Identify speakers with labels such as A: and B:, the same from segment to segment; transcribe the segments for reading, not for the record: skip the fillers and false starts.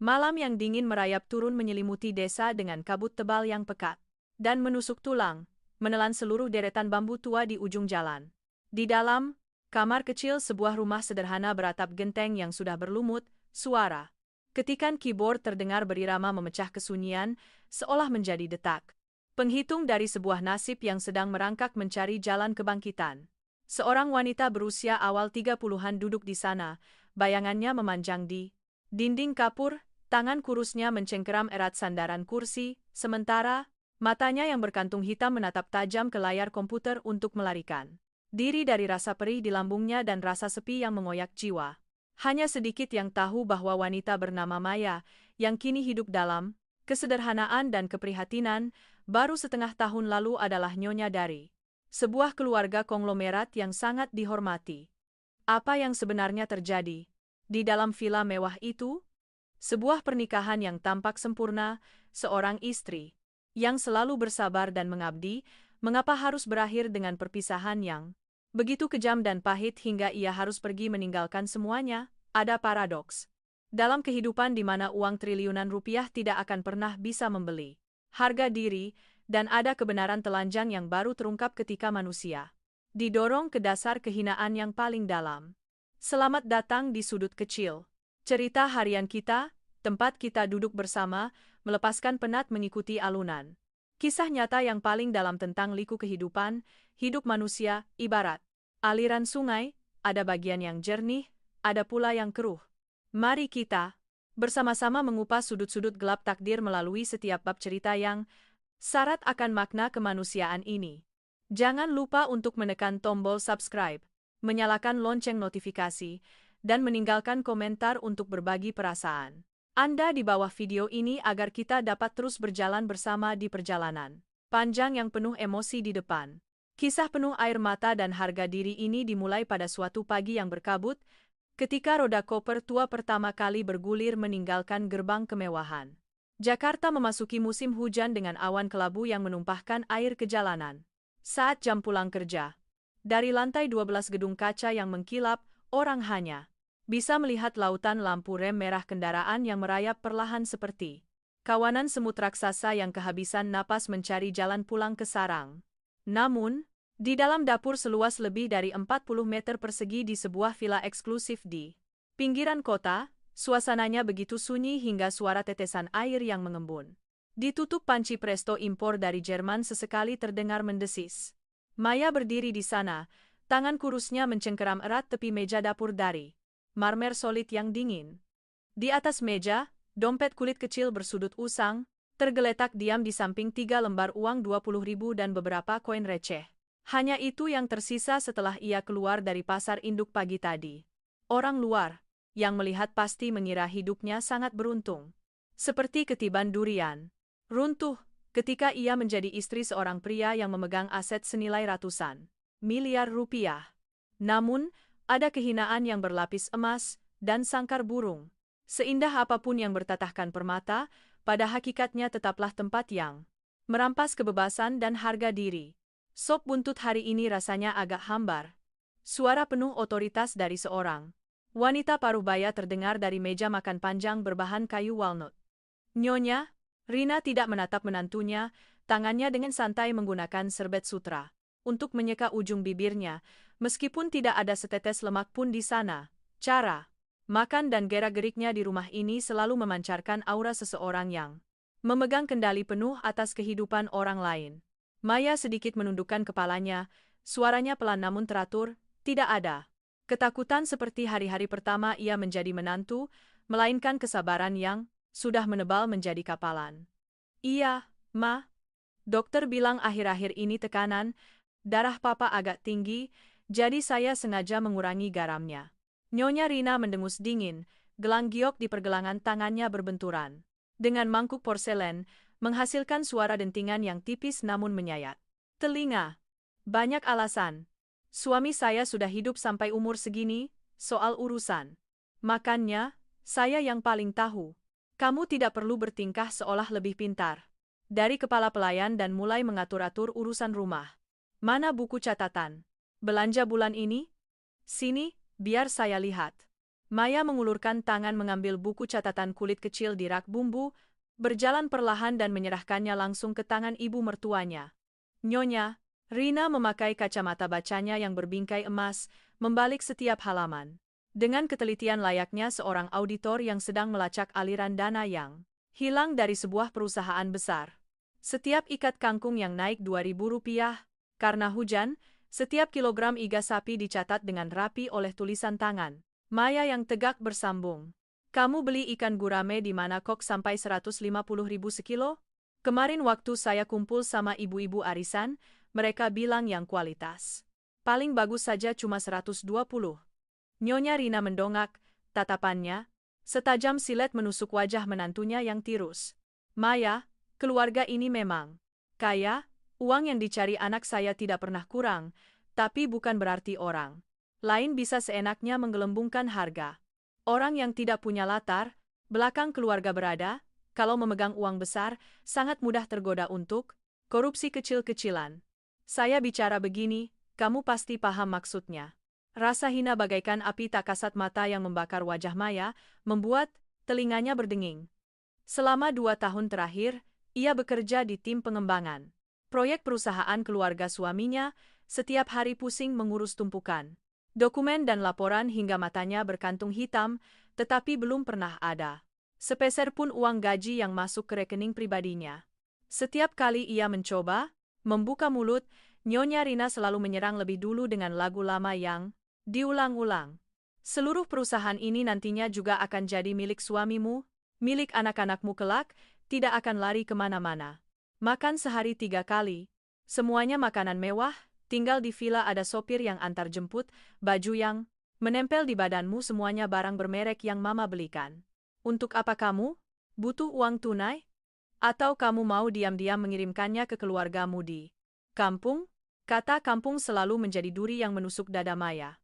A: Malam yang dingin merayap turun menyelimuti desa dengan kabut tebal yang pekat dan menusuk tulang, menelan seluruh deretan bambu tua di ujung jalan. Di dalam kamar kecil sebuah rumah sederhana beratap genteng yang sudah berlumut, suara ketikan keyboard terdengar berirama memecah kesunyian, seolah menjadi detak penghitung dari sebuah nasib yang sedang merangkak mencari jalan kebangkitan. Seorang wanita berusia awal 30-an duduk di sana, bayangannya memanjang di dinding kapur. Tangan kurusnya mencengkeram erat sandaran kursi, sementara matanya yang berkantung hitam menatap tajam ke layar komputer untuk melarikan diri dari rasa perih di lambungnya dan rasa sepi yang mengoyak jiwa. Hanya sedikit yang tahu bahwa wanita bernama Maya, yang kini hidup dalam kesederhanaan dan keprihatinan, baru setengah tahun lalu adalah nyonya dari sebuah keluarga konglomerat yang sangat dihormati. Apa yang sebenarnya terjadi di dalam villa mewah itu? Sebuah pernikahan yang tampak sempurna, seorang istri yang selalu bersabar dan mengabdi, mengapa harus berakhir dengan perpisahan yang begitu kejam dan pahit hingga ia harus pergi meninggalkan semuanya? Ada paradoks dalam kehidupan di mana uang triliunan rupiah tidak akan pernah bisa membeli harga diri, dan ada kebenaran telanjang yang baru terungkap ketika manusia didorong ke dasar kehinaan yang paling dalam. Selamat datang di sudut kecil. Cerita harian kita, tempat kita duduk bersama, melepaskan penat mengikuti alunan kisah nyata yang paling dalam tentang liku kehidupan, hidup manusia, ibarat aliran sungai, ada bagian yang jernih, ada pula yang keruh. Mari kita bersama-sama mengupas sudut-sudut gelap takdir melalui setiap bab cerita yang syarat akan makna kemanusiaan ini. Jangan lupa untuk menekan tombol subscribe, menyalakan lonceng notifikasi, dan meninggalkan komentar untuk berbagi perasaan Anda di bawah video ini agar kita dapat terus berjalan bersama di perjalanan panjang yang penuh emosi di depan. Kisah penuh air mata dan harga diri ini dimulai pada suatu pagi yang berkabut, ketika roda koper tua pertama kali bergulir meninggalkan gerbang kemewahan. Jakarta memasuki musim hujan dengan awan kelabu yang menumpahkan air ke jalanan. Saat jam pulang kerja, dari lantai 12 gedung kaca yang mengkilap, orang hanya bisa melihat lautan lampu rem merah kendaraan yang merayap perlahan seperti kawanan semut raksasa yang kehabisan napas mencari jalan pulang ke sarang. Namun, di dalam dapur seluas lebih dari 40 meter persegi di sebuah villa eksklusif di pinggiran kota, suasananya begitu sunyi hingga suara tetesan air yang mengembun ditutup panci presto impor dari Jerman sesekali terdengar mendesis. Maya berdiri di sana, tangan kurusnya mencengkeram erat tepi meja dapur dari marmer solid yang dingin. Di atas meja, dompet kulit kecil bersudut usang, tergeletak diam di samping 3 lembar uang 20.000 dan beberapa koin receh. Hanya itu yang tersisa setelah ia keluar dari pasar induk pagi tadi. Orang luar yang melihat pasti mengira hidupnya sangat beruntung. Seperti ketiban durian runtuh ketika ia menjadi istri seorang pria yang memegang aset senilai ratusan miliar rupiah. Namun, ada kehinaan yang berlapis emas dan sangkar burung. Seindah apapun yang bertatahkan permata, pada hakikatnya tetaplah tempat yang merampas kebebasan dan harga diri. Sop buntut hari ini rasanya agak hambar. Suara penuh otoritas dari seorang wanita parubaya terdengar dari meja makan panjang berbahan kayu walnut. Nyonya, Rina tidak menatap menantunya, tangannya dengan santai menggunakan serbet sutra untuk menyeka ujung bibirnya, meskipun tidak ada setetes lemak pun di sana. Cara makan dan gerak-geriknya di rumah ini selalu memancarkan aura seseorang yang memegang kendali penuh atas kehidupan orang lain. Maya sedikit menundukkan kepalanya, suaranya pelan namun teratur, tidak ada ketakutan seperti hari-hari pertama ia menjadi menantu, melainkan kesabaran yang sudah menebal menjadi kapalan. Iya, Ma. Dokter bilang akhir-akhir ini tekanan darah Papa agak tinggi, jadi saya sengaja mengurangi garamnya. Nyonya Rina mendengus dingin, gelang giok di pergelangan tangannya berbenturan dengan mangkuk porselen, menghasilkan suara dentingan yang tipis namun menyayat telinga. Banyak alasan. Suami saya sudah hidup sampai umur segini, soal urusan makannya, saya yang paling tahu. Kamu tidak perlu bertingkah seolah lebih pintar dari kepala pelayan dan mulai mengatur-atur urusan rumah. Mana buku catatan belanja bulan ini? Sini, biar saya lihat. Maya mengulurkan tangan mengambil buku catatan kulit kecil di rak bumbu, berjalan perlahan dan menyerahkannya langsung ke tangan ibu mertuanya. Nyonya, Rina memakai kacamata bacanya yang berbingkai emas, membalik setiap halaman. Dengan ketelitian layaknya seorang auditor yang sedang melacak aliran dana yang hilang dari sebuah perusahaan besar. Setiap ikat kangkung yang naik Rp2.000, karena hujan, setiap kilogram iga sapi dicatat dengan rapi oleh tulisan tangan. Maya yang tegak bersambung. Kamu beli ikan gurame di mana kok sampai 150.000 sekilo? Kemarin waktu saya kumpul sama ibu-ibu arisan, mereka bilang yang kualitas paling bagus saja cuma 120. Nyonya Rina mendongak, tatapannya setajam silet menusuk wajah menantunya yang tirus. Maya, keluarga ini memang kaya, uang yang dicari anak saya tidak pernah kurang, tapi bukan berarti orang lain bisa seenaknya menggelembungkan harga. Orang yang tidak punya latar belakang keluarga berada, kalau memegang uang besar, sangat mudah tergoda untuk korupsi kecil-kecilan. Saya bicara begini, kamu pasti paham maksudnya. Rasa hina bagaikan api tak kasat mata yang membakar wajah Maya, membuat telinganya berdenging. Selama 2 tahun terakhir, ia bekerja di tim pengembangan proyek perusahaan keluarga suaminya, setiap hari pusing mengurus tumpukan dokumen dan laporan hingga matanya berkantung hitam, tetapi belum pernah ada sepeser pun uang gaji yang masuk ke rekening pribadinya. Setiap kali ia mencoba membuka mulut, Nyonya Rina selalu menyerang lebih dulu dengan lagu lama yang diulang-ulang. Seluruh perusahaan ini nantinya juga akan jadi milik suamimu, milik anak-anakmu kelak, tidak akan lari kemana-mana. Makan sehari 3 kali, semuanya makanan mewah, tinggal di villa ada sopir yang antar jemput, baju yang menempel di badanmu semuanya barang bermerek yang mama belikan. Untuk apa kamu? Butuh uang tunai? Atau kamu mau diam-diam mengirimkannya ke keluargamu di kampung? Kata kampung selalu menjadi duri yang menusuk dada Maya.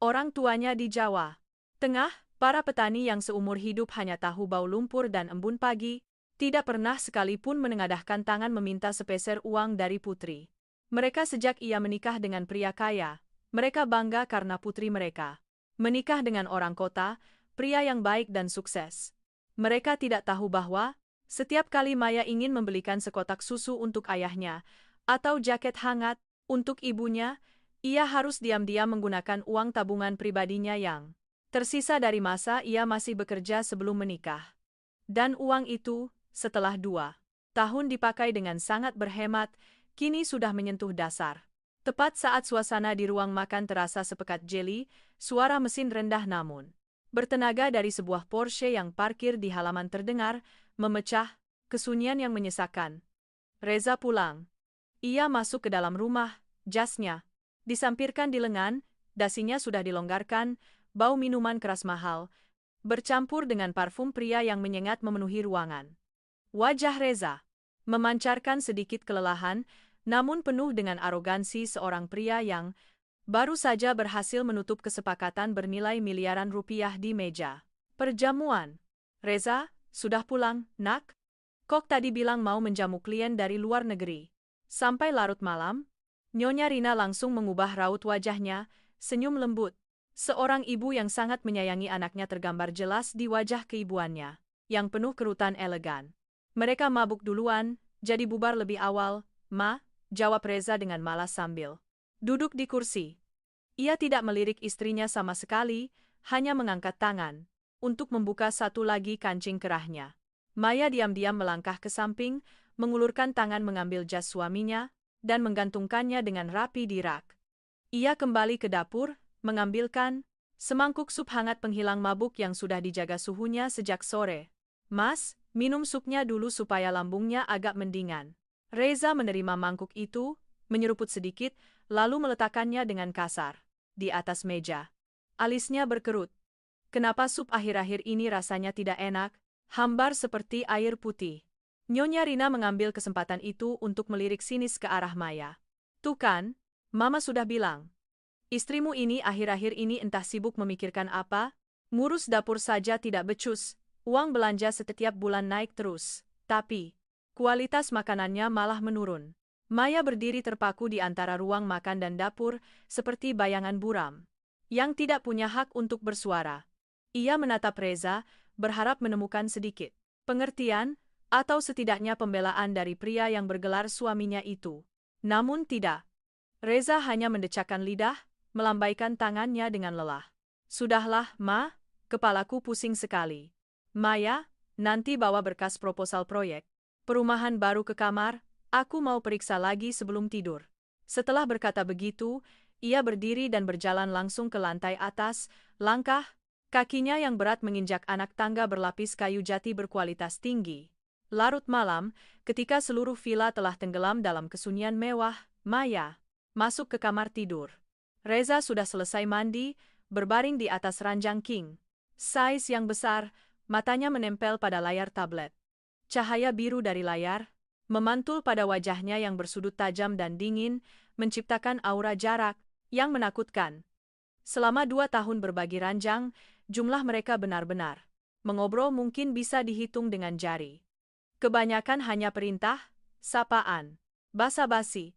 A: Orang tuanya di Jawa Tengah, para petani yang seumur hidup hanya tahu bau lumpur dan embun pagi, tidak pernah sekalipun menengadahkan tangan meminta sepeser uang dari putri. Mereka sejak ia menikah dengan pria kaya, mereka bangga karena putri mereka menikah dengan orang kota, pria yang baik dan sukses. Mereka tidak tahu bahwa, setiap kali Maya ingin membelikan sekotak susu untuk ayahnya, atau jaket hangat untuk ibunya, ia harus diam-diam menggunakan uang tabungan pribadinya yang tersisa dari masa ia masih bekerja sebelum menikah. Dan uang itu, setelah 2 tahun dipakai dengan sangat berhemat, kini sudah menyentuh dasar. Tepat saat suasana di ruang makan terasa sepekat jeli, suara mesin rendah namun bertenaga dari sebuah Porsche yang parkir di halaman terdengar, memecah kesunyian yang menyesakan. Reza pulang. Ia masuk ke dalam rumah, jasnya disampirkan di lengan, dasinya sudah dilonggarkan, bau minuman keras mahal, bercampur dengan parfum pria yang menyengat memenuhi ruangan. Wajah Reza memancarkan sedikit kelelahan, namun penuh dengan arogansi seorang pria yang baru saja berhasil menutup kesepakatan bernilai miliaran rupiah di meja perjamuan. Reza, sudah pulang, nak? Kok tadi bilang mau menjamu klien dari luar negeri? Sampai larut malam? Nyonya Rina langsung mengubah raut wajahnya, senyum lembut. Seorang ibu yang sangat menyayangi anaknya tergambar jelas di wajah keibuannya, yang penuh kerutan elegan. Mereka mabuk duluan, jadi bubar lebih awal, Ma, jawab Reza dengan malas sambil duduk di kursi. Ia tidak melirik istrinya sama sekali, hanya mengangkat tangan untuk membuka satu lagi kancing kerahnya. Maya diam-diam melangkah ke samping, mengulurkan tangan mengambil jas suaminya, dan menggantungkannya dengan rapi di rak. Ia kembali ke dapur, mengambilkan semangkuk sup hangat penghilang mabuk yang sudah dijaga suhunya sejak sore. Mas, minum supnya dulu supaya lambungnya agak mendingan. Reza menerima mangkuk itu, menyeruput sedikit, lalu meletakkannya dengan kasar di atas meja. Alisnya berkerut. Kenapa sup akhir-akhir ini rasanya tidak enak, hambar seperti air putih? Nyonya Rina mengambil kesempatan itu untuk melirik sinis ke arah Maya. Tuh kan, Mama sudah bilang. Istrimu ini akhir-akhir ini entah sibuk memikirkan apa, ngurus dapur saja tidak becus, uang belanja setiap bulan naik terus, tapi kualitas makanannya malah menurun. Maya berdiri terpaku di antara ruang makan dan dapur, seperti bayangan buram, yang tidak punya hak untuk bersuara. Ia menatap Reza, berharap menemukan sedikit pengertian, atau setidaknya pembelaan dari pria yang bergelar suaminya itu. Namun tidak. Reza hanya mendecakkan lidah, melambaikan tangannya dengan lelah. Sudahlah, Ma, kepalaku pusing sekali. Maya, nanti bawa berkas proposal proyek perumahan baru ke kamar, aku mau periksa lagi sebelum tidur. Setelah berkata begitu, ia berdiri dan berjalan langsung ke lantai atas, kakinya yang berat menginjak anak tangga berlapis kayu jati berkualitas tinggi. Larut malam, ketika seluruh villa telah tenggelam dalam kesunyian mewah, Maya masuk ke kamar tidur. Reza sudah selesai mandi, berbaring di atas ranjang king size yang besar, matanya menempel pada layar tablet. Cahaya biru dari layar memantul pada wajahnya yang bersudut tajam dan dingin, menciptakan aura jarak yang menakutkan. Selama 2 tahun berbagi ranjang, jumlah mereka benar-benar mengobrol mungkin bisa dihitung dengan jari. Kebanyakan hanya perintah, sapaan, basa-basi,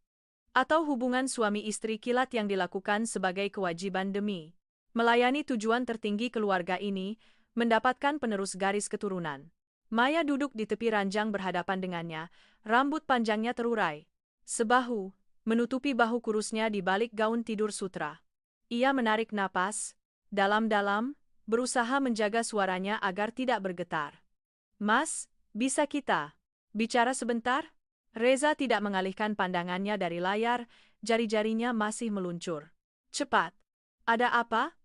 A: atau hubungan suami istri kilat yang dilakukan sebagai kewajiban demi melayani tujuan tertinggi keluarga ini, mendapatkan penerus garis keturunan. Maya duduk di tepi ranjang berhadapan dengannya, rambut panjangnya terurai sebahu, menutupi bahu kurusnya di balik gaun tidur sutra. Ia menarik napas dalam-dalam, berusaha menjaga suaranya agar tidak bergetar. Mas, bisa kita bicara sebentar? Reza tidak mengalihkan pandangannya dari layar, jari-jarinya masih meluncur. Cepat. Ada apa?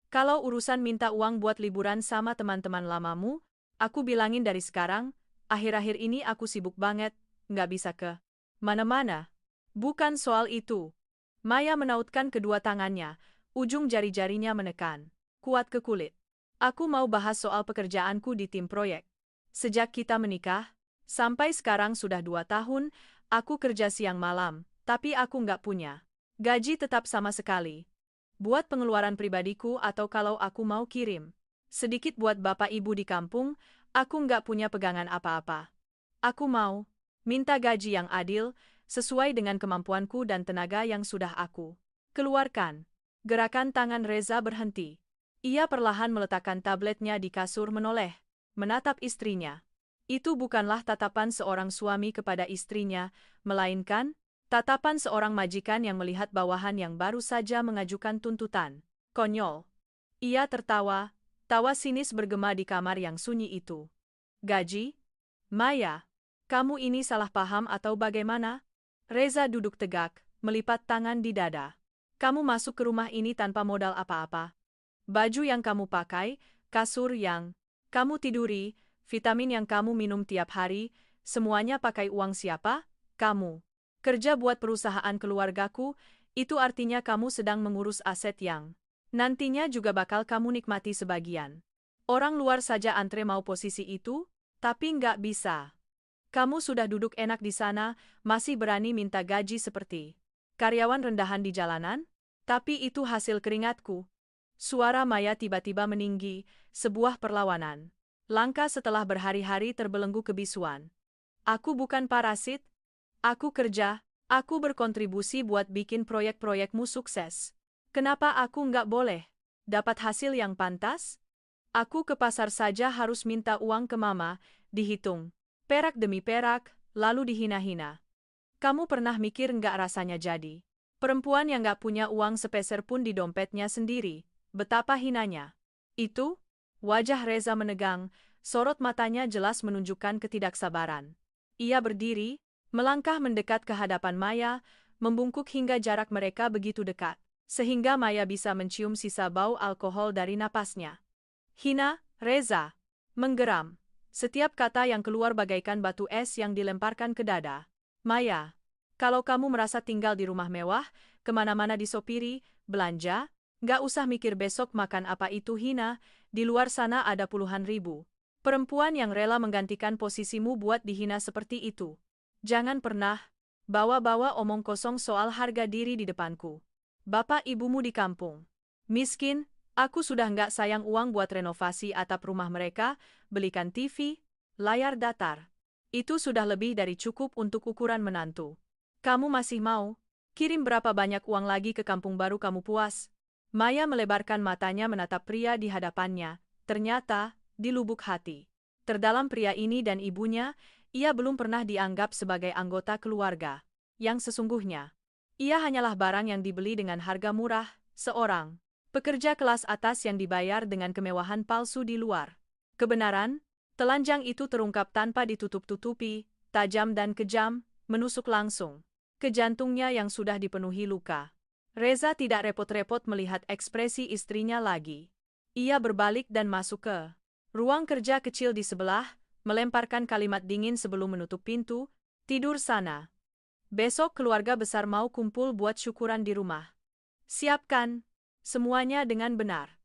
A: Kalau urusan minta uang buat liburan sama teman-teman lamamu, aku bilangin dari sekarang, akhir-akhir ini aku sibuk banget, nggak bisa ke mana-mana. Bukan soal itu. Maya menautkan kedua tangannya, ujung jari-jarinya menekan kuat ke kulit. Aku mau bahas soal pekerjaanku di tim proyek. Sejak kita menikah, sampai sekarang sudah 2 tahun, aku kerja siang malam, tapi aku nggak punya gaji tetap sama sekali. Buat pengeluaran pribadiku atau kalau aku mau kirim sedikit buat bapak ibu di kampung, aku nggak punya pegangan apa-apa. Aku mau minta gaji yang adil, sesuai dengan kemampuanku dan tenaga yang sudah aku keluarkan. Gerakan tangan Reza berhenti. Ia perlahan meletakkan tabletnya di kasur menatap istrinya. Itu bukanlah tatapan seorang suami kepada istrinya, melainkan tatapan seorang majikan yang melihat bawahan yang baru saja mengajukan tuntutan. Konyol. Ia tertawa, tawa sinis bergema di kamar yang sunyi itu. Gaji? Maya, kamu ini salah paham atau bagaimana? Reza duduk tegak, melipat tangan di dada. Kamu masuk ke rumah ini tanpa modal apa-apa. Baju yang kamu pakai, kasur yang kamu tiduri, vitamin yang kamu minum tiap hari, semuanya pakai uang siapa? Kamu. Kerja buat perusahaan keluargaku, itu artinya kamu sedang mengurus aset yang nantinya juga bakal kamu nikmati sebagian. Orang luar saja antre mau posisi itu, tapi nggak bisa. Kamu sudah duduk enak di sana, masih berani minta gaji seperti karyawan rendahan di jalanan? Tapi itu hasil keringatku. Suara Maya tiba-tiba meninggi, sebuah perlawanan. Langka setelah berhari-hari terbelenggu kebisuan. Aku bukan parasit. Aku kerja, aku berkontribusi buat bikin proyek-proyekmu sukses. Kenapa aku nggak boleh dapat hasil yang pantas? Aku ke pasar saja harus minta uang ke mama, dihitung perak demi perak, lalu dihina-hina. Kamu pernah mikir nggak rasanya jadi perempuan yang nggak punya uang sepeser pun di dompetnya sendiri, betapa hinanya? Itu? Wajah Reza menegang, sorot matanya jelas menunjukkan ketidaksabaran. Ia berdiri, melangkah mendekat ke hadapan Maya, membungkuk hingga jarak mereka begitu dekat, sehingga Maya bisa mencium sisa bau alkohol dari napasnya. Hina, Reza. Menggeram. Setiap kata yang keluar bagaikan batu es yang dilemparkan ke dada. Maya, kalau kamu merasa tinggal di rumah mewah, kemana-mana disopiri, belanja, nggak usah mikir besok makan apa itu hina, di luar sana ada puluhan ribu perempuan yang rela menggantikan posisimu buat dihina seperti itu. Jangan pernah bawa-bawa omong kosong soal harga diri di depanku. Bapak ibumu di kampung miskin, aku sudah nggak sayang uang buat renovasi atap rumah mereka, belikan TV, layar datar. Itu sudah lebih dari cukup untuk ukuran menantu. Kamu masih mau kirim berapa banyak uang lagi ke kampung baru kamu puas? Maya melebarkan matanya menatap pria di hadapannya, Ternyata, di lubuk hati terdalam pria ini dan ibunya, ia belum pernah dianggap sebagai anggota keluarga yang sesungguhnya. Ia hanyalah barang yang dibeli dengan harga murah, seorang pekerja kelas atas yang dibayar dengan kemewahan palsu di luar. Kebenaran, telanjang itu terungkap tanpa ditutup-tutupi, tajam dan kejam, menusuk langsung ke jantungnya yang sudah dipenuhi luka. Reza tidak repot-repot melihat ekspresi istrinya lagi. Ia berbalik dan masuk ke ruang kerja kecil di sebelah, melemparkan kalimat dingin sebelum menutup pintu, "Tidur sana. Besok keluarga besar mau kumpul buat syukuran di rumah. Siapkan semuanya dengan benar.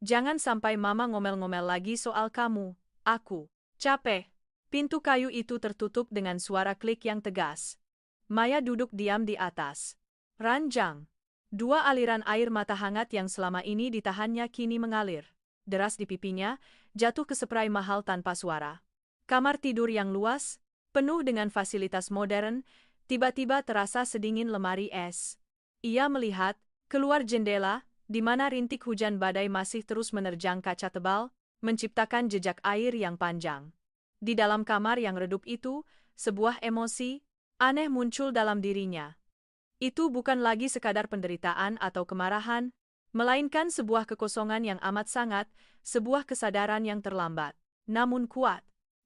A: Jangan sampai mama ngomel-ngomel lagi soal kamu, aku capek." Pintu kayu itu tertutup dengan suara klik yang tegas. Maya duduk diam di atas ranjang. Dua aliran air mata hangat yang selama ini ditahannya kini mengalir deras di pipinya, jatuh ke spray mahal tanpa suara. Kamar tidur yang luas, penuh dengan fasilitas modern, tiba-tiba terasa sedingin lemari es. Ia melihat keluar jendela, di mana rintik hujan badai masih terus menerjang kaca tebal, menciptakan jejak air yang panjang. Di dalam kamar yang redup itu, sebuah emosi aneh muncul dalam dirinya. Itu bukan lagi sekadar penderitaan atau kemarahan, melainkan sebuah kekosongan yang amat sangat, sebuah kesadaran yang terlambat, namun kuat.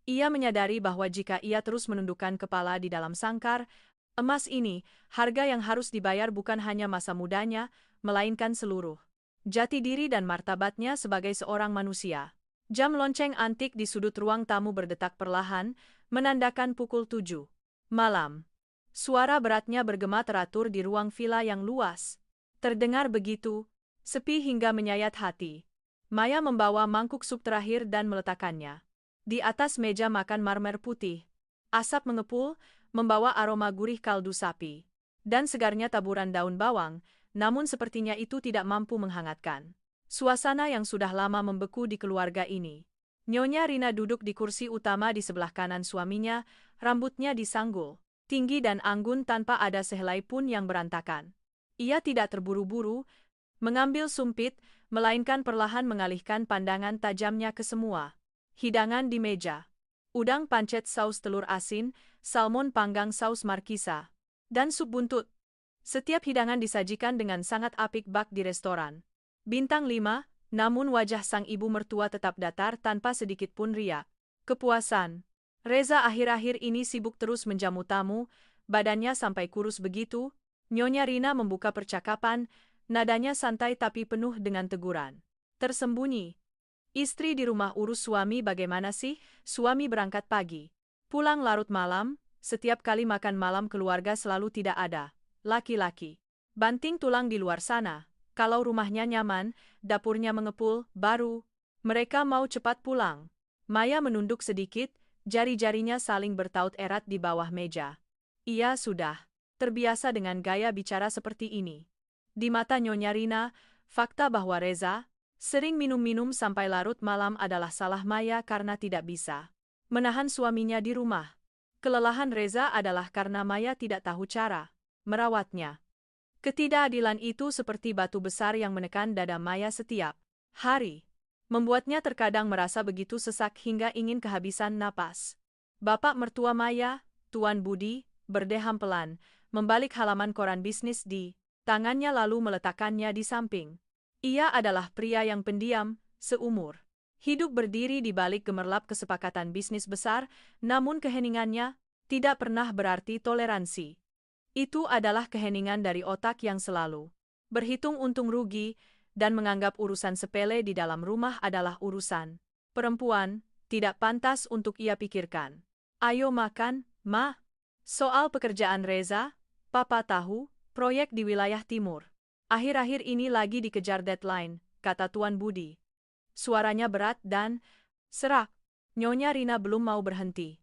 A: Ia menyadari bahwa jika ia terus menundukkan kepala di dalam sangkar emas ini, harga yang harus dibayar bukan hanya masa mudanya, melainkan seluruh jati diri dan martabatnya sebagai seorang manusia. Jam lonceng antik di sudut ruang tamu berdetak perlahan, menandakan pukul 7 malam. Suara beratnya bergema teratur di ruang villa yang luas. Terdengar begitu, sepi hingga menyayat hati. Maya membawa mangkuk sup terakhir dan meletakkannya di atas meja makan marmer putih. Asap mengepul, membawa aroma gurih kaldu sapi dan segarnya taburan daun bawang, namun sepertinya itu tidak mampu menghangatkan suasana yang sudah lama membeku di keluarga ini. Nyonya Rina duduk di kursi utama di sebelah kanan suaminya, rambutnya disanggul tinggi dan anggun tanpa ada sehelai pun yang berantakan. Ia tidak terburu-buru mengambil sumpit, melainkan perlahan mengalihkan pandangan tajamnya ke semua hidangan di meja. Udang pancet saus telur asin, salmon panggang saus markisa, dan sup buntut. Setiap hidangan disajikan dengan sangat apik bak di restoran bintang 5, namun wajah sang ibu mertua tetap datar tanpa sedikit pun riak kepuasan. Reza akhir-akhir ini sibuk terus menjamu tamu, badannya sampai kurus begitu. Nyonya Rina membuka percakapan, nadanya santai tapi penuh dengan teguran tersembunyi. "Istri di rumah urus suami bagaimana sih?" Suami berangkat pagi, pulang larut malam, setiap kali makan malam keluarga selalu tidak ada laki-laki banting tulang di luar sana. Kalau rumahnya nyaman, dapurnya mengepul, baru mereka mau cepat pulang. Maya menunduk sedikit, jari-jarinya saling bertaut erat di bawah meja. Ia sudah terbiasa dengan gaya bicara seperti ini. Di mata Nyonya Rina, fakta bahwa Reza sering minum-minum sampai larut malam adalah salah Maya karena tidak bisa menahan suaminya di rumah. Kelelahan Reza adalah karena Maya tidak tahu cara merawatnya. Ketidakadilan itu seperti batu besar yang menekan dada Maya setiap hari, membuatnya terkadang merasa begitu sesak hingga ingin kehabisan napas. Bapak mertua Maya, Tuan Budi, berdeham pelan, membalik halaman koran bisnis di tangannya lalu meletakkannya di samping. Ia adalah pria yang pendiam, seumur hidup berdiri di balik gemerlap kesepakatan bisnis besar, namun keheningannya tidak pernah berarti toleransi. Itu adalah keheningan dari otak yang selalu berhitung untung rugi dan menganggap urusan sepele di dalam rumah adalah urusan perempuan, tidak pantas untuk ia pikirkan. "Ayo makan, Ma." Soal pekerjaan Reza, Papa tahu, proyek di wilayah timur akhir-akhir ini lagi dikejar deadline, kata Tuan Budi. Suaranya berat dan serak. Nyonya Rina belum mau berhenti.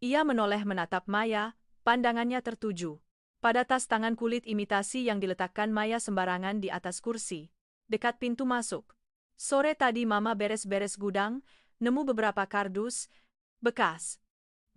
A: Ia menoleh menatap Maya, pandangannya tertuju pada tas tangan kulit imitasi yang diletakkan Maya sembarangan di atas kursi dekat pintu masuk. "Sore tadi Mama beres-beres gudang, nemu beberapa kardus bekas.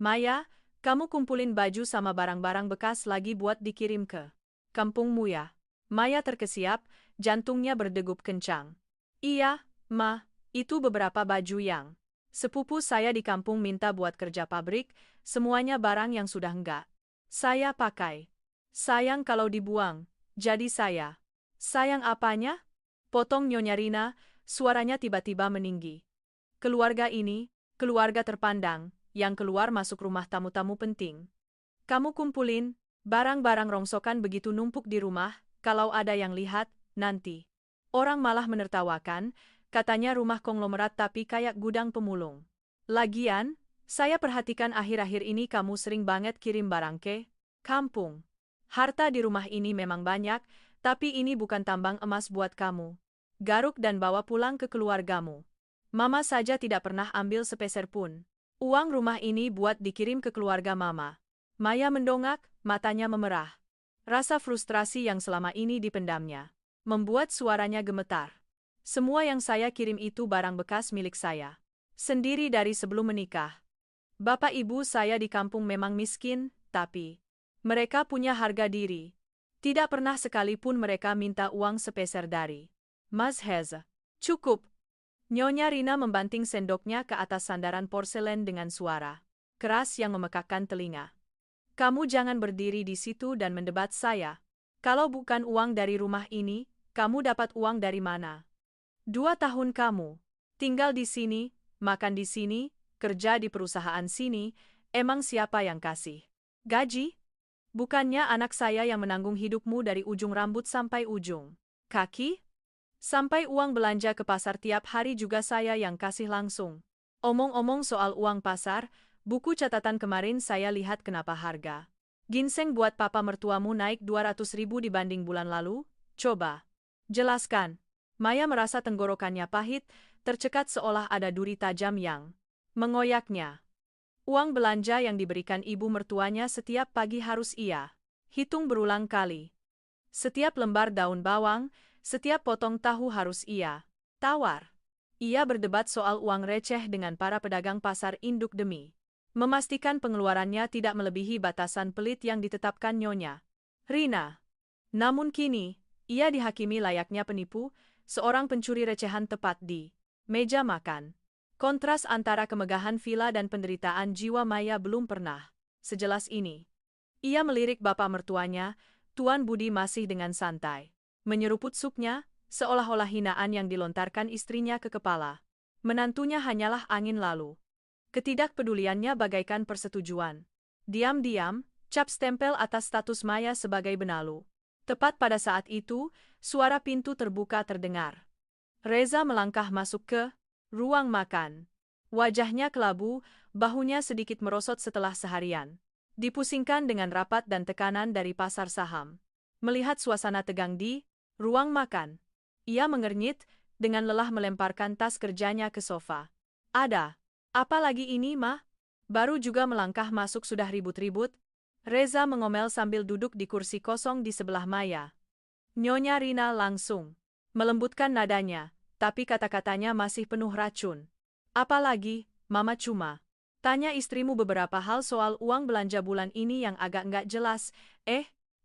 A: Maya, kamu kumpulin baju sama barang-barang bekas lagi buat dikirim ke kampungmu ya." Maya terkesiap, jantungnya berdegup kencang. "Iya, Ma, Itu beberapa baju yang sepupu saya di kampung minta buat kerja pabrik, semuanya barang yang sudah enggak saya pakai. Sayang kalau dibuang, jadi saya. Sayang apanya? Potong Nyonya Rina, suaranya tiba-tiba meninggi. Keluarga ini, keluarga terpandang, yang keluar masuk rumah tamu-tamu penting. Kamu kumpulin, barang-barang rongsokan begitu numpuk di rumah, kalau ada yang lihat, nanti. Orang malah menertawakan, katanya rumah konglomerat tapi kayak gudang pemulung. Lagian, saya perhatikan akhir-akhir ini kamu sering banget kirim barang ke kampung. Harta di rumah ini memang banyak, tapi ini bukan tambang emas buat kamu. Garuk dan bawa pulang ke keluargamu. Mama saja tidak pernah ambil sepeser pun. Uang rumah ini buat dikirim ke keluarga Mama. Maya mendongak, matanya memerah. Rasa frustrasi yang selama ini dipendamnya membuat suaranya gemetar. Semua yang saya kirim itu barang bekas milik saya. Sendiri dari sebelum menikah. Bapak ibu saya di kampung memang miskin, tapi mereka punya harga diri. Tidak pernah sekalipun mereka minta uang sepeser dari Mas Heza. Cukup. Nyonya Rina membanting sendoknya ke atas sandaran porselen dengan suara keras yang memekakkan telinga. Kamu jangan berdiri di situ dan mendebat saya. Kalau bukan uang dari rumah ini, kamu dapat uang dari mana? 2 tahun kamu tinggal di sini, makan di sini, kerja di perusahaan sini, emang siapa yang kasih gaji? Bukannya anak saya yang menanggung hidupmu dari ujung rambut sampai ujung kaki? Sampai uang belanja ke pasar tiap hari juga saya yang kasih langsung. Omong-omong soal uang pasar, buku catatan kemarin saya lihat kenapa harga ginseng buat papa mertuamu naik 200.000 dibanding bulan lalu. Coba jelaskan. Maya merasa tenggorokannya pahit, tercekat seolah ada duri tajam yang mengoyaknya. Uang belanja yang diberikan ibu mertuanya setiap pagi harus ia hitung berulang kali. Setiap lembar daun bawang, setiap potong tahu harus ia tawar. Ia berdebat soal uang receh dengan para pedagang pasar induk demi memastikan pengeluarannya tidak melebihi batasan pelit yang ditetapkan Nyonya Rina. Namun kini, ia dihakimi layaknya penipu, seorang pencuri recehan tepat di meja makan. Kontras antara kemegahan villa dan penderitaan jiwa Maya belum pernah sejelas ini. Ia melirik bapak mertuanya, Tuan Budi masih dengan santai menyeruput supnya, seolah-olah hinaan yang dilontarkan istrinya ke kepala menantunya hanyalah angin lalu. Ketidakpeduliannya bagaikan persetujuan. Diam-diam, cap stempel atas status Maya sebagai benalu. Tepat pada saat itu, suara pintu terbuka terdengar. Reza melangkah masuk ke ruang makan. Wajahnya kelabu, bahunya sedikit merosot setelah seharian dipusingkan dengan rapat dan tekanan dari pasar saham. Melihat suasana tegang di ruang makan, ia mengernyit, dengan lelah melemparkan tas kerjanya ke sofa. Ada apa lagi ini, Mah? Baru juga melangkah masuk sudah ribut-ribut. Reza mengomel sambil duduk di kursi kosong di sebelah Maya. Nyonya Rina langsung melembutkan nadanya, tapi kata-katanya masih penuh racun. Apalagi, Mama cuma tanya istrimu beberapa hal soal uang belanja bulan ini yang agak nggak jelas.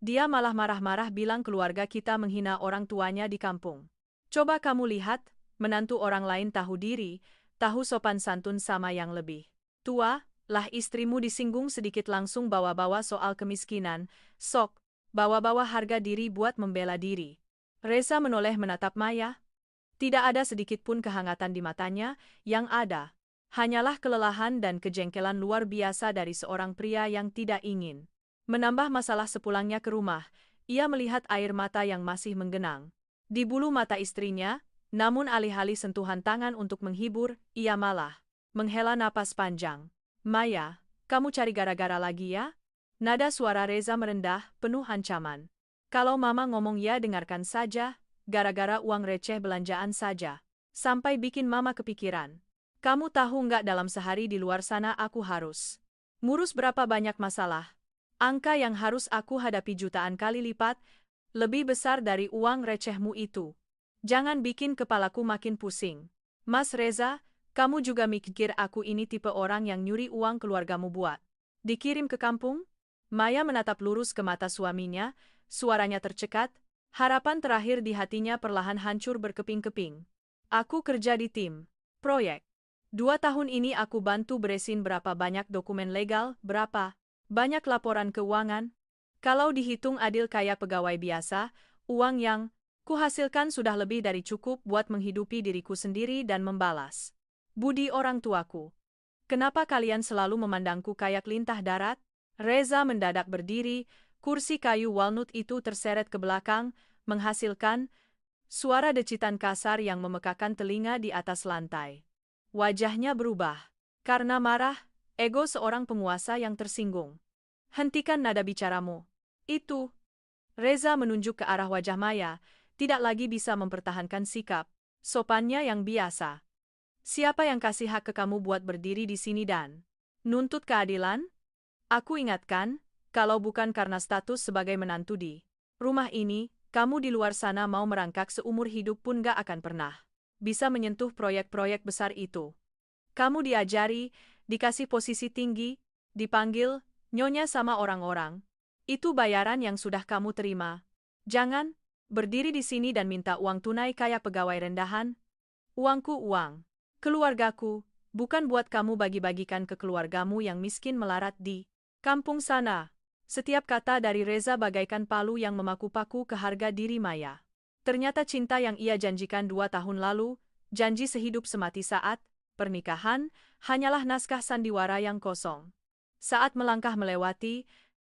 A: Dia malah marah-marah bilang keluarga kita menghina orang tuanya di kampung. Coba kamu lihat, menantu orang lain tahu diri, tahu sopan santun sama yang lebih tua, lah istrimu disinggung sedikit langsung bawa-bawa soal kemiskinan, sok, bawa-bawa harga diri buat membela diri. Reza menoleh menatap Maya. Tidak ada sedikit pun kehangatan di matanya, yang ada hanyalah kelelahan dan kejengkelan luar biasa dari seorang pria yang tidak ingin menambah masalah sepulangnya ke rumah. Ia melihat air mata yang masih menggenang di bulu mata istrinya, namun alih-alih sentuhan tangan untuk menghibur, ia malah menghela napas panjang. Maya, kamu cari gara-gara lagi ya? Nada suara Reza merendah, penuh ancaman. Kalau Mama ngomong ya dengarkan saja, gara-gara uang receh belanjaan saja. Sampai bikin Mama kepikiran. Kamu tahu nggak dalam sehari di luar sana aku harus ngurus berapa banyak masalah. Angka yang harus aku hadapi jutaan kali lipat, lebih besar dari uang recehmu itu. Jangan bikin kepalaku makin pusing. Mas Reza, kamu juga mikir aku ini tipe orang yang nyuri uang keluargamu buat dikirim ke kampung? Maya menatap lurus ke mata suaminya, suaranya tercekat, harapan terakhir di hatinya perlahan hancur berkeping-keping. Aku kerja di tim Proyek. 2 tahun ini aku bantu beresin berapa banyak dokumen legal, berapa banyak laporan keuangan. Kalau dihitung adil kayak pegawai biasa, uang yang kuhasilkan sudah lebih dari cukup buat menghidupi diriku sendiri dan membalas budi orang tuaku. Kenapa kalian selalu memandangku kayak lintah darat? Reza mendadak berdiri, kursi kayu walnut itu terseret ke belakang, menghasilkan suara decitan kasar yang memekakan telinga di atas lantai. Wajahnya berubah. Karena marah, ego seorang penguasa yang tersinggung. Hentikan nada bicaramu. Itu. Reza menunjuk ke arah wajah Maya, tidak lagi bisa mempertahankan sikap sopannya yang biasa. Siapa yang kasih hak ke kamu buat berdiri di sini dan nuntut keadilan? Aku ingatkan, kalau bukan karena status sebagai menantu di rumah ini, kamu di luar sana mau merangkak seumur hidup pun gak akan pernah bisa menyentuh proyek-proyek besar itu. Kamu diajari, dikasih posisi tinggi, dipanggil nyonya sama orang-orang. Itu bayaran yang sudah kamu terima. Jangan berdiri di sini dan minta uang tunai kayak pegawai rendahan. Uangku uang keluargaku, bukan buat kamu bagi-bagikan ke keluargamu yang miskin melarat di kampung sana. Setiap kata dari Reza bagaikan palu yang memaku-paku ke harga diri Maya. Ternyata cinta yang ia janjikan 2 tahun lalu, janji sehidup semati saat pernikahan, hanyalah naskah sandiwara yang kosong. Saat melangkah melewati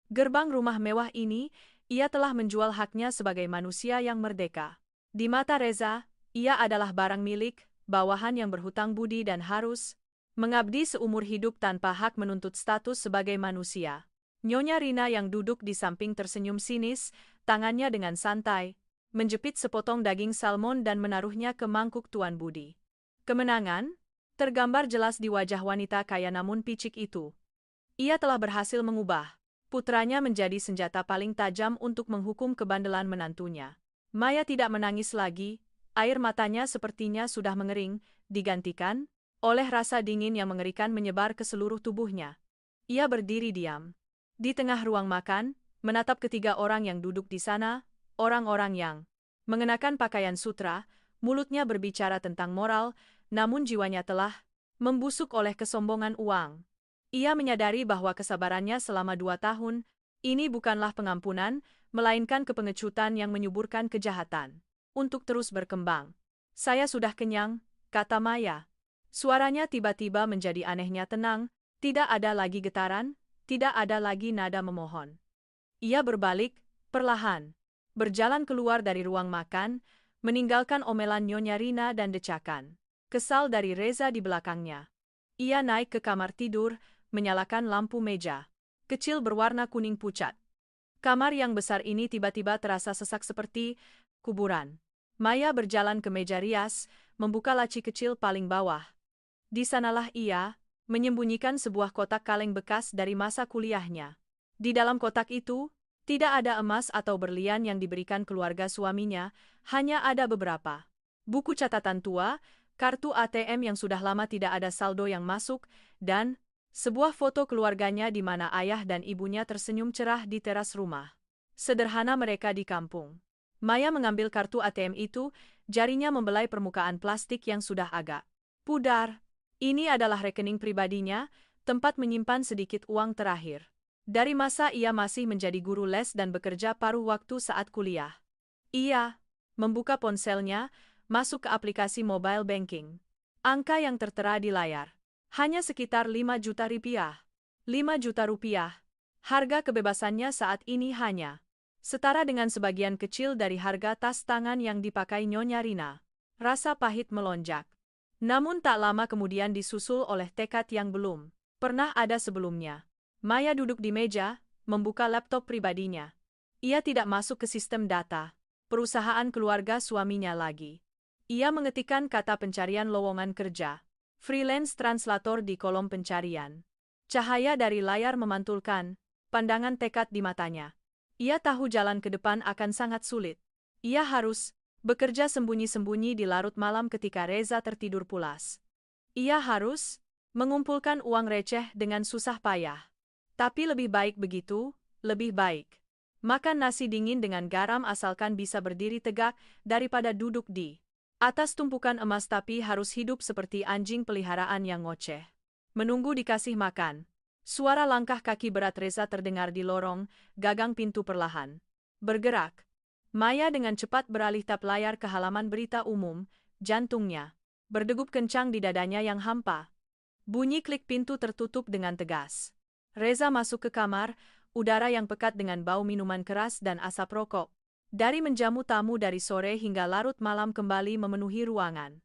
A: gerbang rumah mewah ini, ia telah menjual haknya sebagai manusia yang merdeka. Di mata Reza, ia adalah barang milik, bawahan yang berhutang budi dan harus mengabdi seumur hidup tanpa hak menuntut status sebagai manusia. Nyonya Rina yang duduk di samping tersenyum sinis, tangannya dengan santai menjepit sepotong daging salmon dan menaruhnya ke mangkuk Tuan Budi. Kemenangan tergambar jelas di wajah wanita kaya namun picik itu. Ia telah berhasil mengubah putranya menjadi senjata paling tajam untuk menghukum kebandelan menantunya. Maya tidak menangis lagi, air matanya sepertinya sudah mengering, digantikan oleh rasa dingin yang mengerikan menyebar ke seluruh tubuhnya. Ia berdiri diam di tengah ruang makan, menatap ketiga orang yang duduk di sana, orang-orang yang mengenakan pakaian sutra, mulutnya berbicara tentang moral, namun jiwanya telah membusuk oleh kesombongan uang. Ia menyadari bahwa kesabarannya selama 2 tahun, ini bukanlah pengampunan, melainkan kepengecutan yang menyuburkan kejahatan. Untuk terus berkembang. Saya sudah kenyang, kata Maya. Suaranya tiba-tiba menjadi anehnya tenang, tidak ada lagi getaran, tidak ada lagi nada memohon. Ia berbalik, perlahan, berjalan keluar dari ruang makan, meninggalkan omelan Nyonya Rina dan decakan kesal dari Reza di belakangnya. Ia naik ke kamar tidur, menyalakan lampu meja kecil berwarna kuning pucat. Kamar yang besar ini tiba-tiba terasa sesak seperti kuburan. Maya berjalan ke meja rias, membuka laci kecil paling bawah. Di sanalah ia menyembunyikan sebuah kotak kaleng bekas dari masa kuliahnya. Di dalam kotak itu, tidak ada emas atau berlian yang diberikan keluarga suaminya, hanya ada beberapa buku catatan tua, kartu ATM yang sudah lama tidak ada saldo yang masuk, dan sebuah foto keluarganya di mana ayah dan ibunya tersenyum cerah di teras rumah. Sederhana mereka di kampung. Maya mengambil kartu ATM itu, jarinya membelai permukaan plastik yang sudah agak pudar. Ini adalah rekening pribadinya, tempat menyimpan sedikit uang terakhir. Dari masa ia masih menjadi guru les dan bekerja paruh waktu saat kuliah. Ia membuka ponselnya, masuk ke aplikasi mobile banking. Angka yang tertera di layar. Hanya sekitar 5 juta rupiah. 5 juta rupiah. Harga kebebasannya saat ini hanya setara dengan sebagian kecil dari harga tas tangan yang dipakai Nyonya Rina. Rasa pahit melonjak. Namun tak lama kemudian disusul oleh tekad yang belum pernah ada sebelumnya. Maya duduk di meja, membuka laptop pribadinya. Ia tidak masuk ke sistem data perusahaan keluarga suaminya lagi. Ia mengetikkan kata pencarian lowongan kerja freelance translator di kolom pencarian. Cahaya dari layar memantulkan pandangan tekad di matanya. Ia tahu jalan ke depan akan sangat sulit. Ia harus bekerja sembunyi-sembunyi di larut malam ketika Reza tertidur pulas. Ia harus mengumpulkan uang receh dengan susah payah. Tapi lebih baik begitu, lebih baik makan nasi dingin dengan garam asalkan bisa berdiri tegak daripada duduk di Atas tumpukan emas tapi harus hidup seperti anjing peliharaan yang ngoceh. Menunggu dikasih makan. Suara langkah kaki berat Reza terdengar di lorong, gagang pintu perlahan bergerak. Maya dengan cepat beralih tap layar ke halaman berita umum, jantungnya berdegup kencang di dadanya yang hampa. Bunyi klik pintu tertutup dengan tegas. Reza masuk ke kamar, udara yang pekat dengan bau minuman keras dan asap rokok. Dari menjamu tamu dari sore hingga larut malam kembali memenuhi ruangan.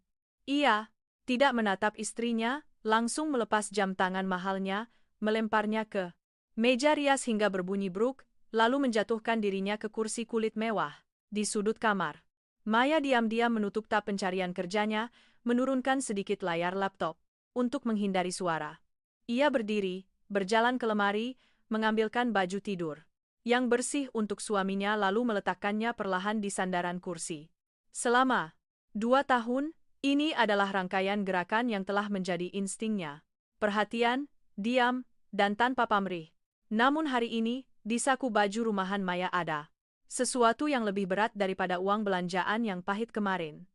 A: Ia tidak menatap istrinya, langsung melepas jam tangan mahalnya, melemparnya ke meja rias hingga berbunyi bruk, lalu menjatuhkan dirinya ke kursi kulit mewah di sudut kamar. Maya diam-diam menutup tab pencarian kerjanya, menurunkan sedikit layar laptop untuk menghindari suara. Ia berdiri, berjalan ke lemari, mengambilkan baju tidur yang bersih untuk suaminya lalu meletakkannya perlahan di sandaran kursi. Selama 2 tahun, ini adalah rangkaian gerakan yang telah menjadi instingnya. Perhatian, diam, dan tanpa pamrih. Namun hari ini, di saku baju rumahan Maya ada sesuatu yang lebih berat daripada uang belanjaan yang pahit kemarin.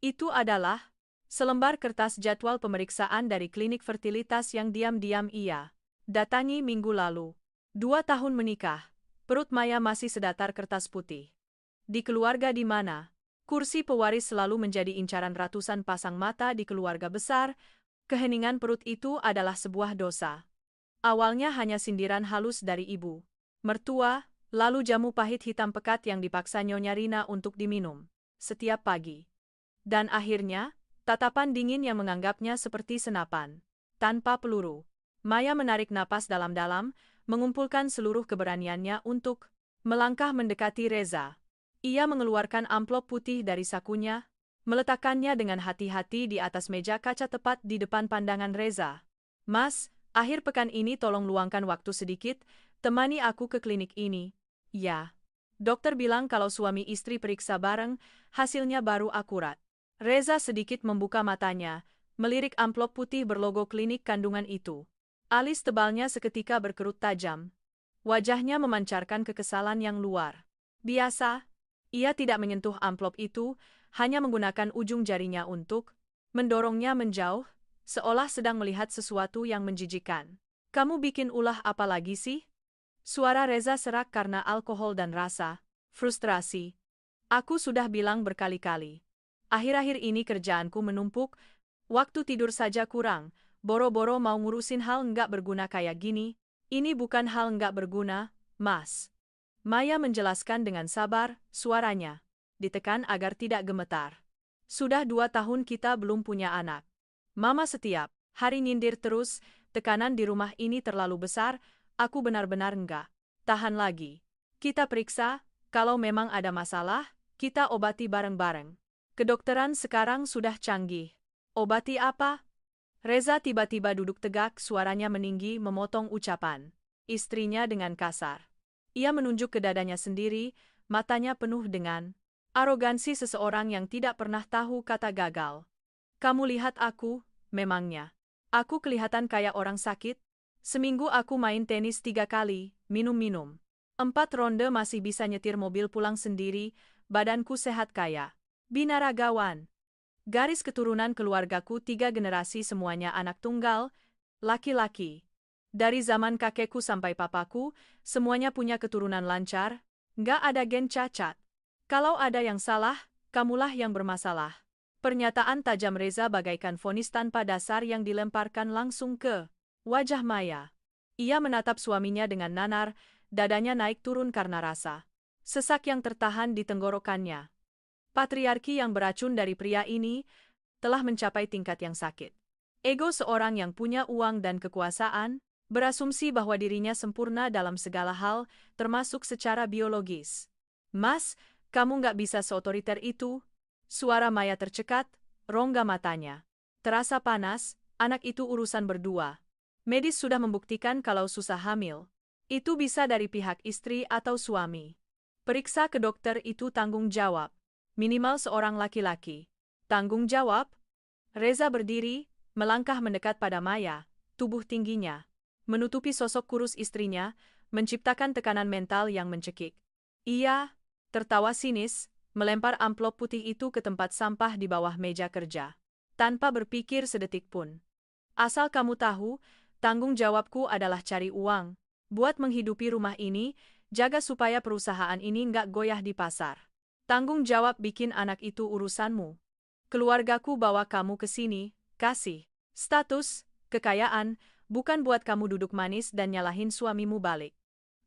A: Itu adalah selembar kertas jadwal pemeriksaan dari klinik fertilitas yang diam-diam ia datangi minggu lalu. 2 tahun menikah. Perut Maya masih sedatar kertas putih. Di keluarga di mana kursi pewaris selalu menjadi incaran ratusan pasang mata di keluarga besar, keheningan perut itu adalah sebuah dosa. Awalnya hanya sindiran halus dari ibu mertua, lalu jamu pahit hitam pekat yang dipaksa Nyonya Rina untuk diminum setiap pagi. Dan akhirnya, tatapan dingin yang menganggapnya seperti senapan tanpa peluru. Maya menarik napas dalam-dalam, mengumpulkan seluruh keberaniannya untuk melangkah mendekati Reza. Ia mengeluarkan amplop putih dari sakunya, meletakkannya dengan hati-hati di atas meja kaca tepat di depan pandangan Reza. "Mas, akhir pekan ini tolong luangkan waktu sedikit, temani aku ke klinik ini." "Ya. Dokter bilang kalau suami istri periksa bareng, hasilnya baru akurat." Reza sedikit membuka matanya, melirik amplop putih berlogo klinik kandungan itu. Alis tebalnya seketika berkerut tajam. Wajahnya memancarkan kekesalan yang luar biasa. Ia tidak menyentuh amplop itu, hanya menggunakan ujung jarinya untuk mendorongnya menjauh, seolah sedang melihat sesuatu yang menjijikkan. "Kamu bikin ulah apa lagi sih?" Suara Reza serak karena alkohol dan rasa frustrasi. "Aku sudah bilang berkali-kali. Akhir-akhir ini kerjaanku menumpuk, waktu tidur saja kurang. Boro-boro mau ngurusin hal nggak berguna kayak gini." "Ini bukan hal nggak berguna, Mas." Maya menjelaskan dengan sabar, suaranya ditekan agar tidak gemetar. "Sudah 2 tahun kita belum punya anak. Mama setiap hari nyindir terus, tekanan di rumah ini terlalu besar, aku benar-benar nggak tahan lagi. Kita periksa, kalau memang ada masalah, kita obati bareng-bareng. Kedokteran sekarang sudah canggih." "Obati apa?" Reza tiba-tiba duduk tegak, suaranya meninggi memotong ucapan istrinya dengan kasar. Ia menunjuk ke dadanya sendiri, matanya penuh dengan arogansi seseorang yang tidak pernah tahu kata gagal. "Kamu lihat aku, memangnya aku kelihatan kayak orang sakit? Seminggu aku main tenis 3 kali, minum-minum 4 ronde masih bisa nyetir mobil pulang sendiri, badanku sehat kayak binaragawan. Garis keturunan keluargaku 3 generasi semuanya anak tunggal, laki-laki. Dari zaman kakekku sampai papaku, semuanya punya keturunan lancar, nggak ada gen cacat. Kalau ada yang salah, kamulah yang bermasalah." Pernyataan tajam Reza bagaikan vonis tanpa dasar yang dilemparkan langsung ke wajah Maya. Ia menatap suaminya dengan nanar, dadanya naik turun karena rasa sesak yang tertahan di tenggorokannya. Patriarki yang beracun dari pria ini telah mencapai tingkat yang sakit. Ego seorang yang punya uang dan kekuasaan, berasumsi bahwa dirinya sempurna dalam segala hal, termasuk secara biologis. "Mas, kamu nggak bisa seotoriter itu." Suara Maya tercekat, rongga matanya terasa panas. "Anak itu urusan berdua. Medis sudah membuktikan kalau susah hamil, itu bisa dari pihak istri atau suami. Periksa ke dokter itu tanggung jawab minimal seorang laki-laki." "Tanggung jawab?" Reza berdiri, melangkah mendekat pada Maya, tubuh tingginya menutupi sosok kurus istrinya, menciptakan tekanan mental yang mencekik. Ia tertawa sinis, melempar amplop putih itu ke tempat sampah di bawah meja kerja. Tanpa berpikir sedetik pun. Asal kamu tahu, tanggung jawabku adalah cari uang. Buat menghidupi rumah ini, jaga supaya perusahaan ini nggak goyah di pasar. Tanggung jawab bikin anak itu urusanmu. Keluargaku bawa kamu ke sini, kasih status, kekayaan, bukan buat kamu duduk manis dan nyalahin suamimu balik.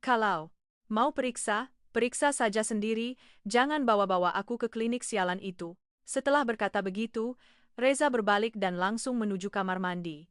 A: Kalau mau periksa, periksa saja sendiri, jangan bawa-bawa aku ke klinik sialan itu. Setelah berkata begitu, Reza berbalik dan langsung menuju kamar mandi.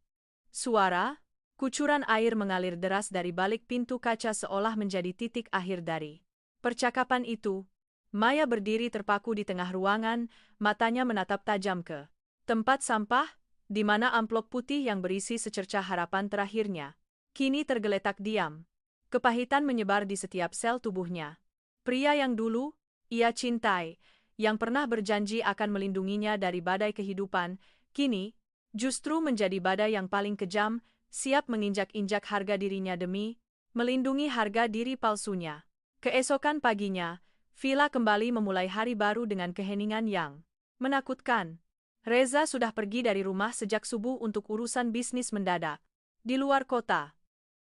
A: Suara, kucuran air mengalir deras dari balik pintu kaca seolah menjadi titik akhir dari percakapan itu. Maya berdiri terpaku di tengah ruangan, matanya menatap tajam ke tempat sampah, di mana amplop putih yang berisi secercah harapan terakhirnya kini tergeletak diam. Kepahitan menyebar di setiap sel tubuhnya. Pria yang dulu ia cintai, yang pernah berjanji akan melindunginya dari badai kehidupan, kini justru menjadi badai yang paling kejam, siap menginjak-injak harga dirinya demi melindungi harga diri palsunya. Keesokan paginya, Villa kembali memulai hari baru dengan keheningan yang menakutkan. Reza sudah pergi dari rumah sejak subuh untuk urusan bisnis mendadak. Di luar kota,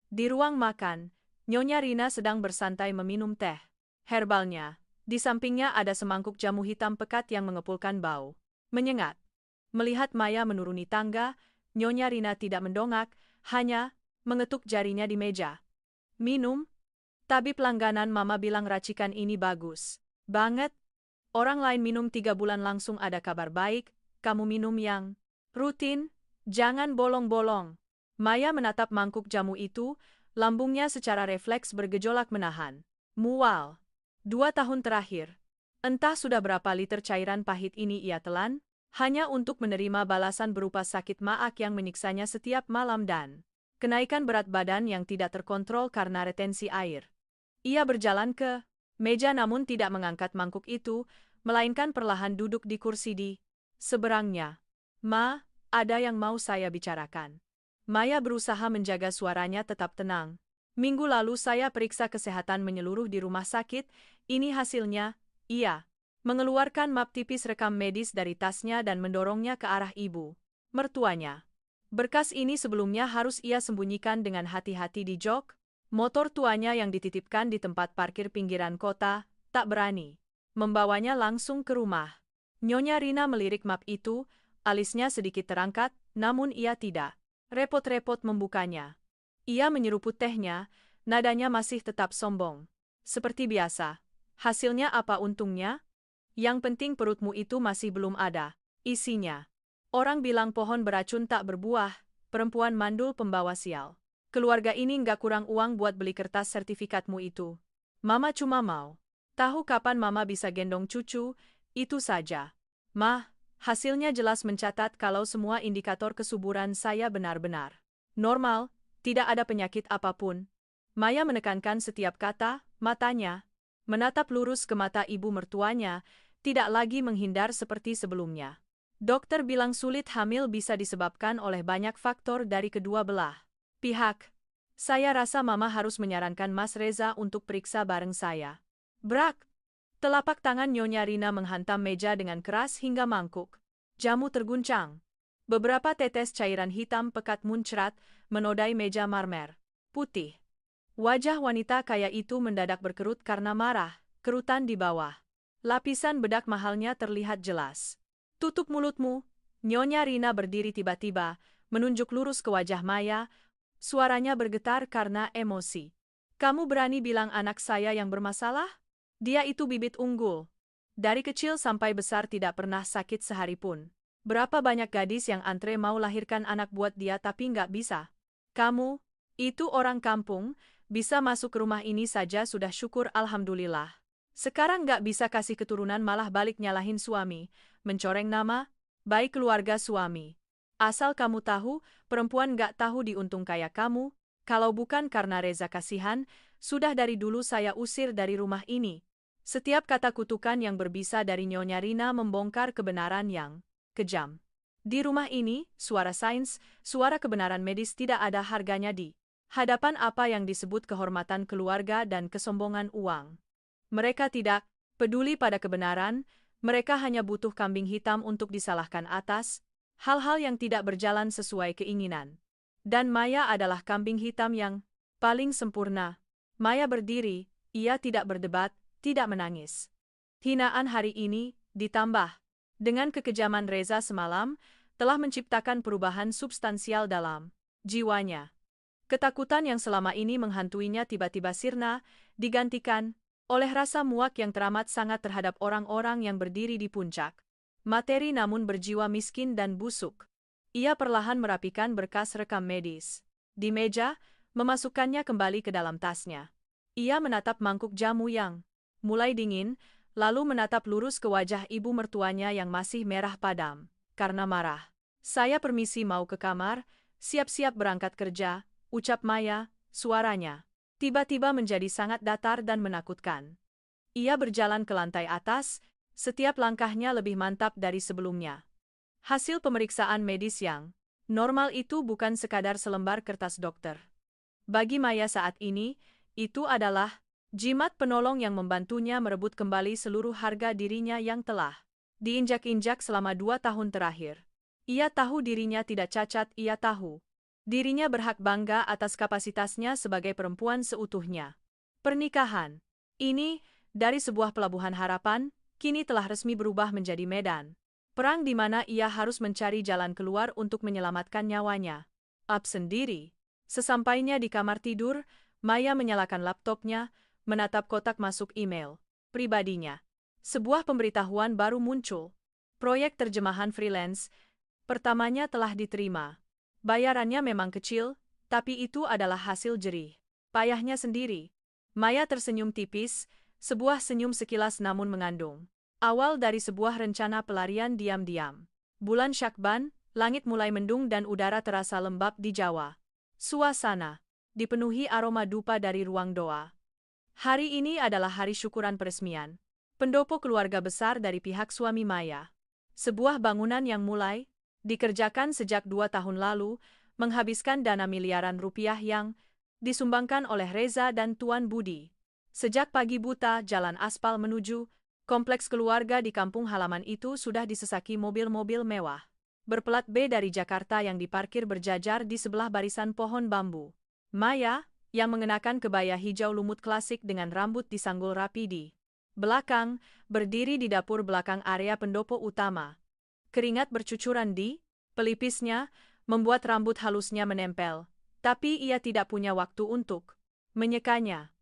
A: di ruang makan, Nyonya Rina sedang bersantai meminum teh herbalnya. Di sampingnya ada semangkuk jamu hitam pekat yang mengepulkan bau menyengat. Melihat Maya menuruni tangga, Nyonya Rina tidak mendongak, hanya mengetuk jarinya di meja. Minum? Tabib langganan Mama bilang racikan ini bagus banget. Orang lain minum 3 bulan langsung ada kabar baik, kamu minum yang rutin, jangan bolong-bolong. Maya menatap mangkuk jamu itu, lambungnya secara refleks bergejolak menahan mual. 2 tahun terakhir, entah sudah berapa liter cairan pahit ini ia telan, hanya untuk menerima balasan berupa sakit maag yang menyiksanya setiap malam dan kenaikan berat badan yang tidak terkontrol karena retensi air. Ia berjalan ke meja namun tidak mengangkat mangkuk itu, melainkan perlahan duduk di kursi di seberangnya. Ma, ada yang mau saya bicarakan. Maya berusaha menjaga suaranya tetap tenang. Minggu lalu saya periksa kesehatan menyeluruh di rumah sakit, ini hasilnya, ia mengeluarkan map tipis rekam medis dari tasnya dan mendorongnya ke arah ibu mertuanya. Berkas ini sebelumnya harus ia sembunyikan dengan hati-hati di jok motor tuanya yang dititipkan di tempat parkir pinggiran kota, tak berani membawanya langsung ke rumah. Nyonya Rina melirik map itu, alisnya sedikit terangkat, namun ia tidak repot-repot membukanya. Ia menyeruput tehnya, nadanya masih tetap sombong. Seperti biasa, hasilnya apa untungnya? Yang penting perutmu itu masih belum ada isinya. Orang bilang pohon beracun tak berbuah, perempuan mandul pembawa sial. Keluarga ini nggak kurang uang buat beli kertas sertifikatmu itu. Mama cuma mau tahu kapan Mama bisa gendong cucu, itu saja. Mah, hasilnya jelas mencatat kalau semua indikator kesuburan saya benar-benar normal, tidak ada penyakit apapun. Maya menekankan setiap kata, matanya menatap lurus ke mata ibu mertuanya, tidak lagi menghindar seperti sebelumnya. Dokter bilang sulit hamil bisa disebabkan oleh banyak faktor dari kedua belah pihak. Saya rasa Mama harus menyarankan Mas Reza untuk periksa bareng saya. Brak! Telapak tangan Nyonya Rina menghantam meja dengan keras hingga mangkuk jamu terguncang. Beberapa tetes cairan hitam pekat muncrat, menodai meja marmer putih. Wajah wanita kaya itu mendadak berkerut karena marah, kerutan di bawah. Lapisan bedak mahalnya terlihat jelas. Tutup mulutmu. Nyonya Rina berdiri tiba-tiba, menunjuk lurus ke wajah Maya. Suaranya bergetar karena emosi. Kamu berani bilang anak saya yang bermasalah? Dia itu bibit unggul. Dari kecil sampai besar tidak pernah sakit sehari pun. Berapa banyak gadis yang antre mau lahirkan anak buat dia tapi nggak bisa. Kamu, itu orang kampung, bisa masuk ke rumah ini saja sudah syukur alhamdulillah. Sekarang nggak bisa kasih keturunan malah balik nyalahin suami, mencoreng nama baik keluarga suami. Asal kamu tahu, perempuan gak tahu diuntung kayak kamu, kalau bukan karena Reza kasihan, sudah dari dulu saya usir dari rumah ini. Setiap kata kutukan yang berbisa dari Nyonya Rina membongkar kebenaran yang kejam. Di rumah ini, suara sains, suara kebenaran medis tidak ada harganya di hadapan apa yang disebut kehormatan keluarga dan kesombongan uang. Mereka tidak peduli pada kebenaran, mereka hanya butuh kambing hitam untuk disalahkan atas hal-hal yang tidak berjalan sesuai keinginan. Dan Maya adalah kambing hitam yang paling sempurna. Maya berdiri, ia tidak berdebat, tidak menangis. Hinaan hari ini, ditambah dengan kekejaman Reza semalam, telah menciptakan perubahan substansial dalam jiwanya. Ketakutan yang selama ini menghantuinya tiba-tiba sirna, digantikan oleh rasa muak yang teramat sangat terhadap orang-orang yang berdiri di puncak materi namun berjiwa miskin dan busuk. Ia perlahan merapikan berkas rekam medis di meja, memasukkannya kembali ke dalam tasnya. Ia menatap mangkuk jamu yang mulai dingin, lalu menatap lurus ke wajah ibu mertuanya yang masih merah padam karena marah. "Saya permisi mau ke kamar, siap-siap berangkat kerja," ucap Maya, suaranya tiba-tiba menjadi sangat datar dan menakutkan. Ia berjalan ke lantai atas, setiap langkahnya lebih mantap dari sebelumnya. Hasil pemeriksaan medis yang normal itu bukan sekadar selembar kertas dokter. Bagi Maya saat ini, itu adalah jimat penolong yang membantunya merebut kembali seluruh harga dirinya yang telah diinjak-injak selama 2 tahun terakhir. Ia tahu dirinya tidak cacat, ia tahu dirinya berhak bangga atas kapasitasnya sebagai perempuan seutuhnya. Pernikahan ini, dari sebuah pelabuhan harapan, kini telah resmi berubah menjadi medan perang di mana ia harus mencari jalan keluar untuk menyelamatkan nyawanya. Sendiri. Sesampainya di kamar tidur, Maya menyalakan laptopnya, menatap kotak masuk email pribadinya. Sebuah pemberitahuan baru muncul. Proyek terjemahan freelance pertamanya telah diterima. Bayarannya memang kecil, tapi itu adalah hasil jerih payahnya sendiri. Maya tersenyum tipis, sebuah senyum sekilas namun mengandung awal dari sebuah rencana pelarian diam-diam. Bulan Syakban, langit mulai mendung dan udara terasa lembab di Jawa. Suasana dipenuhi aroma dupa dari ruang doa. Hari ini adalah hari syukuran peresmian pendopo keluarga besar dari pihak suami Maya. Sebuah bangunan yang mulai dikerjakan sejak 2 tahun lalu, menghabiskan dana miliaran rupiah yang disumbangkan oleh Reza dan Tuan Budi. Sejak pagi buta, jalan aspal menuju kompleks keluarga di kampung halaman itu sudah disesaki mobil-mobil mewah berplat B dari Jakarta yang diparkir berjajar di sebelah barisan pohon bambu. Maya, yang mengenakan kebaya hijau lumut klasik dengan rambut disanggul rapi di belakang, berdiri di dapur belakang area pendopo utama. Keringat bercucuran di pelipisnya, membuat rambut halusnya menempel, tapi ia tidak punya waktu untuk menyekanya.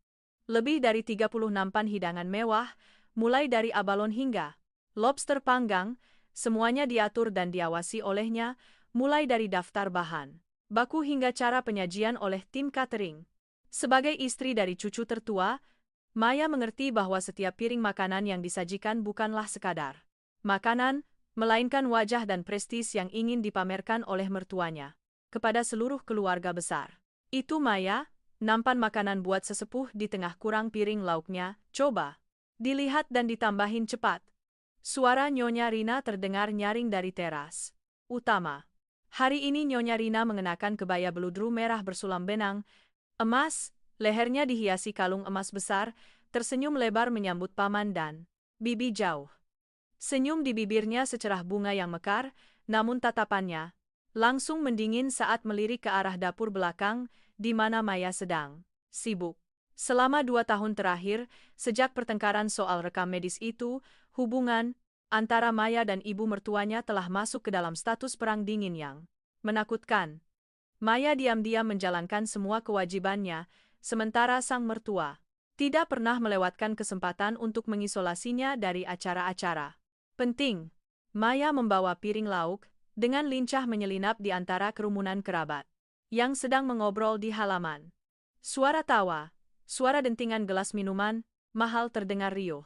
A: Lebih dari 36 nampan hidangan mewah, mulai dari abalon hingga lobster panggang, semuanya diatur dan diawasi olehnya, mulai dari daftar bahan baku hingga cara penyajian oleh tim catering. Sebagai istri dari cucu tertua, Maya mengerti bahwa setiap piring makanan yang disajikan bukanlah sekadar makanan, melainkan wajah dan prestis yang ingin dipamerkan oleh mertuanya kepada seluruh keluarga besar. Itu Maya, nampan makanan buat sesepuh di tengah kurang piring lauknya, coba dilihat dan ditambahin cepat. Suara Nyonya Rina terdengar nyaring dari teras utama. Hari ini Nyonya Rina mengenakan kebaya beludru merah bersulam benang emas, lehernya dihiasi kalung emas besar, tersenyum lebar menyambut paman dan bibi jauh. Senyum di bibirnya secerah bunga yang mekar, namun tatapannya langsung mendingin saat melirik ke arah dapur belakang, di mana Maya sedang sibuk. Selama 2 tahun terakhir, sejak pertengkaran soal rekam medis itu, hubungan antara Maya dan ibu mertuanya telah masuk ke dalam status perang dingin yang menakutkan. Maya diam-diam menjalankan semua kewajibannya, sementara sang mertua tidak pernah melewatkan kesempatan untuk mengisolasinya dari acara-acara penting. Maya membawa piring lauk, dengan lincah menyelinap di antara kerumunan kerabat yang sedang mengobrol di halaman. Suara tawa, suara dentingan gelas minuman mahal terdengar riuh.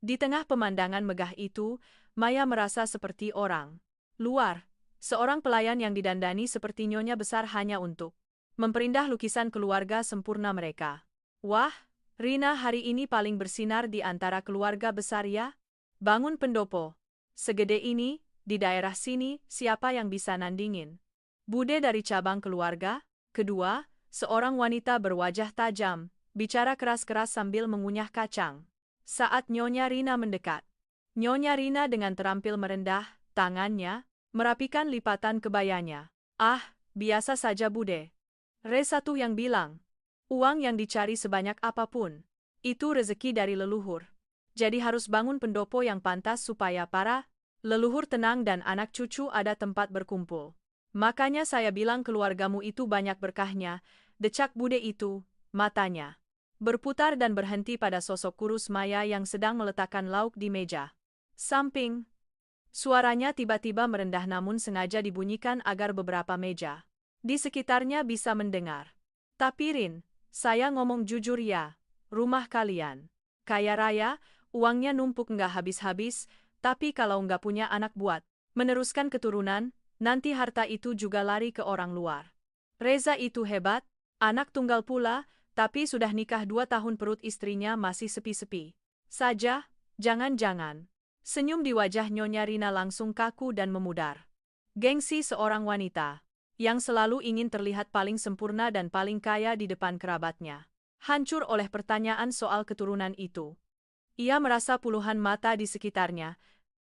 A: Di tengah pemandangan megah itu, Maya merasa seperti orang luar, seorang pelayan yang didandani seperti nyonya besar hanya untuk memperindah lukisan keluarga sempurna mereka. Wah, Rina hari ini paling bersinar di antara keluarga besar ya? Bangun pendopo segede ini, di daerah sini, siapa yang bisa nandingin? Bude dari cabang keluarga. Kedua, seorang wanita berwajah tajam, bicara keras-keras sambil mengunyah kacang. Saat Nyonya Rina mendekat, Nyonya Rina dengan terampil merendah tangannya, merapikan lipatan kebayanya. Ah, biasa saja Bude. Reza tuh yang bilang, uang yang dicari sebanyak apapun, itu rezeki dari leluhur. Jadi harus bangun pendopo yang pantas supaya para leluhur tenang dan anak cucu ada tempat berkumpul. Makanya saya bilang keluargamu itu banyak berkahnya, decak Bude itu, matanya berputar dan berhenti pada sosok kurus Maya yang sedang meletakkan lauk di meja samping. Suaranya tiba-tiba merendah namun sengaja dibunyikan agar beberapa meja di sekitarnya bisa mendengar. Tapi Rin, saya ngomong jujur ya, rumah kalian kaya raya, uangnya numpuk nggak habis-habis, tapi kalau nggak punya anak buat meneruskan keturunan, nanti harta itu juga lari ke orang luar. Reza itu hebat, anak tunggal pula, tapi sudah nikah 2 tahun perut istrinya masih sepi-sepi saja, jangan-jangan. Senyum di wajah Nyonya Rina langsung kaku dan memudar. Gengsi seorang wanita yang selalu ingin terlihat paling sempurna dan paling kaya di depan kerabatnya hancur oleh pertanyaan soal keturunan itu. Ia merasa puluhan mata di sekitarnya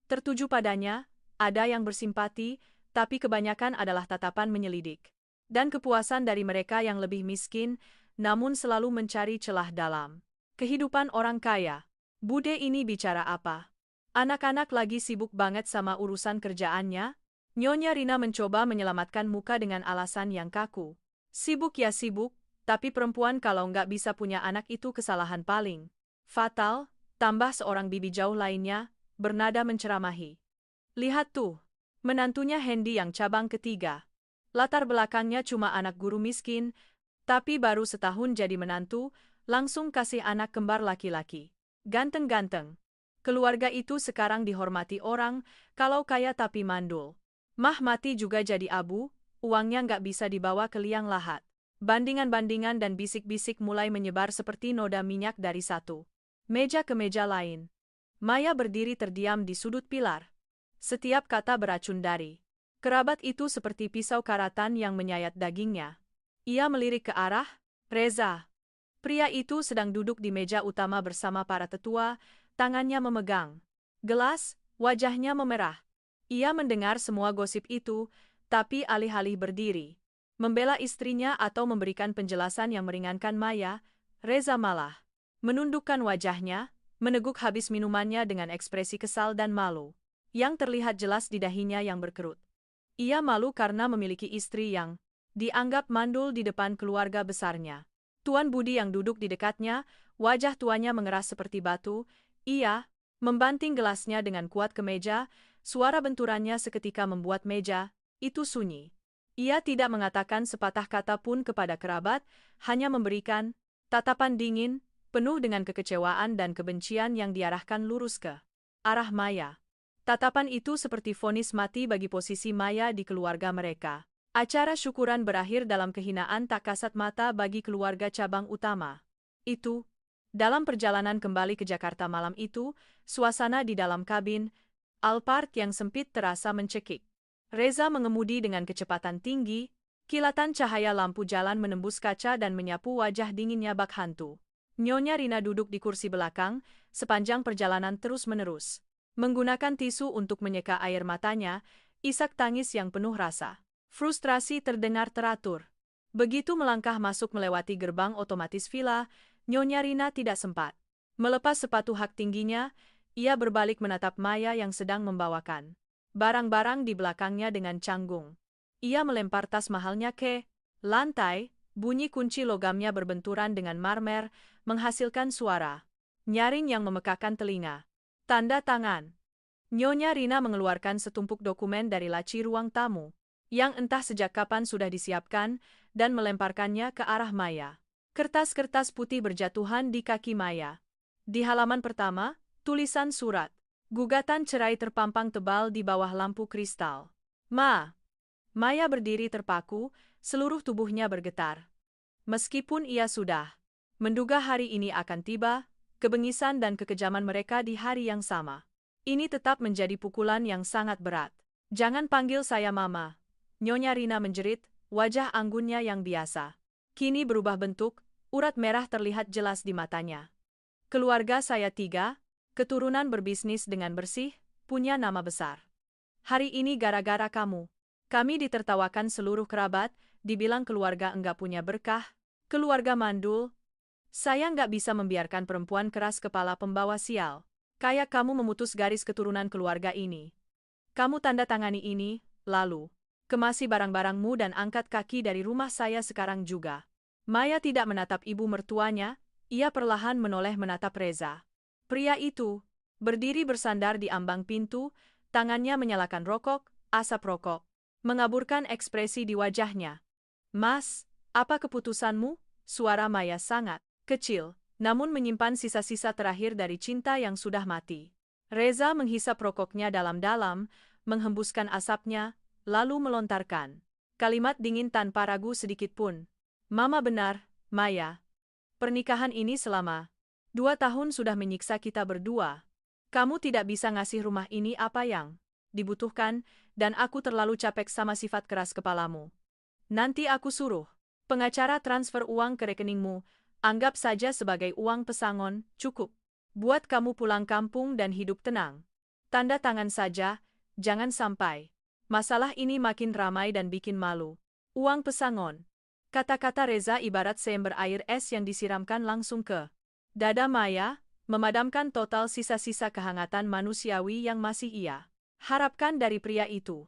A: tertuju padanya, ada yang bersimpati, tapi kebanyakan adalah tatapan menyelidik. Dan kepuasan dari mereka yang lebih miskin, namun selalu mencari celah dalam kehidupan orang kaya. Bude ini bicara apa? Anak-anak lagi sibuk banget sama urusan kerjaannya. Nyonya Rina mencoba menyelamatkan muka dengan alasan yang kaku. Sibuk ya sibuk, tapi perempuan kalau nggak bisa punya anak itu kesalahan paling fatal, tambah seorang bibi jauh lainnya, bernada menceramahi. Lihat tuh, menantunya Hendy yang cabang ketiga. Latar belakangnya cuma anak guru miskin, tapi baru setahun jadi menantu, langsung kasih anak kembar laki-laki. Ganteng-ganteng. Keluarga itu sekarang dihormati orang, kalau kaya tapi mandul. Mah mati juga jadi abu, uangnya nggak bisa dibawa ke liang lahat. Bandingan-bandingan dan bisik-bisik mulai menyebar seperti noda minyak dari satu meja ke meja lain. Maya berdiri terdiam di sudut pilar. Setiap kata beracun dari kerabat itu seperti pisau karatan yang menyayat dagingnya. Ia melirik ke arah Reza. Pria itu sedang duduk di meja utama bersama para tetua, tangannya memegang gelas, wajahnya memerah. Ia mendengar semua gosip itu, tapi alih-alih berdiri membela istrinya atau memberikan penjelasan yang meringankan Maya, Reza malah menundukkan wajahnya, meneguk habis minumannya dengan ekspresi kesal dan malu, yang terlihat jelas di dahinya yang berkerut. Ia malu karena memiliki istri yang dianggap mandul di depan keluarga besarnya. Tuan Budi yang duduk di dekatnya, wajah tuanya mengeras seperti batu. Ia membanting gelasnya dengan kuat ke meja, suara benturannya seketika membuat meja itu sunyi. Ia tidak mengatakan sepatah kata pun kepada kerabat, hanya memberikan tatapan dingin, penuh dengan kekecewaan dan kebencian yang diarahkan lurus ke arah Maya. Tatapan itu seperti vonis mati bagi posisi Maya di keluarga mereka. Acara syukuran berakhir dalam kehinaan tak kasat mata bagi keluarga cabang utama. Itu, dalam perjalanan kembali ke Jakarta malam itu, suasana di dalam kabin Alphard yang sempit terasa mencekik. Reza mengemudi dengan kecepatan tinggi, kilatan cahaya lampu jalan menembus kaca dan menyapu wajah dinginnya bak hantu. Nyonya Rina duduk di kursi belakang, sepanjang perjalanan terus-menerus menggunakan tisu untuk menyeka air matanya, isak tangis yang penuh rasa frustrasi terdengar teratur. Begitu melangkah masuk melewati gerbang otomatis villa, Nyonya Rina tidak sempat melepas sepatu hak tingginya, ia berbalik menatap Maya yang sedang membawakan barang-barang di belakangnya dengan canggung. Ia melempar tas mahalnya ke lantai, bunyi kunci logamnya berbenturan dengan marmer, menghasilkan suara nyaring yang memekakan telinga. Tanda tangan. Nyonya Rina mengeluarkan setumpuk dokumen dari laci ruang tamu, yang entah sejak kapan sudah disiapkan, dan melemparkannya ke arah Maya. Kertas-kertas putih berjatuhan di kaki Maya. Di halaman pertama, tulisan surat gugatan cerai terpampang tebal di bawah lampu kristal. Maya berdiri terpaku, seluruh tubuhnya bergetar. Meskipun ia sudah menduga hari ini akan tiba, kebengisan dan kekejaman mereka di hari yang sama ini tetap menjadi pukulan yang sangat berat. Jangan panggil saya Mama. Nyonya Rina menjerit, wajah anggunnya yang biasa kini berubah bentuk, urat merah terlihat jelas di matanya. Keluarga saya 3, keturunan berbisnis dengan bersih, punya nama besar. Hari ini gara-gara kamu. Kami ditertawakan seluruh kerabat, dibilang keluarga enggak punya berkah, keluarga mandul. Saya nggak bisa membiarkan perempuan keras kepala pembawa sial. Kayak kamu memutus garis keturunan keluarga ini. Kamu tanda tangani ini, lalu kemasi barang-barangmu dan angkat kaki dari rumah saya sekarang juga. Maya tidak menatap ibu mertuanya, ia perlahan menoleh menatap Reza. Pria itu berdiri bersandar di ambang pintu, tangannya menyalakan rokok, asap rokok, mengaburkan ekspresi di wajahnya. Mas, apa keputusanmu? Suara Maya sangat kecil, namun menyimpan sisa-sisa terakhir dari cinta yang sudah mati. Reza menghisap rokoknya dalam-dalam, menghembuskan asapnya, lalu melontarkan kalimat dingin tanpa ragu sedikit pun. Mama benar, Maya. Pernikahan ini selama 2 tahun sudah menyiksa kita berdua. Kamu tidak bisa ngasih rumah ini apa yang dibutuhkan, dan aku terlalu capek sama sifat keras kepalamu. Nanti aku suruh pengacara transfer uang ke rekeningmu, anggap saja sebagai uang pesangon, cukup. Buat kamu pulang kampung dan hidup tenang. Tanda tangan saja, jangan sampai masalah ini makin ramai dan bikin malu. Uang pesangon. Kata-kata Reza ibarat seember air es yang disiramkan langsung ke dada Maya, memadamkan total sisa-sisa kehangatan manusiawi yang masih ia harapkan dari pria itu.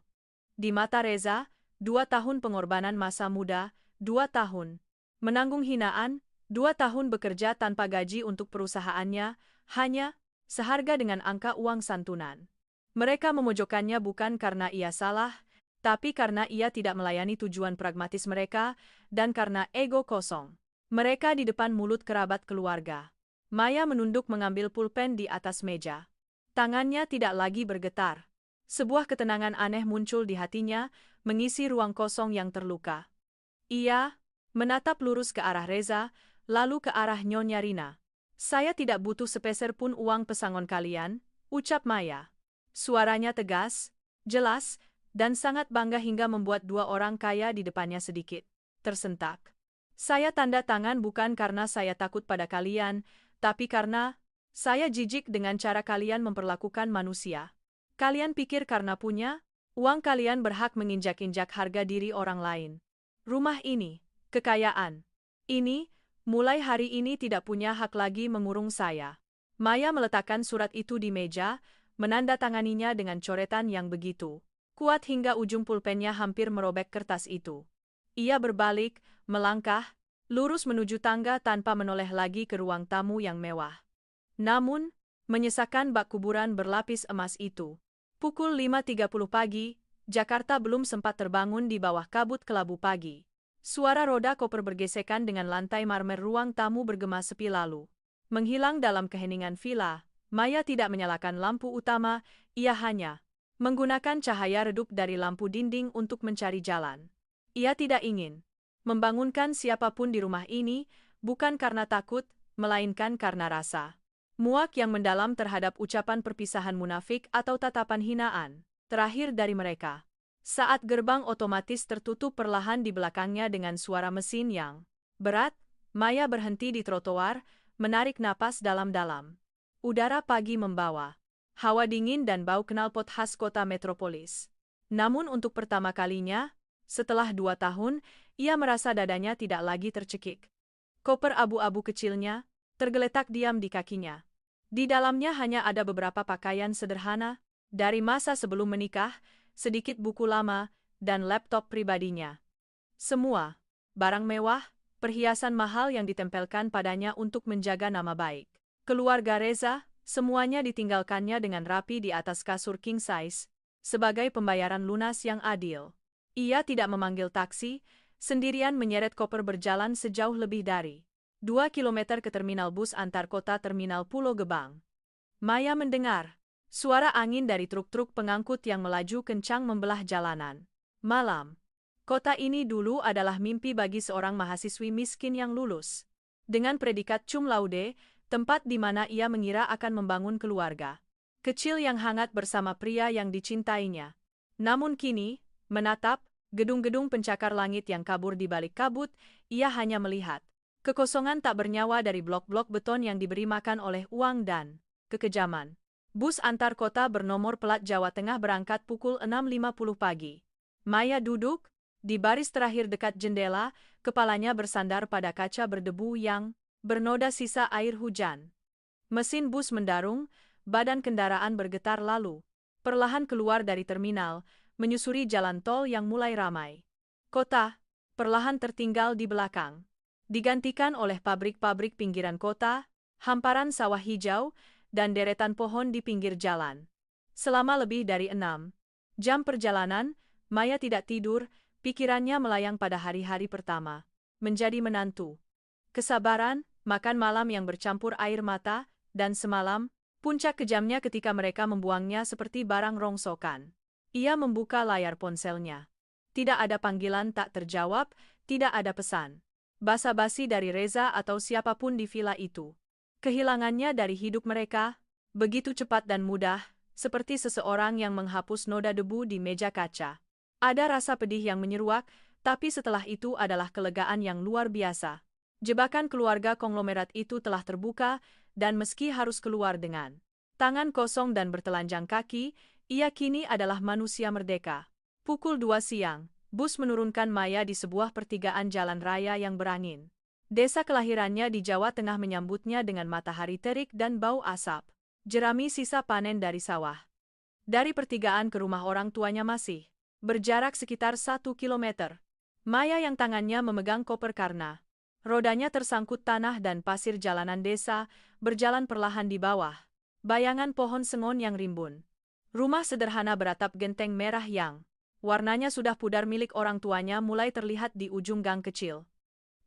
A: Di mata Reza, 2 tahun pengorbanan masa muda, 2 tahun menanggung hinaan, 2 tahun bekerja tanpa gaji untuk perusahaannya, hanya seharga dengan angka uang santunan. Mereka memojokkannya bukan karena ia salah, tapi karena ia tidak melayani tujuan pragmatis mereka, dan karena ego kosong mereka di depan mulut kerabat keluarga. Maya menunduk mengambil pulpen di atas meja. Tangannya tidak lagi bergetar. Sebuah ketenangan aneh muncul di hatinya, mengisi ruang kosong yang terluka. Ia menatap lurus ke arah Reza, lalu ke arah Nyonya Rina. Saya tidak butuh sepeser pun uang pesangon kalian, ucap Maya. Suaranya tegas, jelas, dan sangat bangga hingga membuat 2 orang kaya di depannya sedikit tersentak. Saya tanda tangan bukan karena saya takut pada kalian, tapi karena saya jijik dengan cara kalian memperlakukan manusia. Kalian pikir karena punya uang kalian berhak menginjak-injak harga diri orang lain. Rumah ini, kekayaan ini, mulai hari ini tidak punya hak lagi mengurung saya. Maya meletakkan surat itu di meja, menandatanganinya dengan coretan yang begitu kuat hingga ujung pulpennya hampir merobek kertas itu. Ia berbalik, melangkah lurus menuju tangga tanpa menoleh lagi ke ruang tamu yang mewah. Namun, menyisakan bak kuburan berlapis emas itu. Pukul 5.30 pagi, Jakarta belum sempat terbangun di bawah kabut kelabu pagi. Suara roda koper bergesekan dengan lantai marmer ruang tamu bergema sepi lalu menghilang dalam keheningan villa. Maya tidak menyalakan lampu utama, ia hanya menggunakan cahaya redup dari lampu dinding untuk mencari jalan. Ia tidak ingin membangunkan siapapun di rumah ini, bukan karena takut, melainkan karena rasa muak yang mendalam terhadap ucapan perpisahan munafik atau tatapan hinaan terakhir dari mereka. Saat gerbang otomatis tertutup perlahan di belakangnya dengan suara mesin yang berat, Maya berhenti di trotoar, menarik napas dalam-dalam. Udara pagi membawa hawa dingin dan bau knalpot khas kota metropolis. Namun untuk pertama kalinya, setelah 2 tahun, ia merasa dadanya tidak lagi tercekik. Koper abu-abu kecilnya tergeletak diam di kakinya. Di dalamnya hanya ada beberapa pakaian sederhana, dari masa sebelum menikah, sedikit buku lama, dan laptop pribadinya. Semua barang mewah, perhiasan mahal yang ditempelkan padanya untuk menjaga nama baik keluarga Reza, semuanya ditinggalkannya dengan rapi di atas kasur king size, sebagai pembayaran lunas yang adil. Ia tidak memanggil taksi, sendirian menyeret koper berjalan sejauh lebih dari 2 kilometer ke terminal bus antar kota Terminal Pulau Gebang. Maya mendengar suara angin dari truk-truk pengangkut yang melaju kencang membelah jalanan. Malam. Kota ini dulu adalah mimpi bagi seorang mahasiswi miskin yang lulus dengan predikat cum laude, tempat di mana ia mengira akan membangun keluarga kecil yang hangat bersama pria yang dicintainya. Namun kini, menatap gedung-gedung pencakar langit yang kabur di balik kabut, ia hanya melihat Kekosongan tak bernyawa dari blok-blok beton yang diberi makan oleh uang dan kekejaman. Bus antar kota bernomor plat Jawa Tengah berangkat pukul 6.50 pagi. Maya duduk di baris terakhir dekat jendela, kepalanya bersandar pada kaca berdebu yang bernoda sisa air hujan. Mesin bus mendarung, badan kendaraan bergetar lalu perlahan keluar dari terminal, menyusuri jalan tol yang mulai ramai. Kota perlahan tertinggal di belakang, digantikan oleh pabrik-pabrik pinggiran kota, hamparan sawah hijau, dan deretan pohon di pinggir jalan. Selama lebih dari 6 jam perjalanan, Maya tidak tidur, pikirannya melayang pada hari-hari pertama, menjadi menantu. Kesabaran, makan malam yang bercampur air mata, dan semalam, puncak kejamnya ketika mereka membuangnya seperti barang rongsokan. Ia membuka layar ponselnya. Tidak ada panggilan tak terjawab, tidak ada pesan basa-basi dari Reza atau siapapun di villa itu. Kehilangannya dari hidup mereka, begitu cepat dan mudah, seperti seseorang yang menghapus noda debu di meja kaca. Ada rasa pedih yang menyeruak, tapi setelah itu adalah kelegaan yang luar biasa. Jebakan keluarga konglomerat itu telah terbuka, dan meski harus keluar dengan tangan kosong dan bertelanjang kaki, ia kini adalah manusia merdeka. Pukul 2 siang, bus menurunkan Maya di sebuah pertigaan jalan raya yang berangin. Desa kelahirannya di Jawa Tengah menyambutnya dengan matahari terik dan bau asap. Jerami sisa panen dari sawah. Dari pertigaan ke rumah orang tuanya masih berjarak sekitar 1 kilometer. Maya yang tangannya memegang koper karena rodanya tersangkut tanah dan pasir jalanan desa, berjalan perlahan di bawah bayangan pohon sengon yang rimbun. Rumah sederhana beratap genteng merah yang warnanya sudah pudar milik orang tuanya mulai terlihat di ujung gang kecil.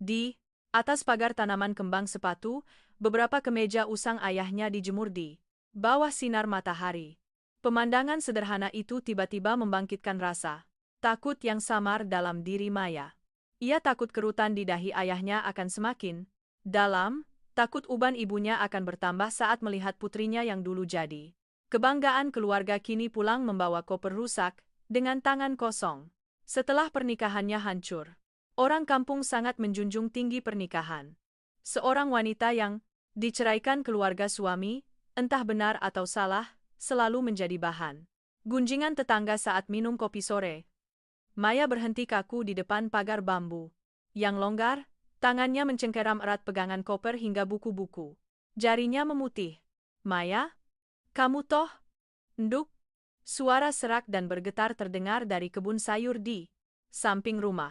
A: Di atas pagar tanaman kembang sepatu, beberapa kemeja usang ayahnya dijemur di bawah sinar matahari. Pemandangan sederhana itu tiba-tiba membangkitkan rasa takut yang samar dalam diri Maya. Ia takut kerutan di dahi ayahnya akan semakin dalam, takut uban ibunya akan bertambah saat melihat putrinya yang dulu jadi kebanggaan keluarga kini pulang membawa koper rusak, dengan tangan kosong. Setelah pernikahannya hancur, orang kampung sangat menjunjung tinggi pernikahan. Seorang wanita yang diceraikan keluarga suami, entah benar atau salah, selalu menjadi bahan gunjingan tetangga saat minum kopi sore. Maya berhenti kaku di depan pagar bambu yang longgar, tangannya mencengkeram erat pegangan koper hingga buku-buku. Jarinya memutih. Maya? Kamu toh? Nduk? Suara serak dan bergetar terdengar dari kebun sayur di samping rumah.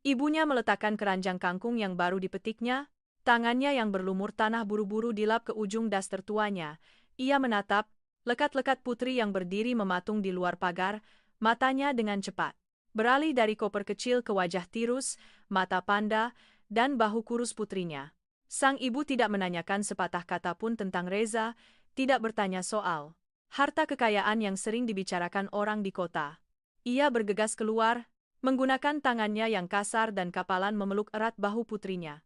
A: Ibunya meletakkan keranjang kangkung yang baru dipetiknya, tangannya yang berlumur tanah buru-buru dilap ke ujung daster tuanya. Ia menatap lekat-lekat putri yang berdiri mematung di luar pagar, matanya dengan cepat beralih dari koper kecil ke wajah tirus, mata panda, dan bahu kurus putrinya. Sang ibu tidak menanyakan sepatah kata pun tentang Reza, tidak bertanya soal harta kekayaan yang sering dibicarakan orang di kota. Ia bergegas keluar, menggunakan tangannya yang kasar dan kapalan memeluk erat bahu putrinya.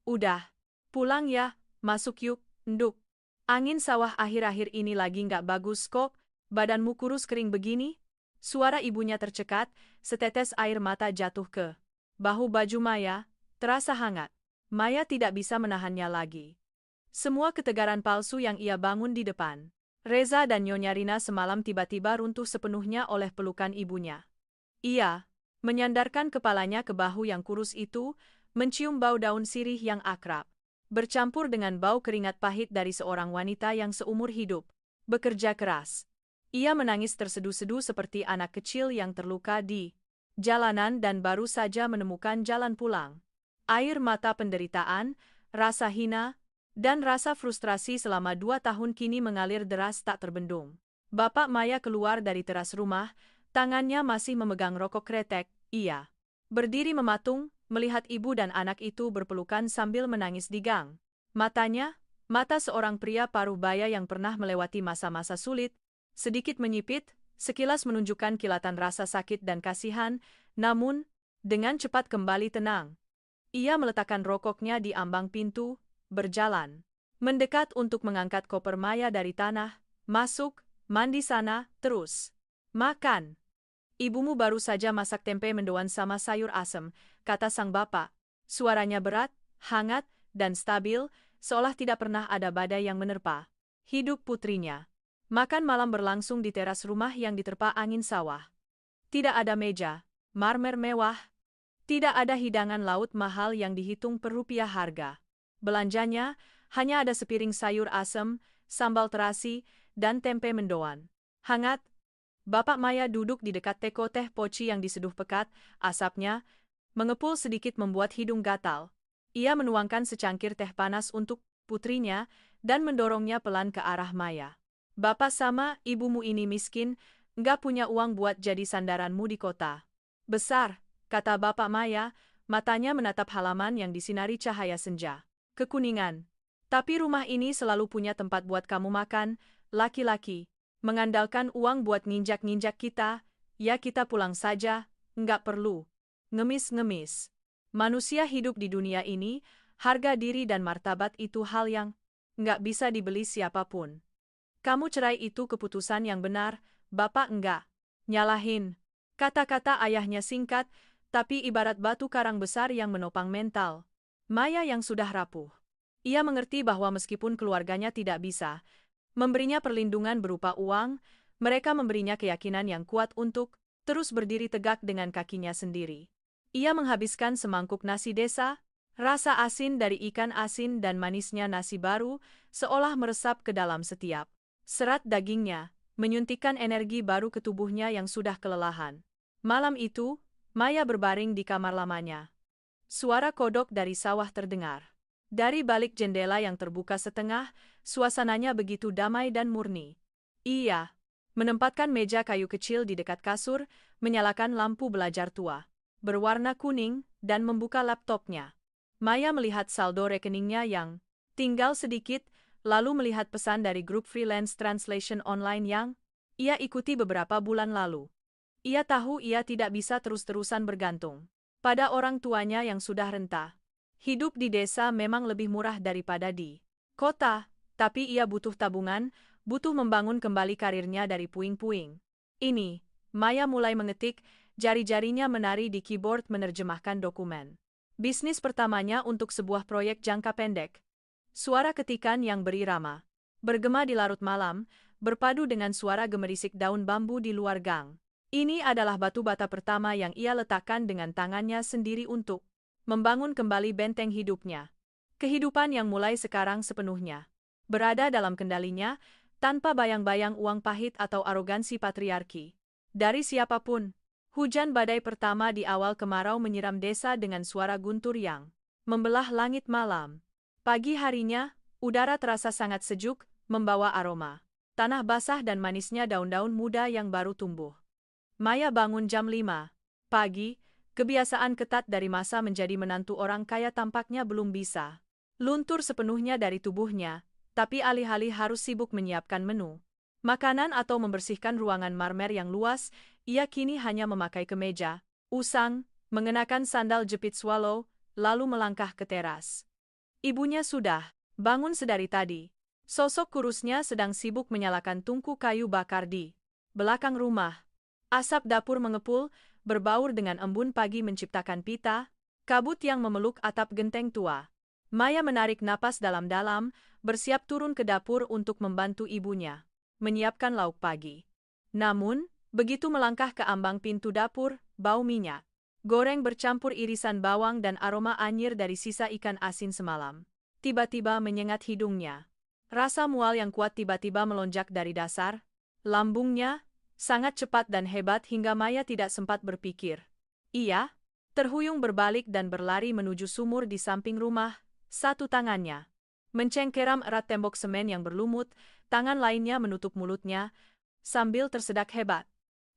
A: Udah, pulang ya, masuk yuk, Nduk. Angin sawah akhir-akhir ini lagi nggak bagus kok, badanmu kurus kering begini. Suara ibunya tercekat, setetes air mata jatuh ke bahu baju Maya, terasa hangat. Maya tidak bisa menahannya lagi. Semua ketegaran palsu yang ia bangun di depan Reza dan Nyonya Rina semalam tiba-tiba runtuh sepenuhnya oleh pelukan ibunya. Ia menyandarkan kepalanya ke bahu yang kurus itu, mencium bau daun sirih yang akrab, bercampur dengan bau keringat pahit dari seorang wanita yang seumur hidup bekerja keras. Ia menangis terseduh-seduh seperti anak kecil yang terluka di jalanan dan baru saja menemukan jalan pulang. Air mata penderitaan, rasa hina, dan rasa frustrasi selama 2 tahun kini mengalir deras tak terbendung. Bapak Maya keluar dari teras rumah, tangannya masih memegang rokok kretek. Ia berdiri mematung, melihat ibu dan anak itu berpelukan sambil menangis di gang. Matanya, mata seorang pria paruh baya yang pernah melewati masa-masa sulit, sedikit menyipit, sekilas menunjukkan kilatan rasa sakit dan kasihan, namun, dengan cepat kembali tenang. Ia meletakkan rokoknya di ambang pintu, berjalan mendekat untuk mengangkat koper Maya dari tanah, masuk, mandi sana, terus makan. Ibumu baru saja masak tempe mendoan sama sayur asem, kata sang bapak. Suaranya berat, hangat, dan stabil, seolah tidak pernah ada badai yang menerpa hidup putrinya. Makan malam berlangsung di teras rumah yang diterpa angin sawah. Tidak ada meja, marmer mewah, tidak ada hidangan laut mahal yang dihitung per rupiah harga. Belanjanya hanya ada sepiring sayur asem, sambal terasi, dan tempe mendoan. Hangat, Bapak Maya duduk di dekat teko teh poci yang diseduh pekat, asapnya mengepul sedikit membuat hidung gatal. Ia menuangkan secangkir teh panas untuk putrinya dan mendorongnya pelan ke arah Maya. Bapak sama ibumu ini miskin, nggak punya uang buat jadi sandaranmu di kota besar, kata Bapak Maya, matanya menatap halaman yang disinari cahaya senja. Kekuningan. Tapi rumah ini selalu punya tempat buat kamu makan, laki-laki. Mengandalkan uang buat nginjak-nginjak kita, ya kita pulang saja, nggak perlu ngemis-ngemis. Manusia hidup di dunia ini, harga diri dan martabat itu hal yang nggak bisa dibeli siapapun. Kamu cerai itu keputusan yang benar, Bapak enggak nyalahin. Kata-kata ayahnya singkat, tapi ibarat batu karang besar yang menopang mental Maya yang sudah rapuh. Ia mengerti bahwa meskipun keluarganya tidak bisa memberinya perlindungan berupa uang, mereka memberinya keyakinan yang kuat untuk terus berdiri tegak dengan kakinya sendiri. Ia menghabiskan semangkuk nasi desa, rasa asin dari ikan asin dan manisnya nasi baru seolah meresap ke dalam setiap serat dagingnya, menyuntikkan energi baru ke tubuhnya yang sudah kelelahan. Malam itu, Maya berbaring di kamar lamanya. Suara kodok dari sawah terdengar. Dari balik jendela yang terbuka setengah, suasananya begitu damai dan murni. Ia menempatkan meja kayu kecil di dekat kasur, menyalakan lampu belajar tua berwarna kuning, dan membuka laptopnya. Maya melihat saldo rekeningnya yang tinggal sedikit, lalu melihat pesan dari grup freelance translation online yang ia ikuti beberapa bulan lalu. Ia tahu ia tidak bisa terus-terusan bergantung pada orang tuanya yang sudah renta. Hidup di desa memang lebih murah daripada di kota, tapi ia butuh tabungan, butuh membangun kembali karirnya dari puing-puing. Ini, Maya mulai mengetik, jari-jarinya menari di keyboard menerjemahkan dokumen bisnis pertamanya untuk sebuah proyek jangka pendek. Suara ketikan yang berirama bergema di larut malam, berpadu dengan suara gemerisik daun bambu di luar gang. Ini adalah batu bata pertama yang ia letakkan dengan tangannya sendiri untuk membangun kembali benteng hidupnya. Kehidupan yang mulai sekarang sepenuhnya berada dalam kendalinya, tanpa bayang-bayang uang pahit atau arogansi patriarki dari siapapun. Hujan badai pertama di awal kemarau menyiram desa dengan suara guntur yang membelah langit malam. Pagi harinya, udara terasa sangat sejuk, membawa aroma tanah basah dan manisnya daun-daun muda yang baru tumbuh. Maya bangun jam 5 pagi, kebiasaan ketat dari masa menjadi menantu orang kaya tampaknya belum bisa luntur sepenuhnya dari tubuhnya, tapi alih-alih harus sibuk menyiapkan menu makanan atau membersihkan ruangan marmer yang luas, ia kini hanya memakai kemeja, usang, mengenakan sandal jepit swallow, lalu melangkah ke teras. Ibunya sudah bangun sedari tadi. Sosok kurusnya sedang sibuk menyalakan tungku kayu bakar di belakang rumah. Asap dapur mengepul, berbaur dengan embun pagi menciptakan pita, kabut yang memeluk atap genteng tua. Maya menarik napas dalam-dalam, bersiap turun ke dapur untuk membantu ibunya menyiapkan lauk pagi. Namun, begitu melangkah ke ambang pintu dapur, bau minyak goreng bercampur irisan bawang dan aroma anyir dari sisa ikan asin semalam tiba-tiba menyengat hidungnya. Rasa mual yang kuat tiba-tiba melonjak dari dasar lambungnya, sangat cepat dan hebat hingga Maya tidak sempat berpikir. Ia terhuyung berbalik dan berlari menuju sumur di samping rumah, satu tangannya mencengkeram erat tembok semen yang berlumut, tangan lainnya menutup mulutnya, sambil tersedak hebat.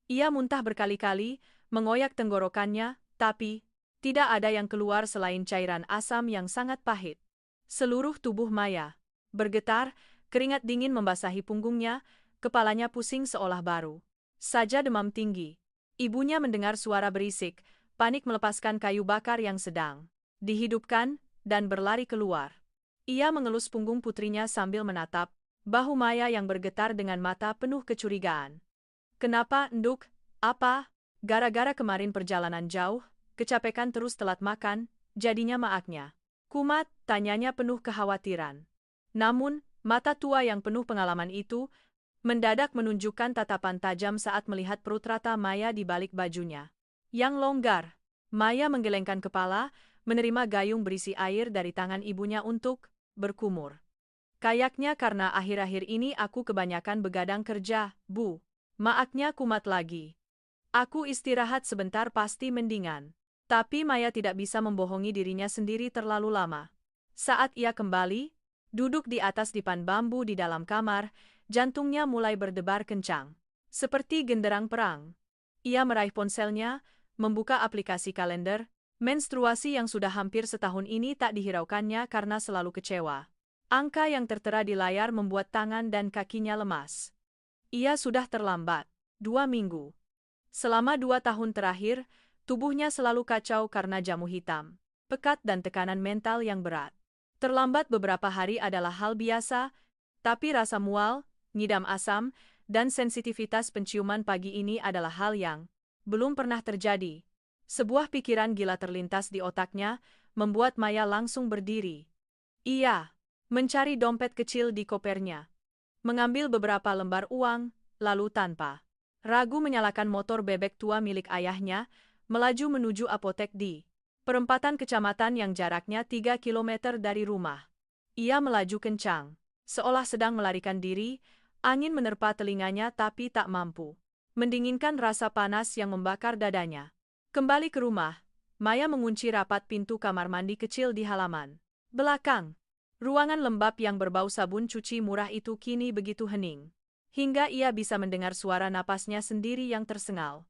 A: Ia muntah berkali-kali, mengoyak tenggorokannya, tapi tidak ada yang keluar selain cairan asam yang sangat pahit. Seluruh tubuh Maya bergetar, keringat dingin membasahi punggungnya, kepalanya pusing seolah baru saja demam tinggi. Ibunya mendengar suara berisik, panik melepaskan kayu bakar yang sedang dihidupkan, dan berlari keluar. Ia mengelus punggung putrinya sambil menatap bahu Maya yang bergetar dengan mata penuh kecurigaan. Kenapa, Nduk? Apa? Gara-gara kemarin perjalanan jauh, kecapekan terus telat makan, jadinya maaknya Kumat, tanyanya penuh kekhawatiran. Namun, mata tua yang penuh pengalaman itu mendadak menunjukkan tatapan tajam saat melihat perut rata Maya di balik bajunya yang longgar. Maya menggelengkan kepala, menerima gayung berisi air dari tangan ibunya untuk berkumur. Kayaknya karena akhir-akhir ini aku kebanyakan begadang kerja, Bu. Maaknya kumat lagi. Aku istirahat sebentar pasti mendingan. Tapi Maya tidak bisa membohongi dirinya sendiri terlalu lama. Saat ia kembali, duduk di atas dipan bambu di dalam kamar, jantungnya mulai berdebar kencang. Seperti genderang perang. Ia meraih ponselnya, membuka aplikasi kalender, menstruasi yang sudah hampir setahun ini tak dihiraukannya karena selalu kecewa. Angka yang tertera di layar membuat tangan dan kakinya lemas. Ia sudah terlambat 2 minggu. Selama 2 tahun terakhir, tubuhnya selalu kacau karena jamu hitam, pekat dan tekanan mental yang berat. Terlambat beberapa hari adalah hal biasa, tapi rasa mual, ngidam asam, dan sensitivitas penciuman pagi ini adalah hal yang belum pernah terjadi. Sebuah pikiran gila terlintas di otaknya, membuat Maya langsung berdiri. Ia mencari dompet kecil di kopernya, mengambil beberapa lembar uang, lalu tanpa ragu menyalakan motor bebek tua milik ayahnya, melaju menuju apotek di perempatan kecamatan yang jaraknya 3 kilometer dari rumah. Ia melaju kencang, seolah sedang melarikan diri, angin menerpa telinganya tapi tak mampu mendinginkan rasa panas yang membakar dadanya. Kembali ke rumah, Maya mengunci rapat pintu kamar mandi kecil di halaman belakang. Ruangan lembab yang berbau sabun cuci murah itu kini begitu hening, hingga ia bisa mendengar suara napasnya sendiri yang tersengal.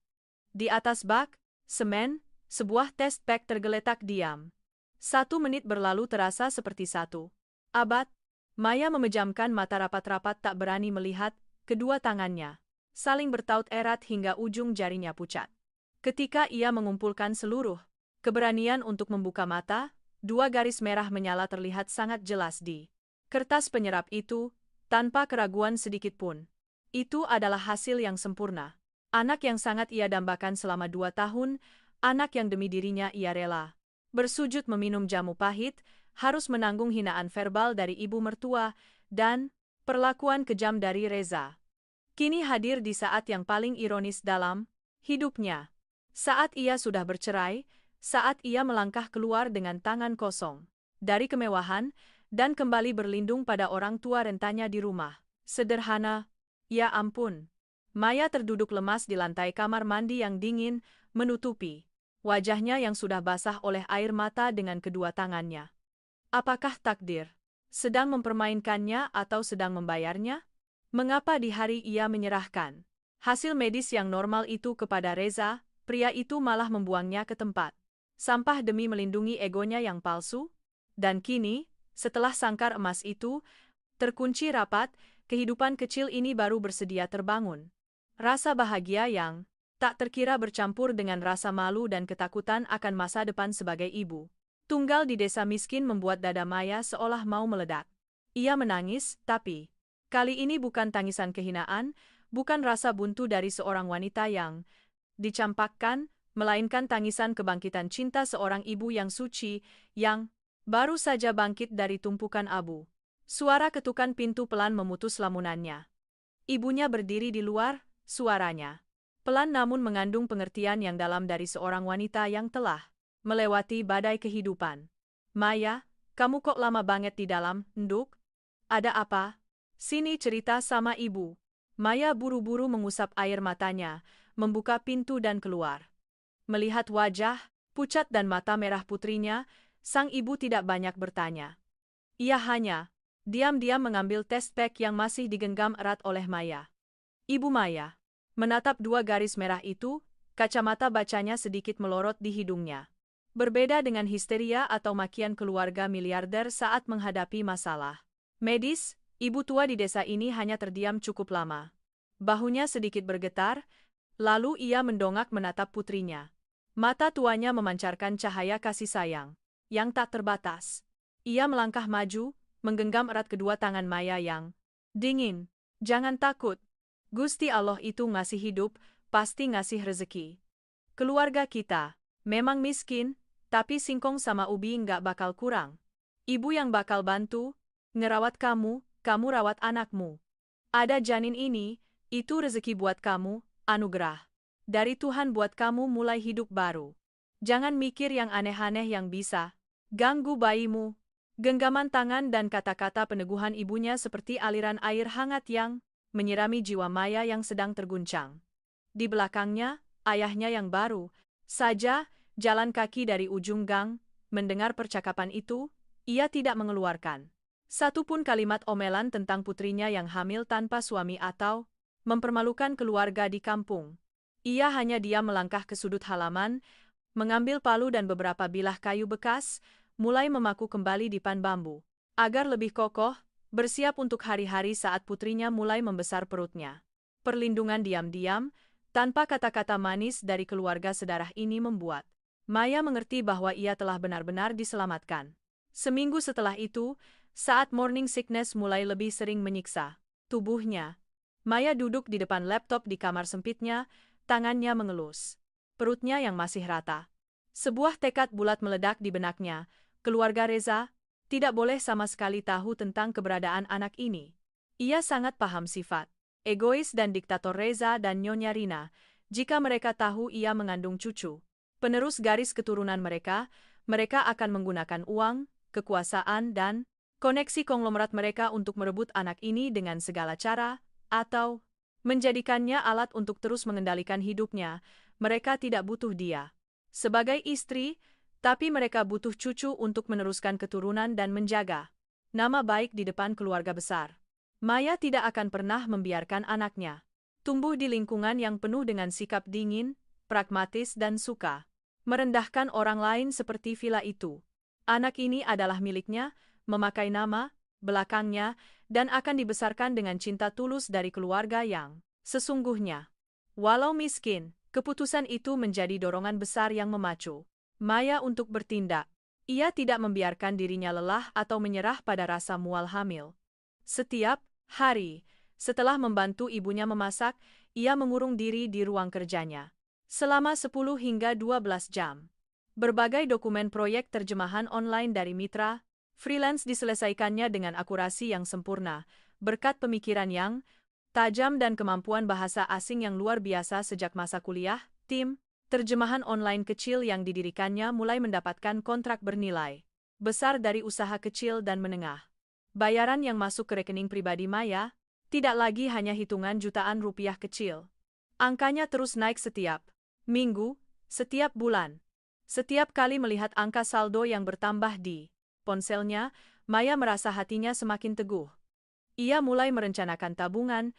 A: Di atas bak semen, sebuah test pack tergeletak diam. 1 menit berlalu terasa seperti 1 abad. Maya memejamkan mata rapat-rapat tak berani melihat, kedua tangannya saling bertaut erat hingga ujung jarinya pucat. Ketika ia mengumpulkan seluruh keberanian untuk membuka mata, 2 garis merah menyala terlihat sangat jelas di kertas penyerap itu, tanpa keraguan sedikit pun. Itu adalah hasil yang sempurna. Anak yang sangat ia dambakan selama 2 tahun, anak yang demi dirinya ia rela bersujud meminum jamu pahit, harus menanggung hinaan verbal dari ibu mertua, dan perlakuan kejam dari Reza. Kini hadir di saat yang paling ironis dalam hidupnya. Saat ia sudah bercerai, saat ia melangkah keluar dengan tangan kosong dari kemewahan, dan kembali berlindung pada orang tua rentanya di rumah sederhana. Ya ampun. Maya terduduk lemas di lantai kamar mandi yang dingin, menutupi wajahnya yang sudah basah oleh air mata dengan kedua tangannya. Apakah takdir sedang mempermainkannya atau sedang membayarnya? Mengapa di hari ia menyerahkan hasil medis yang normal itu kepada Reza, pria itu malah membuangnya ke tempat sampah demi melindungi egonya yang palsu? Dan kini, setelah sangkar emas itu terkunci rapat, kehidupan kecil ini baru bersedia terbangun. Rasa bahagia yang tak terkira bercampur dengan rasa malu dan ketakutan akan masa depan sebagai ibu tunggal di desa miskin membuat dada Maya seolah mau meledak. Ia menangis, tapi kali ini bukan tangisan kehinaan, bukan rasa buntu dari seorang wanita yang dicampakkan, melainkan tangisan kebangkitan cinta seorang ibu yang suci, yang baru saja bangkit dari tumpukan abu. Suara ketukan pintu pelan memutus lamunannya. Ibunya berdiri di luar, suaranya pelan namun mengandung pengertian yang dalam dari seorang wanita yang telah melewati badai kehidupan. Maya, kamu kok lama banget di dalam, Nduk? Ada apa? Sini cerita sama ibu. Maya buru-buru mengusap air matanya, membuka pintu dan keluar. Melihat wajah pucat dan mata merah putrinya, sang ibu tidak banyak bertanya. Ia hanya diam-diam mengambil test pack yang masih digenggam erat oleh Maya. Ibu Maya menatap 2 garis merah itu, kacamata bacanya sedikit melorot di hidungnya. Berbeda dengan histeria atau makian keluarga miliarder saat menghadapi masalah medis, ibu tua di desa ini hanya terdiam cukup lama. Bahunya sedikit bergetar, lalu ia mendongak menatap putrinya. Mata tuanya memancarkan cahaya kasih sayang yang tak terbatas. Ia melangkah maju, menggenggam erat kedua tangan Maya yang dingin. Jangan takut. Gusti Allah itu ngasih hidup, pasti ngasih rezeki. Keluarga kita memang miskin, tapi singkong sama ubi nggak bakal kurang. Ibu yang bakal bantu, ngerawat kamu, kamu rawat anakmu. Ada janin ini, itu rezeki buat kamu, anugerah. Dari Tuhan buat kamu mulai hidup baru. Jangan mikir yang aneh-aneh yang bisa ganggu bayimu. Genggaman tangan dan kata-kata peneguhan ibunya seperti aliran air hangat yang menyirami jiwa Maya yang sedang terguncang. Di belakangnya, ayahnya yang baru saja jalan kaki dari ujung gang. Mendengar percakapan itu, ia tidak mengeluarkan satu pun kalimat omelan tentang putrinya yang hamil tanpa suami atau mempermalukan keluarga di kampung. Ia hanya diam melangkah ke sudut halaman, mengambil palu dan beberapa bilah kayu bekas, mulai memaku kembali dipan bambu. Agar lebih kokoh, bersiap untuk hari-hari saat putrinya mulai membesar perutnya. Perlindungan diam-diam, tanpa kata-kata manis dari keluarga sedarah ini membuat Maya mengerti bahwa ia telah benar-benar diselamatkan. Seminggu setelah itu, saat morning sickness mulai lebih sering menyiksa tubuhnya, Maya duduk di depan laptop di kamar sempitnya, tangannya mengelus perutnya yang masih rata. Sebuah tekad bulat meledak di benaknya. Keluarga Reza tidak boleh sama sekali tahu tentang keberadaan anak ini. Ia sangat paham sifat egois dan diktator Reza dan Nyonya Rina. Jika mereka tahu ia mengandung cucu penerus garis keturunan mereka akan menggunakan uang, kekuasaan dan koneksi konglomerat mereka untuk merebut anak ini dengan segala cara, atau menjadikannya alat untuk terus mengendalikan hidupnya. Mereka tidak butuh dia sebagai istri, tapi mereka butuh cucu untuk meneruskan keturunan dan menjaga nama baik di depan keluarga besar. Maya tidak akan pernah membiarkan anaknya tumbuh di lingkungan yang penuh dengan sikap dingin, pragmatis dan suka merendahkan orang lain seperti villa itu. Anak ini adalah miliknya, memakai nama, belakangnya, dan akan dibesarkan dengan cinta tulus dari keluarga yang sesungguhnya. Walau miskin, keputusan itu menjadi dorongan besar yang memacu Maya untuk bertindak. Ia tidak membiarkan dirinya lelah atau menyerah pada rasa mual hamil. Setiap hari, setelah membantu ibunya memasak, ia mengurung diri di ruang kerjanya selama 10 hingga 12 jam. Berbagai dokumen proyek terjemahan online dari mitra freelance diselesaikannya dengan akurasi yang sempurna, berkat pemikiran yang tajam dan kemampuan bahasa asing yang luar biasa sejak masa kuliah. Tim terjemahan online kecil yang didirikannya mulai mendapatkan kontrak bernilai besar dari usaha kecil dan menengah. Bayaran yang masuk ke rekening pribadi Maya tidak lagi hanya hitungan jutaan rupiah kecil. Angkanya terus naik setiap minggu, setiap bulan. Setiap kali melihat angka saldo yang bertambah di ponselnya, Maya merasa hatinya semakin teguh. Ia mulai merencanakan tabungan,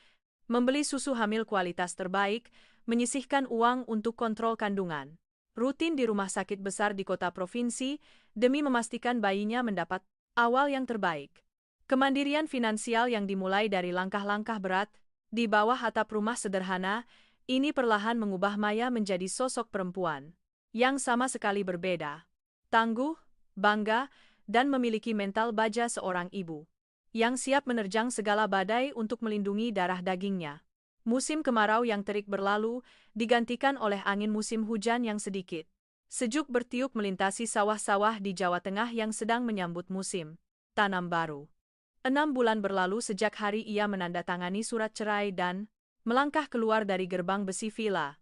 A: membeli susu hamil kualitas terbaik, menyisihkan uang untuk kontrol kandungan rutin di rumah sakit besar di kota provinsi demi memastikan bayinya mendapat awal yang terbaik. Kemandirian finansial yang dimulai dari langkah-langkah berat di bawah atap rumah sederhana ini perlahan mengubah Maya menjadi sosok perempuan yang sama sekali berbeda, tangguh, bangga, dan memiliki mental baja seorang ibu yang siap menerjang segala badai untuk melindungi darah dagingnya. Musim kemarau yang terik berlalu, digantikan oleh angin musim hujan yang sedikit sejuk bertiup melintasi sawah-sawah di Jawa Tengah yang sedang menyambut musim tanam baru. 6 bulan berlalu sejak hari ia menandatangani surat cerai dan melangkah keluar dari gerbang besi villa.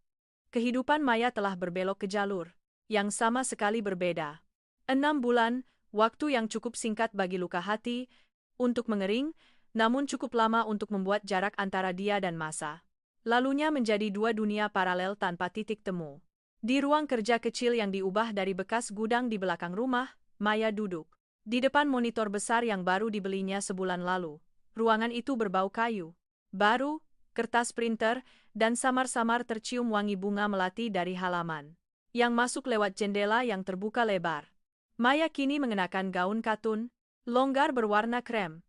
A: Kehidupan Maya telah berbelok ke jalur yang sama sekali berbeda. 6 bulan, waktu yang cukup singkat bagi luka hati untuk mengering, namun cukup lama untuk membuat jarak antara dia dan masa lalunya menjadi dua dunia paralel tanpa titik temu. Di ruang kerja kecil yang diubah dari bekas gudang di belakang rumah, Maya duduk di depan monitor besar yang baru dibelinya sebulan lalu. Ruangan itu berbau kayu baru, kertas printer, dan samar-samar tercium wangi bunga melati dari halaman yang masuk lewat jendela yang terbuka lebar. Maya kini mengenakan gaun katun, longgar berwarna krem.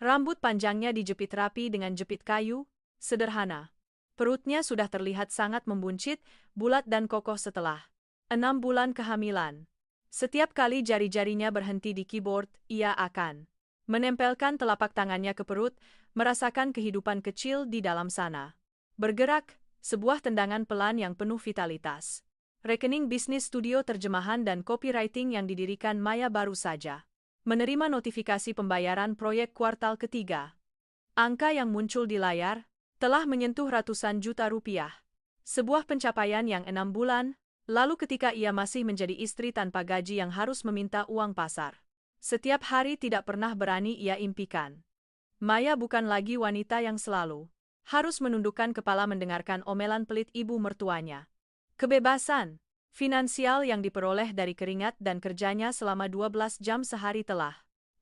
A: Rambut panjangnya dijepit rapi dengan jepit kayu, sederhana. Perutnya sudah terlihat sangat membuncit, bulat dan kokoh setelah 6 bulan kehamilan. Setiap kali jari-jarinya berhenti di keyboard, ia akan menempelkan telapak tangannya ke perut, merasakan kehidupan kecil di dalam sana. Bergerak, sebuah tendangan pelan yang penuh vitalitas. Rekening bisnis studio terjemahan dan copywriting yang didirikan Maya baru saja menerima notifikasi pembayaran proyek kuartal ketiga. Angka yang muncul di layar telah menyentuh ratusan juta rupiah. Sebuah pencapaian yang 6 bulan, lalu ketika ia masih menjadi istri tanpa gaji yang harus meminta uang pasar. Setiap hari tidak pernah berani ia impikan. Maya bukan lagi wanita yang selalu harus menundukkan kepala mendengarkan omelan pelit ibu mertuanya. Kebebasan finansial yang diperoleh dari keringat dan kerjanya selama 12 jam sehari telah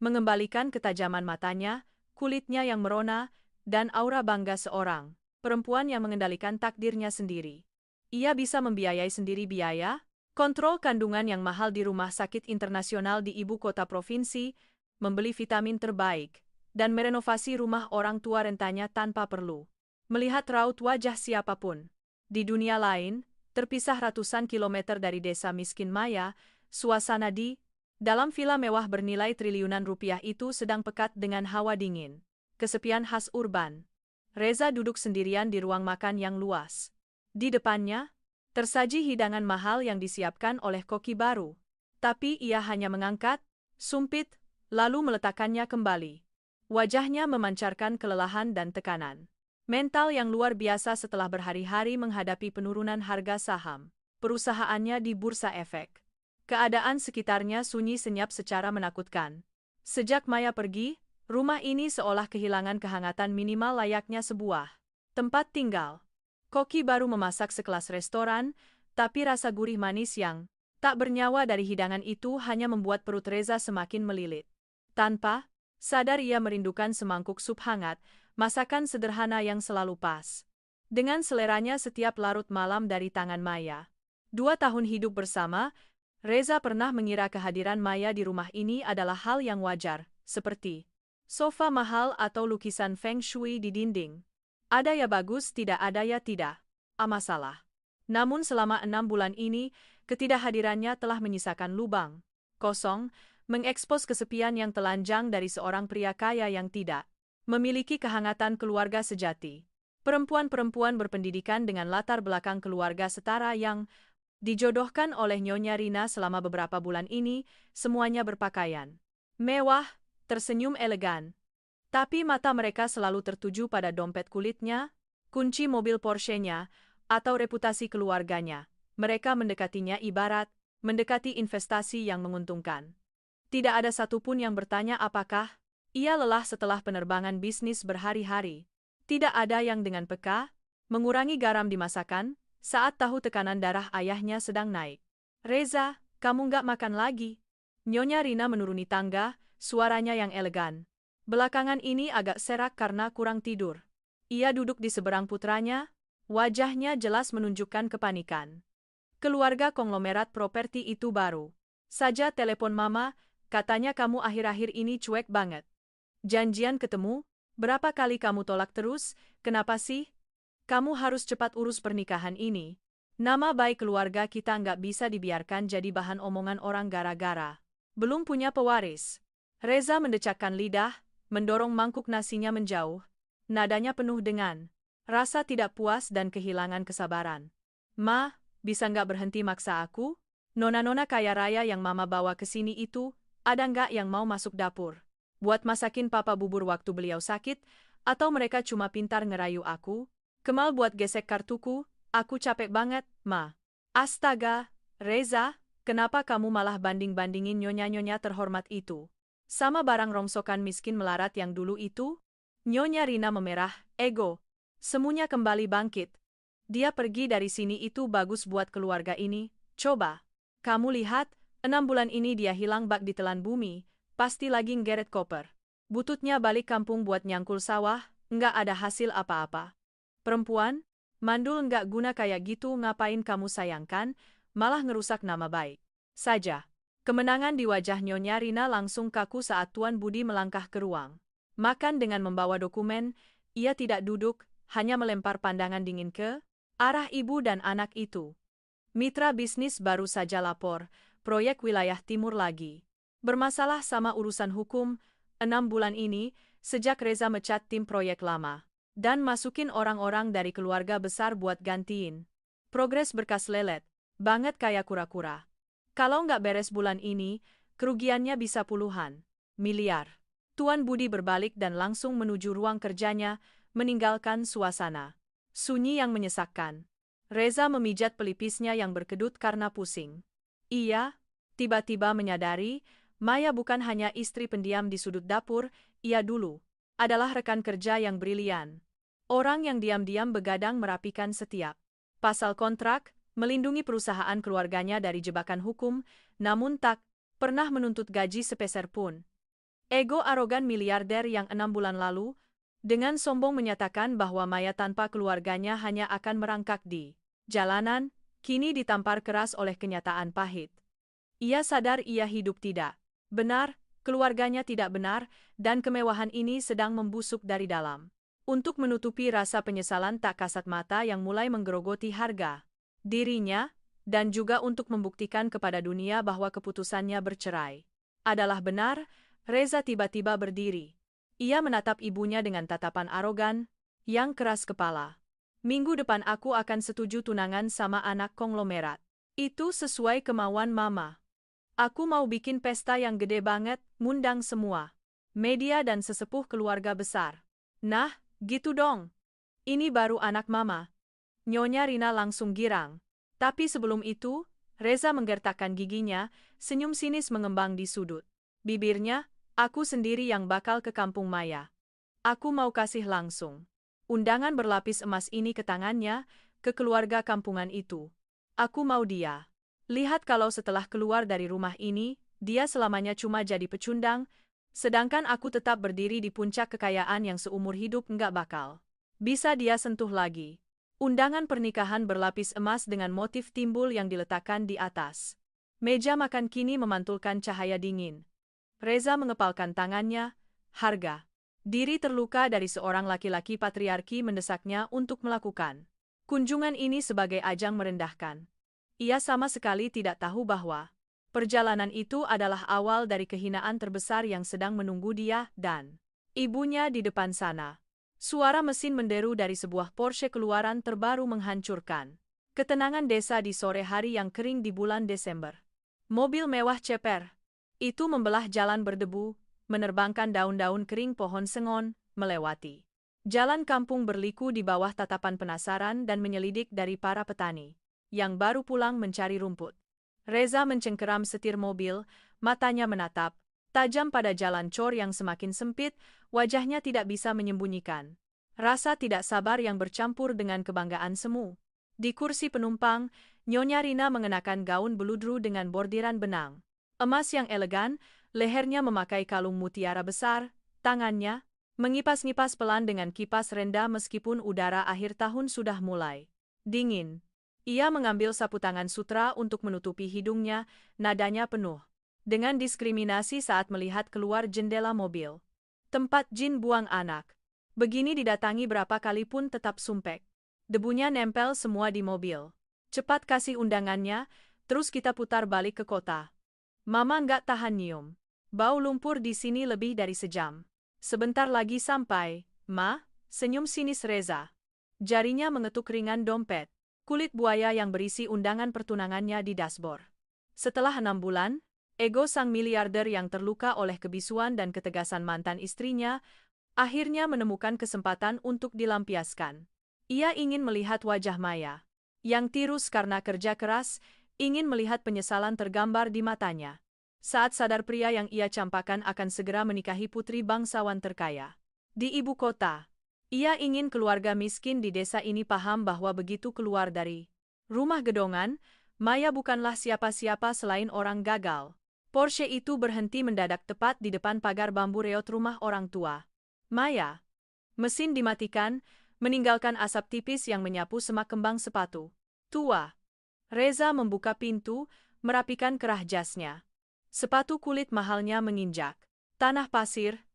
A: mengembalikan ketajaman matanya, kulitnya yang merona, dan aura bangga seorang perempuan yang mengendalikan takdirnya sendiri. Ia bisa membiayai sendiri biaya, kontrol kandungan yang mahal di rumah sakit internasional di ibu kota provinsi, membeli vitamin terbaik, dan merenovasi rumah orang tua rentanya tanpa perlu melihat raut wajah siapapun. Di dunia lain, terpisah ratusan kilometer dari desa miskin Maya, suasana di dalam vila mewah bernilai triliunan rupiah itu sedang pekat dengan hawa dingin. Kesepian khas urban. Reza duduk sendirian di ruang makan yang luas. Di depannya, tersaji hidangan mahal yang disiapkan oleh koki baru. Tapi ia hanya mengangkat, sumpit, lalu meletakkannya kembali. Wajahnya memancarkan kelelahan dan tekanan mental yang luar biasa setelah berhari-hari menghadapi penurunan harga saham perusahaannya di Bursa Efek. Keadaan sekitarnya sunyi senyap secara menakutkan. Sejak Maya pergi, rumah ini seolah kehilangan kehangatan minimal layaknya sebuah tempat tinggal. Koki baru memasak sekelas restoran, tapi rasa gurih manis yang tak bernyawa dari hidangan itu hanya membuat perut Reza semakin melilit. Tanpa sadar ia merindukan semangkuk sup hangat, masakan sederhana yang selalu pas dengan seleranya setiap larut malam dari tangan Maya. 2 tahun hidup bersama, Reza pernah mengira kehadiran Maya di rumah ini adalah hal yang wajar, seperti sofa mahal atau lukisan feng shui di dinding. Ada ya bagus, tidak ada ya tidak masalah. Namun selama 6 bulan ini, ketidakhadirannya telah menyisakan lubang kosong, mengekspos kesepian yang telanjang dari seorang pria kaya yang tidak memiliki kehangatan keluarga sejati. Perempuan-perempuan berpendidikan dengan latar belakang keluarga setara yang dijodohkan oleh Nyonya Rina selama beberapa bulan ini, semuanya berpakaian mewah, tersenyum elegan. Tapi mata mereka selalu tertuju pada dompet kulitnya, kunci mobil Porsche-nya, atau reputasi keluarganya. Mereka mendekatinya ibarat mendekati investasi yang menguntungkan. Tidak ada satupun yang bertanya apakah ia lelah setelah penerbangan bisnis berhari-hari. Tidak ada yang dengan peka mengurangi garam di masakan saat tahu tekanan darah ayahnya sedang naik. Reza, kamu nggak makan lagi? Nyonya Rina menuruni tangga, suaranya yang elegan. Belakangan ini agak serak karena kurang tidur. Ia duduk di seberang putranya, wajahnya jelas menunjukkan kepanikan. Keluarga konglomerat properti itu baru saja telepon mama, katanya kamu akhir-akhir ini cuek banget. Janjian ketemu, berapa kali kamu tolak terus, kenapa sih? Kamu harus cepat urus pernikahan ini. Nama baik keluarga kita nggak bisa dibiarkan jadi bahan omongan orang gara-gara belum punya pewaris. Reza mendecakkan lidah, mendorong mangkuk nasinya menjauh. Nadanya penuh dengan rasa tidak puas dan kehilangan kesabaran. Ma, bisa nggak berhenti maksa aku? Nona-nona kaya raya yang mama bawa ke sini itu, ada nggak yang mau masuk dapur buat masakin papa bubur waktu beliau sakit, atau mereka cuma pintar ngerayu aku? Kemal buat gesek kartuku, aku capek banget, Ma. Astaga, Reza, kenapa kamu malah banding-bandingin nyonya-nyonya terhormat itu sama barang rongsokan miskin melarat yang dulu itu? Nyonya Rina memerah, ego semuanya kembali bangkit. Dia pergi dari sini itu bagus buat keluarga ini, coba. Kamu lihat, 6 bulan ini dia hilang bak ditelan bumi, pasti lagi ngeret koper. Bututnya balik kampung buat nyangkul sawah, nggak ada hasil apa-apa. Perempuan, mandul nggak guna kayak gitu ngapain kamu sayangkan, malah ngerusak nama baik saja. Kemenangan di wajah Nyonya Rina langsung kaku saat Tuan Budi melangkah ke ruang makan dengan membawa dokumen. Ia tidak duduk, hanya melempar pandangan dingin ke arah ibu dan anak itu. Mitra bisnis baru saja lapor, proyek wilayah timur lagi bermasalah sama urusan hukum, 6 bulan ini, sejak Reza mecat tim proyek lama dan masukin orang-orang dari keluarga besar buat gantiin. Progres berkas lelet, banget kayak kura-kura. Kalau nggak beres bulan ini, kerugiannya bisa puluhan miliar. Tuan Budi berbalik dan langsung menuju ruang kerjanya, meninggalkan suasana sunyi yang menyesakkan. Reza memijat pelipisnya yang berkedut karena pusing. Ia tiba-tiba menyadari, Maya bukan hanya istri pendiam di sudut dapur, ia dulu adalah rekan kerja yang brilian. Orang yang diam-diam begadang merapikan setiap pasal kontrak, melindungi perusahaan keluarganya dari jebakan hukum, namun tak pernah menuntut gaji sepeser pun. Ego arogan miliarder yang 6 bulan lalu, dengan sombong menyatakan bahwa Maya tanpa keluarganya hanya akan merangkak di jalanan, kini ditampar keras oleh kenyataan pahit. Ia sadar ia hidup tidak benar, keluarganya tidak benar, dan kemewahan ini sedang membusuk dari dalam. Untuk menutupi rasa penyesalan tak kasat mata yang mulai menggerogoti harga dirinya, dan juga untuk membuktikan kepada dunia bahwa keputusannya bercerai adalah benar, Reza tiba-tiba berdiri. Ia menatap ibunya dengan tatapan arogan, yang keras kepala. Minggu depan aku akan setuju tunangan sama anak konglomerat. Itu sesuai kemauan Mama. Aku mau bikin pesta yang gede banget, ngundang semua media dan sesepuh keluarga besar. Nah, gitu dong. Ini baru anak Mama. Nyonya Rina langsung girang. Tapi sebelum itu, Reza menggertakkan giginya, senyum sinis mengembang di sudut bibirnya. Aku sendiri yang bakal ke kampung Maya. Aku mau kasih langsung undangan berlapis emas ini ke tangannya, ke keluarga kampungan itu. Aku mau dia lihat kalau setelah keluar dari rumah ini, dia selamanya cuma jadi pecundang, sedangkan aku tetap berdiri di puncak kekayaan yang seumur hidup nggak bakal bisa dia sentuh lagi. Undangan pernikahan berlapis emas dengan motif timbul yang diletakkan di atas meja makan kini memantulkan cahaya dingin. Reza mengepalkan tangannya, harga diri terluka dari seorang laki-laki patriarki mendesaknya untuk melakukan kunjungan ini sebagai ajang merendahkan. Ia sama sekali tidak tahu bahwa perjalanan itu adalah awal dari kehinaan terbesar yang sedang menunggu dia dan ibunya di depan sana. Suara mesin menderu dari sebuah Porsche keluaran terbaru menghancurkan ketenangan desa di sore hari yang kering di bulan Desember. Mobil mewah ceper itu membelah jalan berdebu, menerbangkan daun-daun kering pohon sengon, melewati jalan kampung berliku di bawah tatapan penasaran dan menyelidik dari para petani yang baru pulang mencari rumput. Reza mencengkeram setir mobil, matanya menatap tajam pada jalan cor yang semakin sempit, wajahnya tidak bisa menyembunyikan rasa tidak sabar yang bercampur dengan kebanggaan semu. Di kursi penumpang, Nyonya Rina mengenakan gaun beludru dengan bordiran benang emas yang elegan, lehernya memakai kalung mutiara besar, tangannya mengipas-ngipas pelan dengan kipas rendah meskipun udara akhir tahun sudah mulai dingin. Ia mengambil sapu tangan sutra untuk menutupi hidungnya, nadanya penuh dengan diskriminasi saat melihat keluar jendela mobil. Tempat Jin buang anak. Begini didatangi berapa kali pun tetap sumpek. Debunya nempel semua di mobil. Cepat kasih undangannya, terus kita putar balik ke kota. Mama nggak tahan nyium bau lumpur di sini lebih dari sejam. Sebentar lagi sampai, Ma, senyum sinis Reza. Jarinya mengetuk ringan dompet, kulit buaya yang berisi undangan pertunangannya di dashboard. Setelah 6 bulan, ego sang miliarder yang terluka oleh kebisuan dan ketegasan mantan istrinya, akhirnya menemukan kesempatan untuk dilampiaskan. Ia ingin melihat wajah Maya, yang tirus karena kerja keras, ingin melihat penyesalan tergambar di matanya. Saat sadar pria yang ia campakan akan segera menikahi putri bangsawan terkaya di ibu kota. Ia ingin keluarga miskin di desa ini paham bahwa begitu keluar dari rumah gedongan, Maya bukanlah siapa-siapa selain orang gagal. Porsche itu berhenti mendadak tepat di depan pagar bambu reot rumah orang tua Maya. Mesin dimatikan, meninggalkan asap tipis yang menyapu semak kembang sepatu tua. Reza membuka pintu, merapikan kerah jasnya. Sepatu kulit mahalnya menginjak tanah pasir,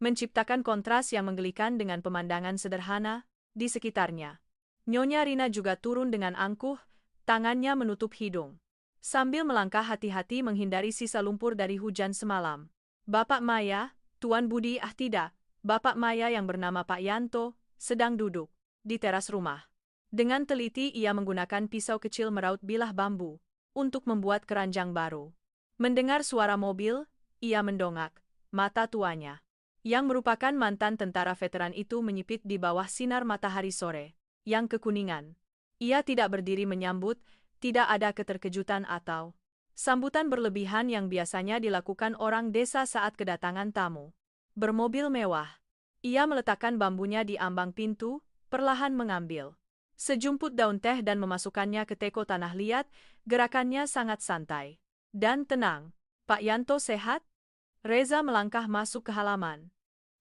A: menciptakan kontras yang menggelikan dengan pemandangan sederhana di sekitarnya. Nyonya Rina juga turun dengan angkuh, tangannya menutup hidung, sambil melangkah hati-hati menghindari sisa lumpur dari hujan semalam. Bapak Maya, Tuan Budi tidak, Bapak Maya yang bernama Pak Yanto, sedang duduk di teras rumah. Dengan teliti ia menggunakan pisau kecil meraut bilah bambu untuk membuat keranjang baru. Mendengar suara mobil, ia mendongak. mata tuanya, yang merupakan mantan tentara veteran itu menyipit di bawah sinar matahari sore yang kekuningan. Ia tidak berdiri menyambut, tidak ada keterkejutan atau sambutan berlebihan yang biasanya dilakukan orang desa saat kedatangan tamu bermobil mewah. Ia meletakkan bambunya di ambang pintu, perlahan mengambil sejumput daun teh dan memasukkannya ke teko tanah liat. Gerakannya sangat santai dan tenang. "Pak Yanto sehat?" Reza melangkah masuk ke halaman.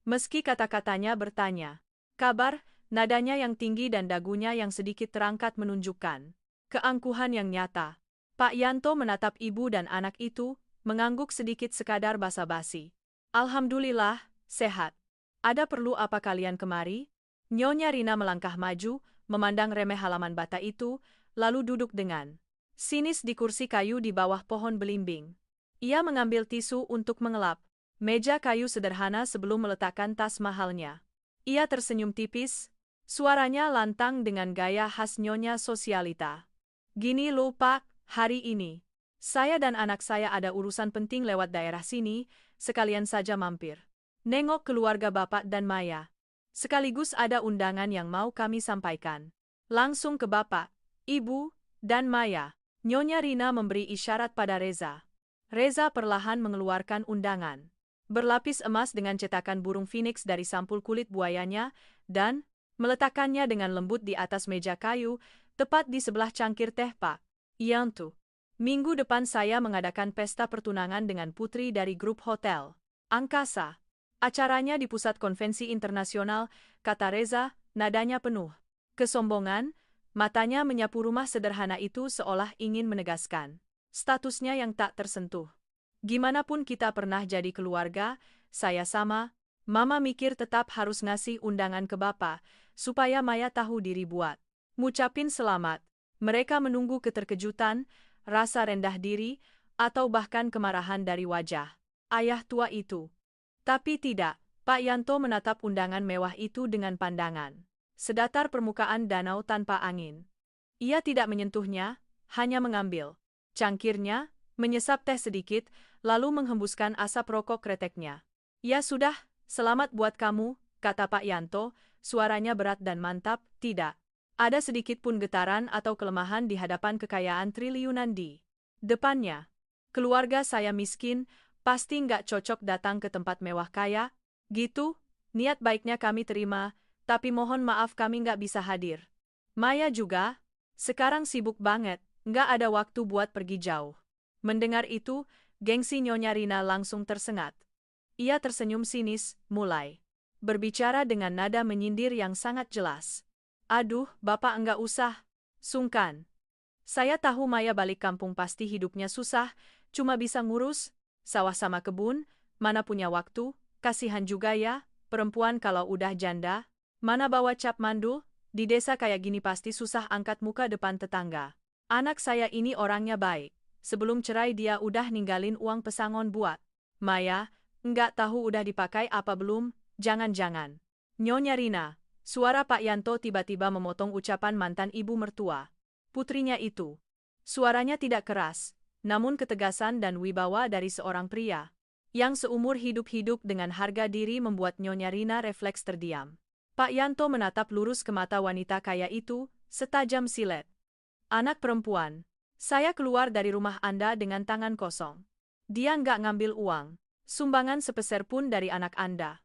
A: Meski kata-katanya bertanya, "Kabar?" Nadanya yang tinggi dan dagunya yang sedikit terangkat menunjukkan keangkuhan yang nyata. Pak Yanto menatap ibu dan anak itu, mengangguk sedikit sekadar basa-basi. "Alhamdulillah, sehat. Ada perlu apa kalian kemari?" Nyonya Rina melangkah maju, memandang remeh halaman bata itu, lalu duduk dengan sinis di kursi kayu di bawah pohon belimbing. Ia mengambil tisu untuk mengelap meja kayu sederhana sebelum meletakkan tas mahalnya. Ia tersenyum tipis, suaranya lantang dengan gaya khas Nyonya Sosialita. "Gini loh Pak, hari ini saya dan anak saya ada urusan penting lewat daerah sini, sekalian saja mampir nengok keluarga Bapak dan Maya. Sekaligus ada undangan yang mau kami sampaikan langsung ke Bapak, Ibu, dan Maya." Nyonya Rina memberi isyarat pada Reza. Reza perlahan mengeluarkan undangan berlapis emas dengan cetakan burung phoenix dari sampul kulit buayanya, dan meletakkannya dengan lembut di atas meja kayu, tepat di sebelah cangkir teh Pak Yanto. "Minggu depan saya mengadakan pesta pertunangan dengan putri dari grup hotel Angkasa. Acaranya di pusat konvensi internasional," kata Reza, nadanya penuh kesombongan. Matanya menyapu rumah sederhana itu seolah ingin menegaskan statusnya yang tak tersentuh. "Gimanapun kita pernah jadi keluarga, saya sama, Mama mikir tetap harus ngasih undangan ke Bapak, supaya Maya tahu diri buat ngucapin selamat." Mereka menunggu keterkejutan, rasa rendah diri, atau bahkan kemarahan dari wajah ayah tua itu. Tapi tidak, Pak Yanto menatap undangan mewah itu dengan pandangan sedatar permukaan danau tanpa angin. Ia tidak menyentuhnya, hanya mengambil cangkirnya, menyesap teh sedikit, lalu menghembuskan asap rokok kreteknya. "Ya sudah, selamat buat kamu," kata Pak Yanto, suaranya berat dan mantap. "Tidak ada sedikit pun getaran atau kelemahan di hadapan kekayaan triliunan di depannya. Keluarga saya miskin, pasti nggak cocok datang ke tempat mewah kaya, gitu. Niat baiknya kami terima, tapi mohon maaf kami nggak bisa hadir. Maya juga sekarang sibuk banget, nggak ada waktu buat pergi jauh." Mendengar itu, gengsi Nyonya Rina langsung tersengat. Ia tersenyum sinis, mulai berbicara dengan nada menyindir yang sangat jelas. "Aduh, Bapak enggak usah sungkan. Saya tahu Maya balik kampung pasti hidupnya susah, cuma bisa ngurus sawah sama kebun, mana punya waktu, kasihan juga ya, perempuan kalau udah janda, mana bawa cap mandul, di desa kayak gini pasti susah angkat muka depan tetangga. Anak saya ini orangnya baik, sebelum cerai dia udah ninggalin uang pesangon buat Maya, nggak tahu udah dipakai apa belum, jangan-jangan." "Nyonya Rina," suara Pak Yanto tiba-tiba memotong ucapan mantan ibu mertua putrinya itu. Suaranya tidak keras, namun ketegasan dan wibawa dari seorang pria yang seumur hidup-hidup dengan harga diri membuat Nyonya Rina refleks terdiam. Pak Yanto menatap lurus ke mata wanita kaya itu, setajam silet. "Anak perempuan, saya keluar dari rumah Anda dengan tangan kosong. Dia nggak ngambil uang sumbangan sepeser pun dari anak Anda.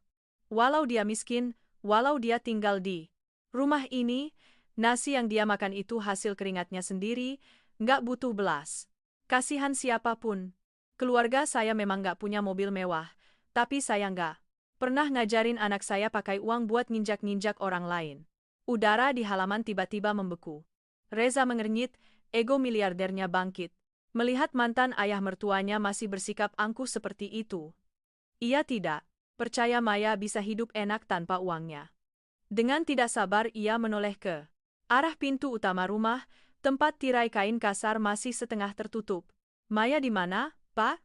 A: Walau dia miskin, walau dia tinggal di rumah ini, nasi yang dia makan itu hasil keringatnya sendiri, nggak butuh belas kasihan siapapun. Keluarga saya memang nggak punya mobil mewah, tapi saya nggak pernah ngajarin anak saya pakai uang buat nginjak-nginjak orang lain." Udara di halaman tiba-tiba membeku. Reza mengernyit, ego miliardernya bangkit. Melihat mantan ayah mertuanya masih bersikap angkuh seperti itu, ia tidak percaya Maya bisa hidup enak tanpa uangnya. Dengan tidak sabar ia menoleh ke arah pintu utama rumah, tempat tirai kain kasar masih setengah tertutup. "Maya di mana, Pak?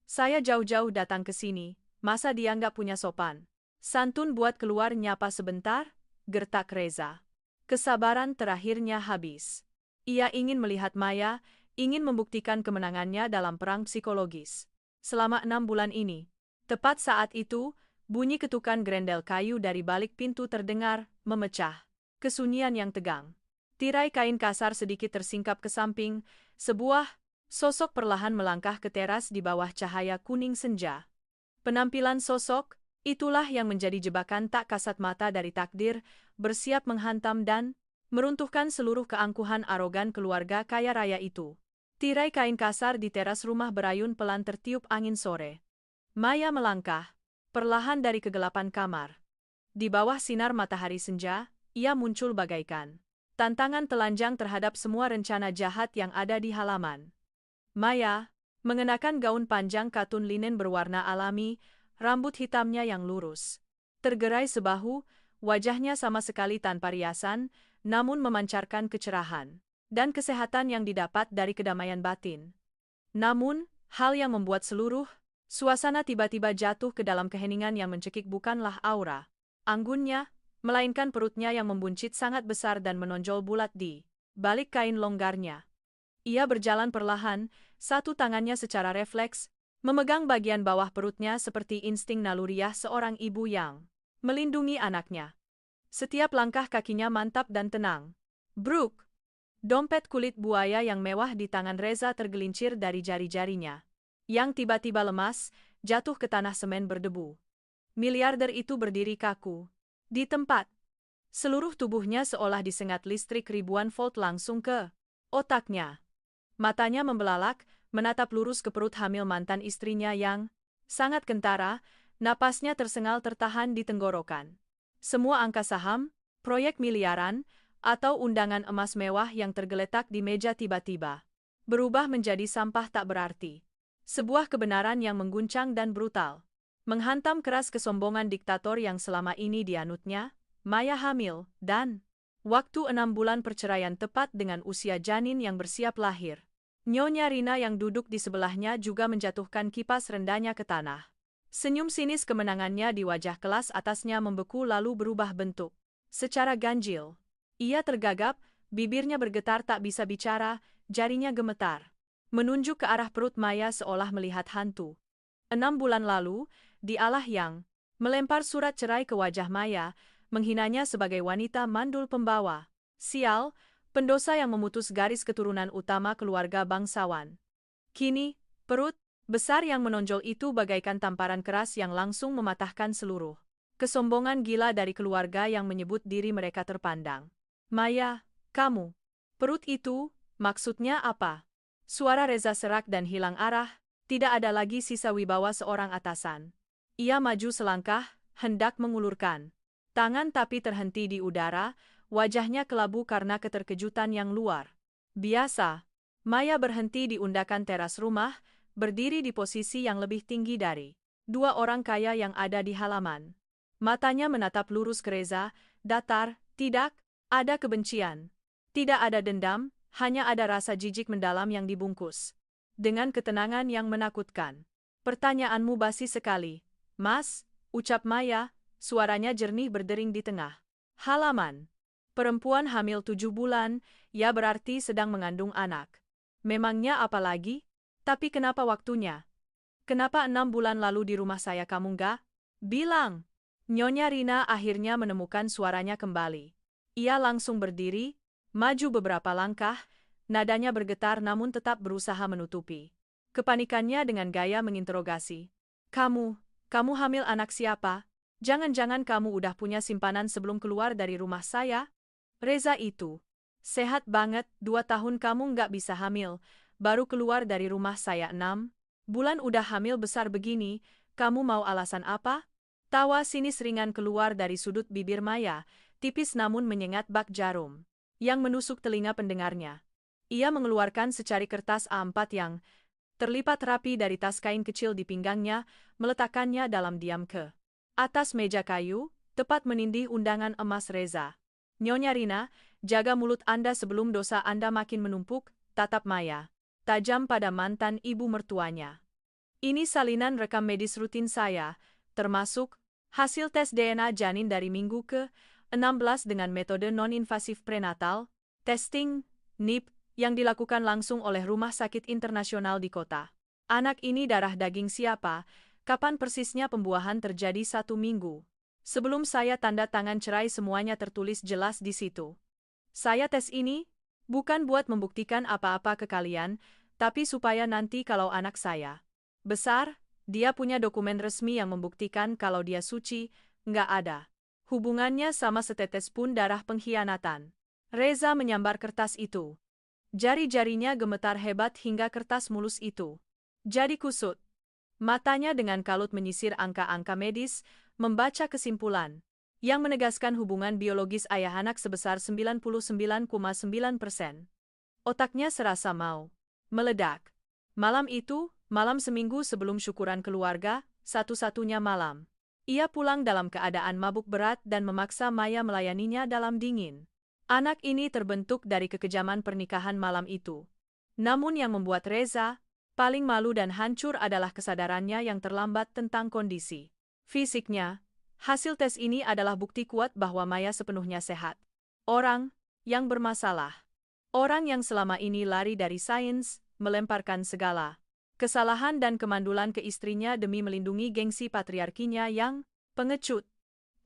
A: Saya jauh-jauh datang ke sini, masa dia nggak punya sopan santun buat keluar nyapa sebentar?" gertak Reza. Kesabaran terakhirnya habis. Ia ingin melihat Maya, ingin membuktikan kemenangannya dalam perang psikologis selama 6 bulan ini. Tepat saat itu, bunyi ketukan grendel kayu dari balik pintu terdengar, memecah kesunyian yang tegang. Tirai kain kasar sedikit tersingkap ke samping, sebuah sosok perlahan melangkah ke teras di bawah cahaya kuning senja. Penampilan sosok, itulah yang menjadi jebakan tak kasat mata dari takdir, bersiap menghantam dan meruntuhkan seluruh keangkuhan arogan keluarga kaya raya itu. Tirai kain kasar di teras rumah berayun pelan tertiup angin sore. Maya melangkah perlahan dari kegelapan kamar. Di bawah sinar matahari senja, ia muncul bagaikan tantangan telanjang terhadap semua rencana jahat yang ada di halaman. Maya, mengenakan gaun panjang katun linen berwarna alami, rambut hitamnya yang lurus tergerai sebahu, wajahnya sama sekali tanpa riasan, namun memancarkan kecerahan dan kesehatan yang didapat dari kedamaian batin. Namun, hal yang membuat seluruh suasana tiba-tiba jatuh ke dalam keheningan yang mencekik bukanlah aura anggunnya, melainkan perutnya yang membuncit sangat besar dan menonjol bulat di balik kain longgarnya. Ia berjalan perlahan, satu tangannya secara refleks, memegang bagian bawah perutnya seperti insting naluriah seorang ibu yang melindungi anaknya. Setiap langkah kakinya mantap dan tenang. Bruk! Dompet kulit buaya yang mewah di tangan Reza tergelincir dari jari-jarinya, yang tiba-tiba lemas, jatuh ke tanah semen berdebu. Miliarder itu berdiri kaku di tempat. Seluruh tubuhnya seolah disengat listrik ribuan volt langsung ke otaknya. Matanya membelalak, menatap lurus ke perut hamil mantan istrinya yang sangat kentara, napasnya tersengal tertahan di tenggorokan. Semua angka saham, proyek miliaran, atau undangan emas mewah yang tergeletak di meja tiba-tiba berubah menjadi sampah tak berarti. Sebuah kebenaran yang mengguncang dan brutal menghantam keras kesombongan diktator yang selama ini dianutnya. Maya hamil, dan waktu 6 bulan perceraian tepat dengan usia janin yang bersiap lahir. Nyonya Rina yang duduk di sebelahnya juga menjatuhkan kipas rendahnya ke tanah. Senyum sinis kemenangannya di wajah kelas atasnya membeku lalu berubah bentuk. Secara ganjil, ia tergagap, bibirnya bergetar tak bisa bicara, jarinya gemetar menunjuk ke arah perut Maya seolah melihat hantu. 6 bulan lalu, dialah yang melempar surat cerai ke wajah Maya, menghinanya sebagai wanita mandul pembawa sial, pendosa yang memutus garis keturunan utama keluarga bangsawan. Kini, perut besar yang menonjol itu bagaikan tamparan keras yang langsung mematahkan seluruh kesombongan gila dari keluarga yang menyebut diri mereka terpandang. Maya, kamu. Perut itu, maksudnya apa? Suara Reza serak dan hilang arah, tidak ada lagi sisa wibawa seorang atasan. Ia maju selangkah, hendak mengulurkan tangan tapi terhenti di udara, wajahnya kelabu karena keterkejutan yang luar biasa. Maya berhenti di undakan teras rumah, berdiri di posisi yang lebih tinggi dari dua orang kaya yang ada di halaman. Matanya menatap lurus ke Reza, datar, tidak ada kebencian. Tidak ada dendam, hanya ada rasa jijik mendalam yang dibungkus dengan ketenangan yang menakutkan. Pertanyaanmu basi sekali, Mas, ucap Maya, suaranya jernih berdering di tengah halaman. Perempuan hamil 7 bulan, ya berarti sedang mengandung anak. Memangnya apa lagi? Tapi kenapa waktunya? Kenapa 6 bulan lalu di rumah saya kamu nggak bilang? Nyonya Rina akhirnya menemukan suaranya kembali. Ia langsung berdiri, maju beberapa langkah, nadanya bergetar namun tetap berusaha menutupi kepanikannya dengan gaya menginterogasi. Kamu hamil anak siapa? Jangan-jangan kamu udah punya simpanan sebelum keluar dari rumah saya? Reza itu sehat banget, 2 tahun kamu nggak bisa hamil, baru keluar dari rumah saya 6 bulan udah hamil besar begini, kamu mau alasan apa? Tawa sinis ringan keluar dari sudut bibir Maya, tipis namun menyengat bak jarum yang menusuk telinga pendengarnya. Ia mengeluarkan secari kertas A4 yang terlipat rapi dari tas kain kecil di pinggangnya, meletakkannya dalam diam ke atas meja kayu, tepat menindih undangan emas Reza. Nyonya Rina, jaga mulut Anda sebelum dosa Anda makin menumpuk, tatap Maya tajam pada mantan ibu mertuanya. Ini salinan rekam medis rutin saya, termasuk hasil tes DNA janin dari minggu ke-16 dengan metode non-invasif prenatal, testing, NIP, yang dilakukan langsung oleh Rumah Sakit Internasional di kota. Anak ini darah daging siapa? kapan persisnya pembuahan terjadi 1 minggu. Sebelum saya tanda tangan cerai semuanya tertulis jelas di situ. Saya tes ini, bukan buat membuktikan apa-apa ke kalian, tapi supaya nanti kalau anak saya besar, dia punya dokumen resmi yang membuktikan kalau dia suci, nggak ada hubungannya sama setetes pun darah pengkhianatan. Reza menyambar kertas itu. Jari-jarinya gemetar hebat hingga kertas mulus itu jadi kusut. Matanya dengan kalut menyisir angka-angka medis, membaca kesimpulan yang menegaskan hubungan biologis ayah anak sebesar 99,9%. Otaknya serasa mau meledak. Malam itu, malam seminggu sebelum syukuran keluarga, satu-satunya malam. Ia pulang dalam keadaan mabuk berat dan memaksa Maya melayaninya dalam dingin. Anak ini terbentuk dari kekejaman pernikahan malam itu. Namun yang membuat Reza paling malu dan hancur adalah kesadarannya yang terlambat tentang kondisi fisiknya. Hasil tes ini adalah bukti kuat bahwa Maya sepenuhnya sehat. Orang yang bermasalah. Orang yang selama ini lari dari sains, melemparkan segala kesalahan dan kemandulan ke istrinya demi melindungi gengsi patriarkinya yang pengecut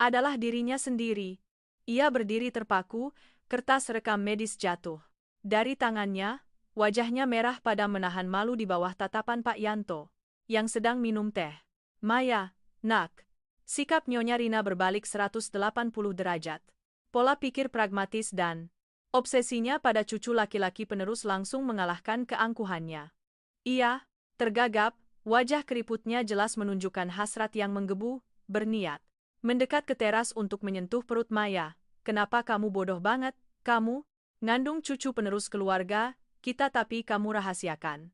A: adalah dirinya sendiri. Ia berdiri terpaku, kertas rekam medis jatuh dari tangannya, wajahnya merah padam menahan malu di bawah tatapan Pak Yanto yang sedang minum teh. Maya, nak. Sikap Nyonya Rina berbalik 180 derajat. Pola pikir pragmatis dan obsesinya pada cucu laki-laki penerus langsung mengalahkan keangkuhannya. Ia tergagap, wajah keriputnya jelas menunjukkan hasrat yang menggebu, berniat mendekat ke teras untuk menyentuh perut Maya. Kenapa kamu bodoh banget, kamu? Ngandung cucu penerus keluarga, kita tapi kamu rahasiakan.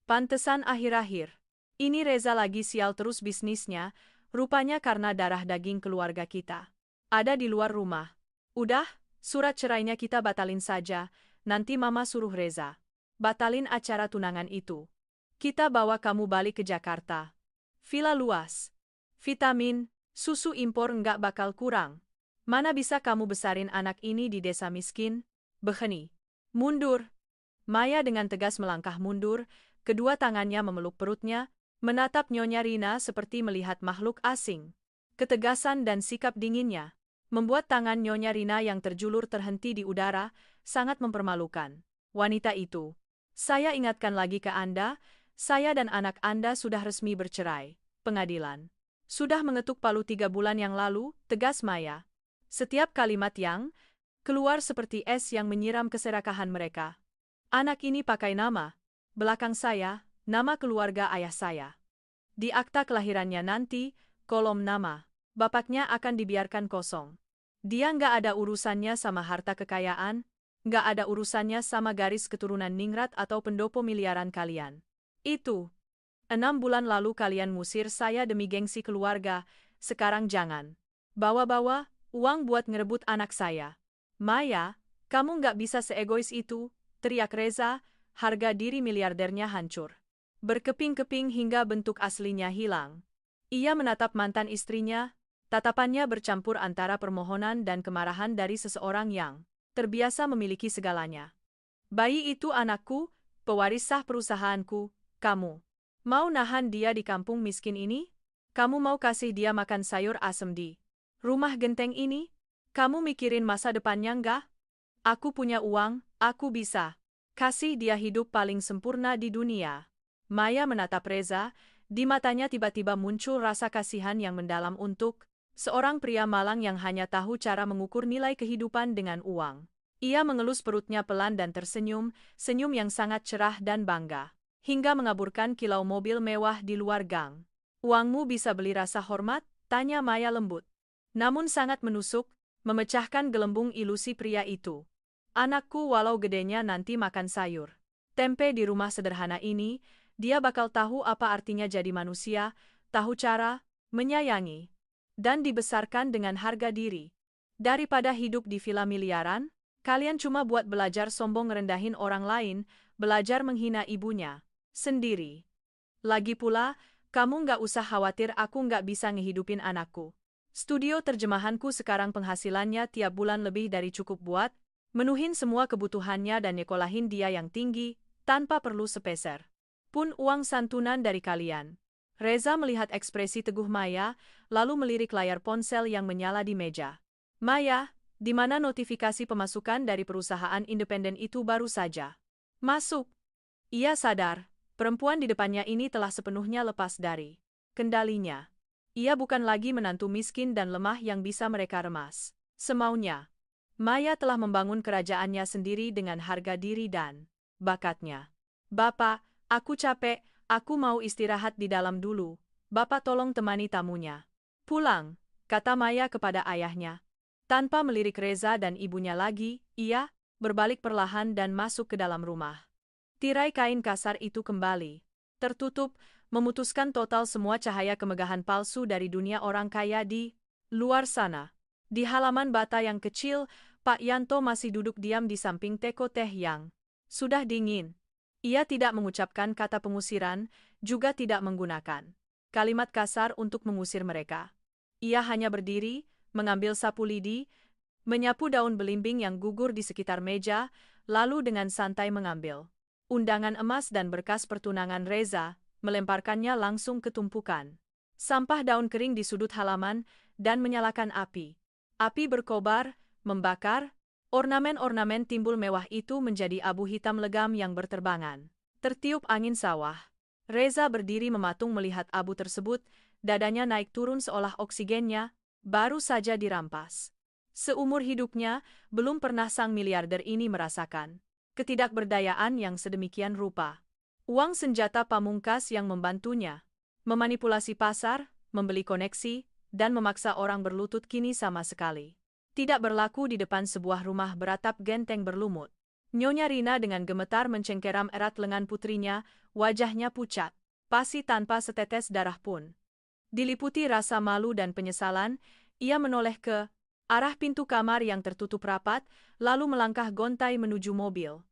A: Pantesan akhir-akhir ini Reza lagi sial terus bisnisnya, rupanya karena darah daging keluarga kita ada di luar rumah. Udah, surat cerainya kita batalin saja, nanti mama suruh Reza batalin acara tunangan itu. Kita bawa kamu balik ke Jakarta. Villa luas, vitamin, susu impor nggak bakal kurang. Mana bisa kamu besarin anak ini di desa miskin? Beheni. Mundur. Maya dengan tegas melangkah mundur, kedua tangannya memeluk perutnya, menatap Nyonya Rina seperti melihat makhluk asing. Ketegasan dan sikap dinginnya membuat tangan Nyonya Rina yang terjulur terhenti di udara, sangat mempermalukan. Wanita itu. Saya ingatkan lagi ke Anda, saya dan anak Anda sudah resmi bercerai. Pengadilan sudah mengetuk palu 3 bulan yang lalu, tegas Maya. Setiap kalimat yang keluar seperti es yang menyiram keserakahan mereka. Anak ini pakai nama belakang saya, nama keluarga ayah saya. Di akta kelahirannya nanti, kolom nama bapaknya akan dibiarkan kosong. Dia nggak ada urusannya sama harta kekayaan, nggak ada urusannya sama garis keturunan ningrat atau pendopo miliaran kalian. Itu 6 bulan lalu kalian ngusir saya demi gengsi keluarga, sekarang jangan bawa-bawa uang buat ngerebut anak saya. Maya, kamu nggak bisa seegois itu, teriak Reza, harga diri miliardernya hancur. Berkeping-keping hingga bentuk aslinya hilang. Ia menatap mantan istrinya, tatapannya bercampur antara permohonan dan kemarahan dari seseorang yang terbiasa memiliki segalanya. Bayi itu anakku, pewaris sah perusahaanku, kamu mau nahan dia di kampung miskin ini? Kamu mau kasih dia makan sayur asem di rumah genteng ini? Kamu mikirin masa depannya nggak? Aku punya uang, aku bisa kasih dia hidup paling sempurna di dunia. Maya menatap Reza, di matanya tiba-tiba muncul rasa kasihan yang mendalam untuk seorang pria malang yang hanya tahu cara mengukur nilai kehidupan dengan uang. Ia mengelus perutnya pelan dan tersenyum, senyum yang sangat cerah dan bangga, hingga mengaburkan kilau mobil mewah di luar gang. Uangmu bisa beli rasa hormat? Tanya Maya lembut. Namun sangat menusuk, memecahkan gelembung ilusi pria itu. Anakku walau gedenya nanti makan sayur tempe di rumah sederhana ini, dia bakal tahu apa artinya jadi manusia, tahu cara menyayangi dan dibesarkan dengan harga diri. Daripada hidup di villa miliaran, kalian cuma buat belajar sombong ngerendahin orang lain, belajar menghina ibunya sendiri. Lagi pula, kamu nggak usah khawatir aku nggak bisa ngehidupin anakku. Studio terjemahanku sekarang penghasilannya tiap bulan lebih dari cukup buat menuhin semua kebutuhannya dan nyekolahin dia yang tinggi, tanpa perlu sepeser pun uang santunan dari kalian. Reza melihat ekspresi teguh Maya, lalu melirik layar ponsel yang menyala di meja. Maya, di mana notifikasi pemasukan dari perusahaan independen itu baru saja masuk. Ia sadar, perempuan di depannya ini telah sepenuhnya lepas dari kendalinya. Ia bukan lagi menantu miskin dan lemah yang bisa mereka remas semaunya. Maya telah membangun kerajaannya sendiri dengan harga diri dan bakatnya. Bapak, aku capek, aku mau istirahat di dalam dulu. Bapak tolong temani tamunya. Pulang, kata Maya kepada ayahnya. Tanpa melirik Reza dan ibunya lagi, ia berbalik perlahan dan masuk ke dalam rumah. Tirai kain kasar itu kembali tertutup, memutuskan total semua cahaya kemegahan palsu dari dunia orang kaya di luar sana. Di halaman bata yang kecil, Pak Yanto masih duduk diam di samping teko teh yang sudah dingin. Ia tidak mengucapkan kata pengusiran, juga tidak menggunakan kalimat kasar untuk mengusir mereka. Ia hanya berdiri, mengambil sapu lidi, menyapu daun belimbing yang gugur di sekitar meja, lalu dengan santai mengambil undangan emas dan berkas pertunangan Reza, melemparkannya langsung ke tumpukan sampah daun kering di sudut halaman, dan menyalakan api. Api berkobar, membakar, ornamen-ornamen timbul mewah itu menjadi abu hitam legam yang berterbangan. Tertiup angin sawah. Reza berdiri mematung melihat abu tersebut, dadanya naik turun seolah oksigennya baru saja dirampas. Seumur hidupnya, belum pernah sang miliarder ini merasakan ketidakberdayaan yang sedemikian rupa. Uang senjata pamungkas yang membantunya memanipulasi pasar, membeli koneksi, dan memaksa orang berlutut kini sama sekali tidak berlaku di depan sebuah rumah beratap genteng berlumut. Nyonya Rina dengan gemetar mencengkeram erat lengan putrinya, wajahnya pucat, pasi tanpa setetes darah pun. Diliputi rasa malu dan penyesalan, ia menoleh ke arah pintu kamar yang tertutup rapat, lalu melangkah gontai menuju mobil.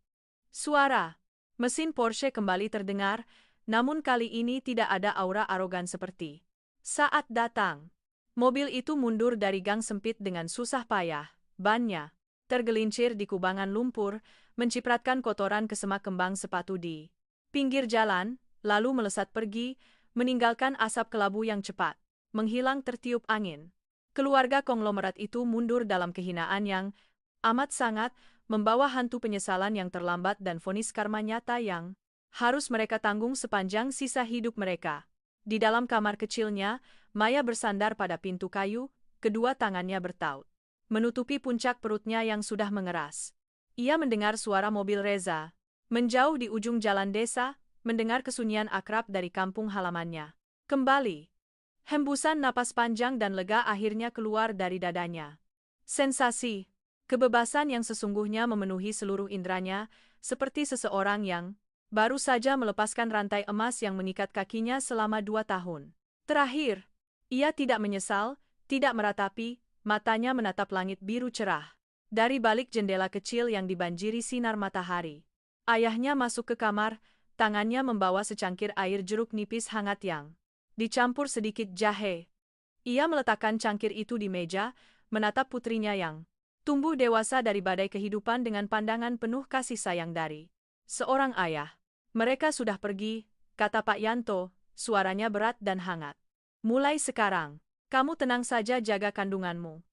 A: Suara mesin Porsche kembali terdengar, namun kali ini tidak ada aura arogan seperti saat datang. Mobil itu mundur dari gang sempit dengan susah payah, bannya tergelincir di kubangan lumpur, mencipratkan kotoran ke semak kembang sepatu di pinggir jalan, lalu melesat pergi, meninggalkan asap kelabu yang cepat menghilang tertiup angin. Keluarga konglomerat itu mundur dalam kehinaan yang amat sangat, membawa hantu penyesalan yang terlambat dan vonis karma nyata yang harus mereka tanggung sepanjang sisa hidup mereka. Di dalam kamar kecilnya, Maya bersandar pada pintu kayu, kedua tangannya bertaut menutupi puncak perutnya yang sudah mengeras. Ia mendengar suara mobil Reza menjauh di ujung jalan desa, mendengar kesunyian akrab dari kampung halamannya. Kembali, hembusan napas panjang dan lega akhirnya keluar dari dadanya. Sensasi kebebasan yang sesungguhnya memenuhi seluruh indranya, seperti seseorang yang baru saja melepaskan rantai emas yang mengikat kakinya selama 2 tahun. Terakhir, ia tidak menyesal, tidak meratapi, matanya menatap langit biru cerah. Dari balik jendela kecil yang dibanjiri sinar matahari, ayahnya masuk ke kamar, tangannya membawa secangkir air jeruk nipis hangat yang dicampur sedikit jahe. Ia meletakkan cangkir itu di meja, menatap putrinya yang tumbuh dewasa dari badai kehidupan dengan pandangan penuh kasih sayang dari seorang ayah. Mereka sudah pergi, kata Pak Yanto, suaranya berat dan hangat. Mulai sekarang, kamu tenang saja jaga kandunganmu.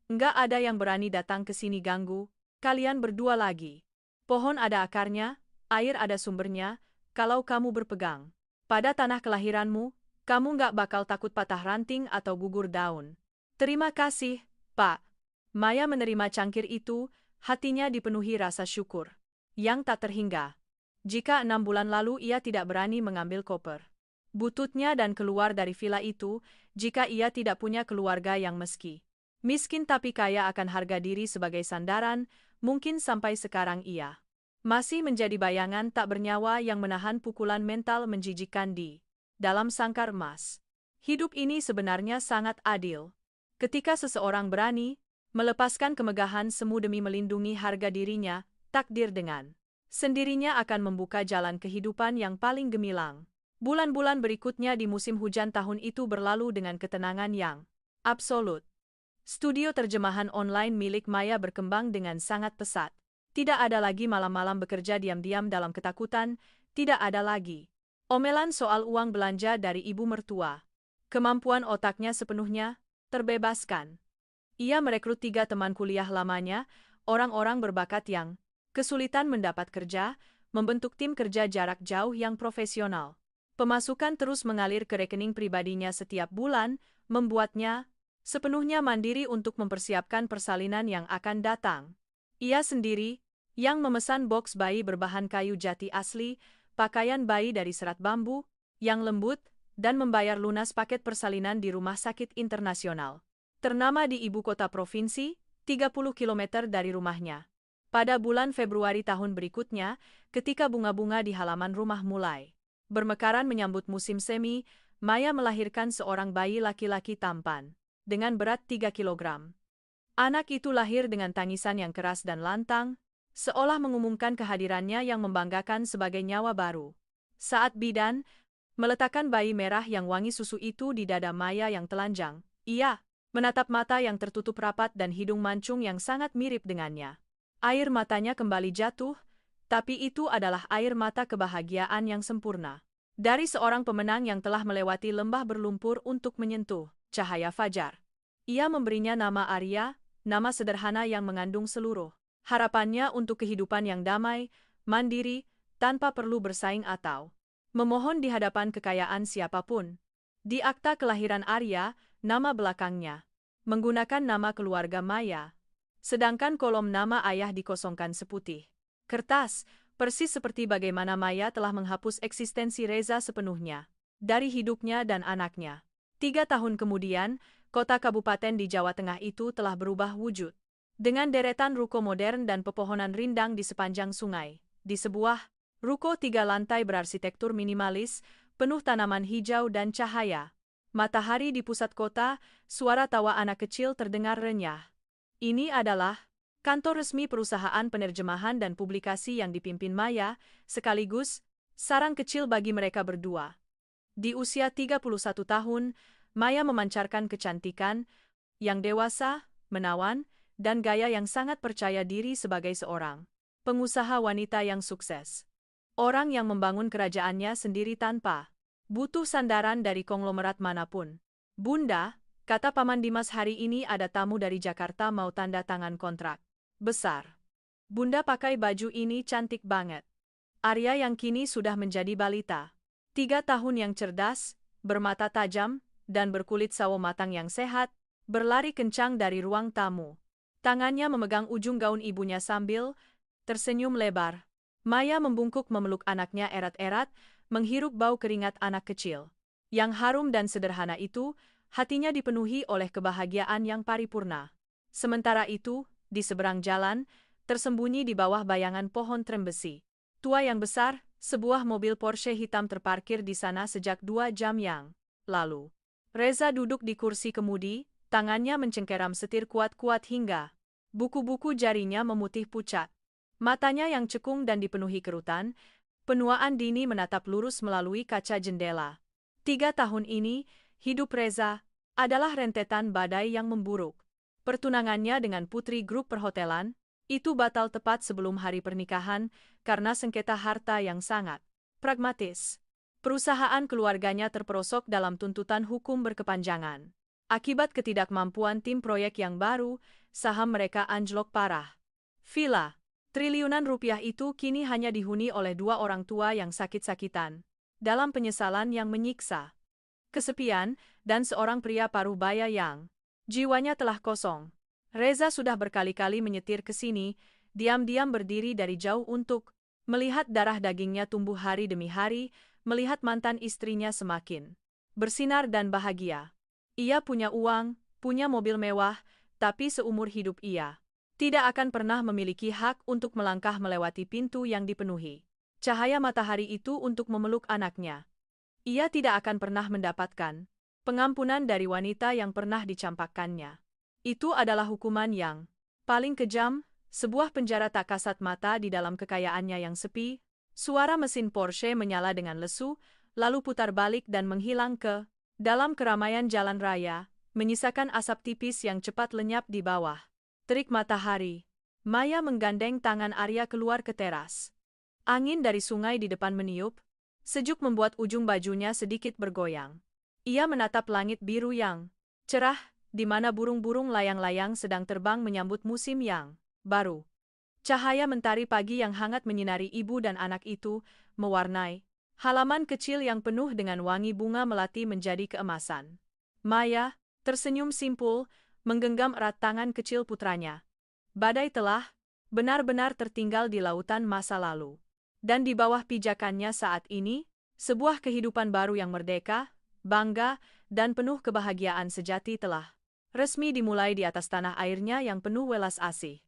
A: Enggak ada yang berani datang ke sini ganggu, kalian berdua lagi. Pohon ada akarnya, air ada sumbernya, kalau kamu berpegang pada tanah kelahiranmu, kamu enggak bakal takut patah ranting atau gugur daun. Terima kasih, Pak. Maya menerima cangkir itu, hatinya dipenuhi rasa syukur yang tak terhingga. Jika 6 bulan lalu ia tidak berani mengambil koper bututnya dan keluar dari villa itu, jika ia tidak punya keluarga yang meski miskin tapi kaya akan harga diri sebagai sandaran, mungkin sampai sekarang ia masih menjadi bayangan tak bernyawa yang menahan pukulan mental menjijikkan di dalam sangkar emas. Hidup ini sebenarnya sangat adil. Ketika seseorang berani melepaskan kemegahan semu demi melindungi harga dirinya, takdir dengan sendirinya akan membuka jalan kehidupan yang paling gemilang. Bulan-bulan berikutnya di musim hujan tahun itu berlalu dengan ketenangan yang absolut. Studio terjemahan online milik Maya berkembang dengan sangat pesat. Tidak ada lagi malam-malam bekerja diam-diam dalam ketakutan, tidak ada lagi Omelan soal uang belanja dari ibu mertua. Kemampuan otaknya sepenuhnya terbebaskan. Ia merekrut 3 teman kuliah lamanya, orang-orang berbakat yang kesulitan mendapat kerja, membentuk tim kerja jarak jauh yang profesional. Pemasukan terus mengalir ke rekening pribadinya setiap bulan, membuatnya sepenuhnya mandiri untuk mempersiapkan persalinan yang akan datang. Ia sendiri yang memesan boks bayi berbahan kayu jati asli, pakaian bayi dari serat bambu yang lembut, dan membayar lunas paket persalinan di rumah sakit internasional ternama di ibu kota provinsi, 30 km dari rumahnya. Pada bulan Februari tahun berikutnya, ketika bunga-bunga di halaman rumah mulai bermekaran menyambut musim semi, Maya melahirkan seorang bayi laki-laki tampan, dengan berat 3 kilogram. Anak itu lahir dengan tangisan yang keras dan lantang, seolah mengumumkan kehadirannya yang membanggakan sebagai nyawa baru. Saat bidan meletakkan bayi merah yang wangi susu itu di dada Maya yang telanjang, ia menatap mata yang tertutup rapat dan hidung mancung yang sangat mirip dengannya. Air matanya kembali jatuh, tapi itu adalah air mata kebahagiaan yang sempurna. Dari seorang pemenang yang telah melewati lembah berlumpur untuk menyentuh cahaya fajar. Ia memberinya nama Arya, nama sederhana yang mengandung seluruh harapannya untuk kehidupan yang damai, mandiri, tanpa perlu bersaing atau memohon di hadapan kekayaan siapapun. Di akta kelahiran Arya, nama belakangnya menggunakan nama keluarga Maya, sedangkan kolom nama ayah dikosongkan seputih kertas, persis seperti bagaimana Maya telah menghapus eksistensi Reza sepenuhnya dari hidupnya dan anaknya. 3 tahun kemudian, kota kabupaten di Jawa Tengah itu telah berubah wujud, dengan deretan ruko modern dan pepohonan rindang di sepanjang sungai. Di sebuah ruko 3 lantai berarsitektur minimalis, penuh tanaman hijau dan cahaya matahari di pusat kota, suara tawa anak kecil terdengar renyah. Ini adalah kantor resmi perusahaan penerjemahan dan publikasi yang dipimpin Maya, sekaligus sarang kecil bagi mereka berdua. Di usia 31 tahun, Maya memancarkan kecantikan yang dewasa, menawan, dan gaya yang sangat percaya diri sebagai seorang pengusaha wanita yang sukses. Orang yang membangun kerajaannya sendiri tanpa butuh sandaran dari konglomerat manapun. Bunda, kata Paman Dimas, hari ini ada tamu dari Jakarta mau tanda tangan kontrak besar. Bunda pakai baju ini cantik banget. Arya yang kini sudah menjadi balita. 3 tahun yang cerdas, bermata tajam, dan berkulit sawo matang yang sehat, berlari kencang dari ruang tamu. Tangannya memegang ujung gaun ibunya sambil tersenyum lebar. Maya membungkuk memeluk anaknya erat-erat, menghirup bau keringat anak kecil. Yang harum dan sederhana itu, hatinya dipenuhi oleh kebahagiaan yang paripurna. Sementara itu, di seberang jalan, tersembunyi di bawah bayangan pohon trembesi tua yang besar, sebuah mobil Porsche hitam terparkir di sana sejak 2 jam yang lalu. Reza duduk di kursi kemudi, tangannya mencengkeram setir kuat-kuat hingga buku-buku jarinya memutih pucat. Matanya yang cekung dan dipenuhi kerutan, penuaan dini menatap lurus melalui kaca jendela. 3 tahun ini, hidup Reza adalah rentetan badai yang memburuk. Pertunangannya dengan putri grup perhotelan itu batal tepat sebelum hari pernikahan karena sengketa harta yang sangat pragmatis. Perusahaan keluarganya terperosok dalam tuntutan hukum berkepanjangan. Akibat ketidakmampuan tim proyek yang baru, saham mereka anjlok parah. Villa triliunan rupiah itu kini hanya dihuni oleh 2 orang tua yang sakit-sakitan, dalam penyesalan yang menyiksa. Kesepian, dan seorang pria paruh baya yang jiwanya telah kosong. Reza sudah berkali-kali menyetir ke sini, diam-diam berdiri dari jauh untuk melihat darah dagingnya tumbuh hari demi hari, melihat mantan istrinya semakin bersinar dan bahagia. Ia punya uang, punya mobil mewah, tapi seumur hidup ia tidak akan pernah memiliki hak untuk melangkah melewati pintu yang dipenuhi cahaya matahari itu untuk memeluk anaknya. Ia tidak akan pernah mendapatkan pengampunan dari wanita yang pernah dicampakkannya. Itu adalah hukuman yang paling kejam, sebuah penjara tak kasat mata di dalam kekayaannya yang sepi. Suara mesin Porsche menyala dengan lesu, lalu putar balik dan menghilang ke dalam keramaian jalan raya, menyisakan asap tipis yang cepat lenyap di bawah terik matahari. Maya menggandeng tangan Arya keluar ke teras. Angin dari sungai di depan meniup, Sejuk membuat ujung bajunya sedikit bergoyang. Ia menatap langit biru yang cerah, di mana burung-burung layang-layang sedang terbang menyambut musim yang baru. Cahaya mentari pagi yang hangat menyinari ibu dan anak itu, mewarnai halaman kecil yang penuh dengan wangi bunga melati menjadi keemasan. Maya tersenyum simpul, menggenggam erat tangan kecil putranya. Badai telah benar-benar tertinggal di lautan masa lalu. Dan di bawah pijakannya saat ini, sebuah kehidupan baru yang merdeka, bangga, dan penuh kebahagiaan sejati telah resmi dimulai di atas tanah airnya yang penuh welas asih.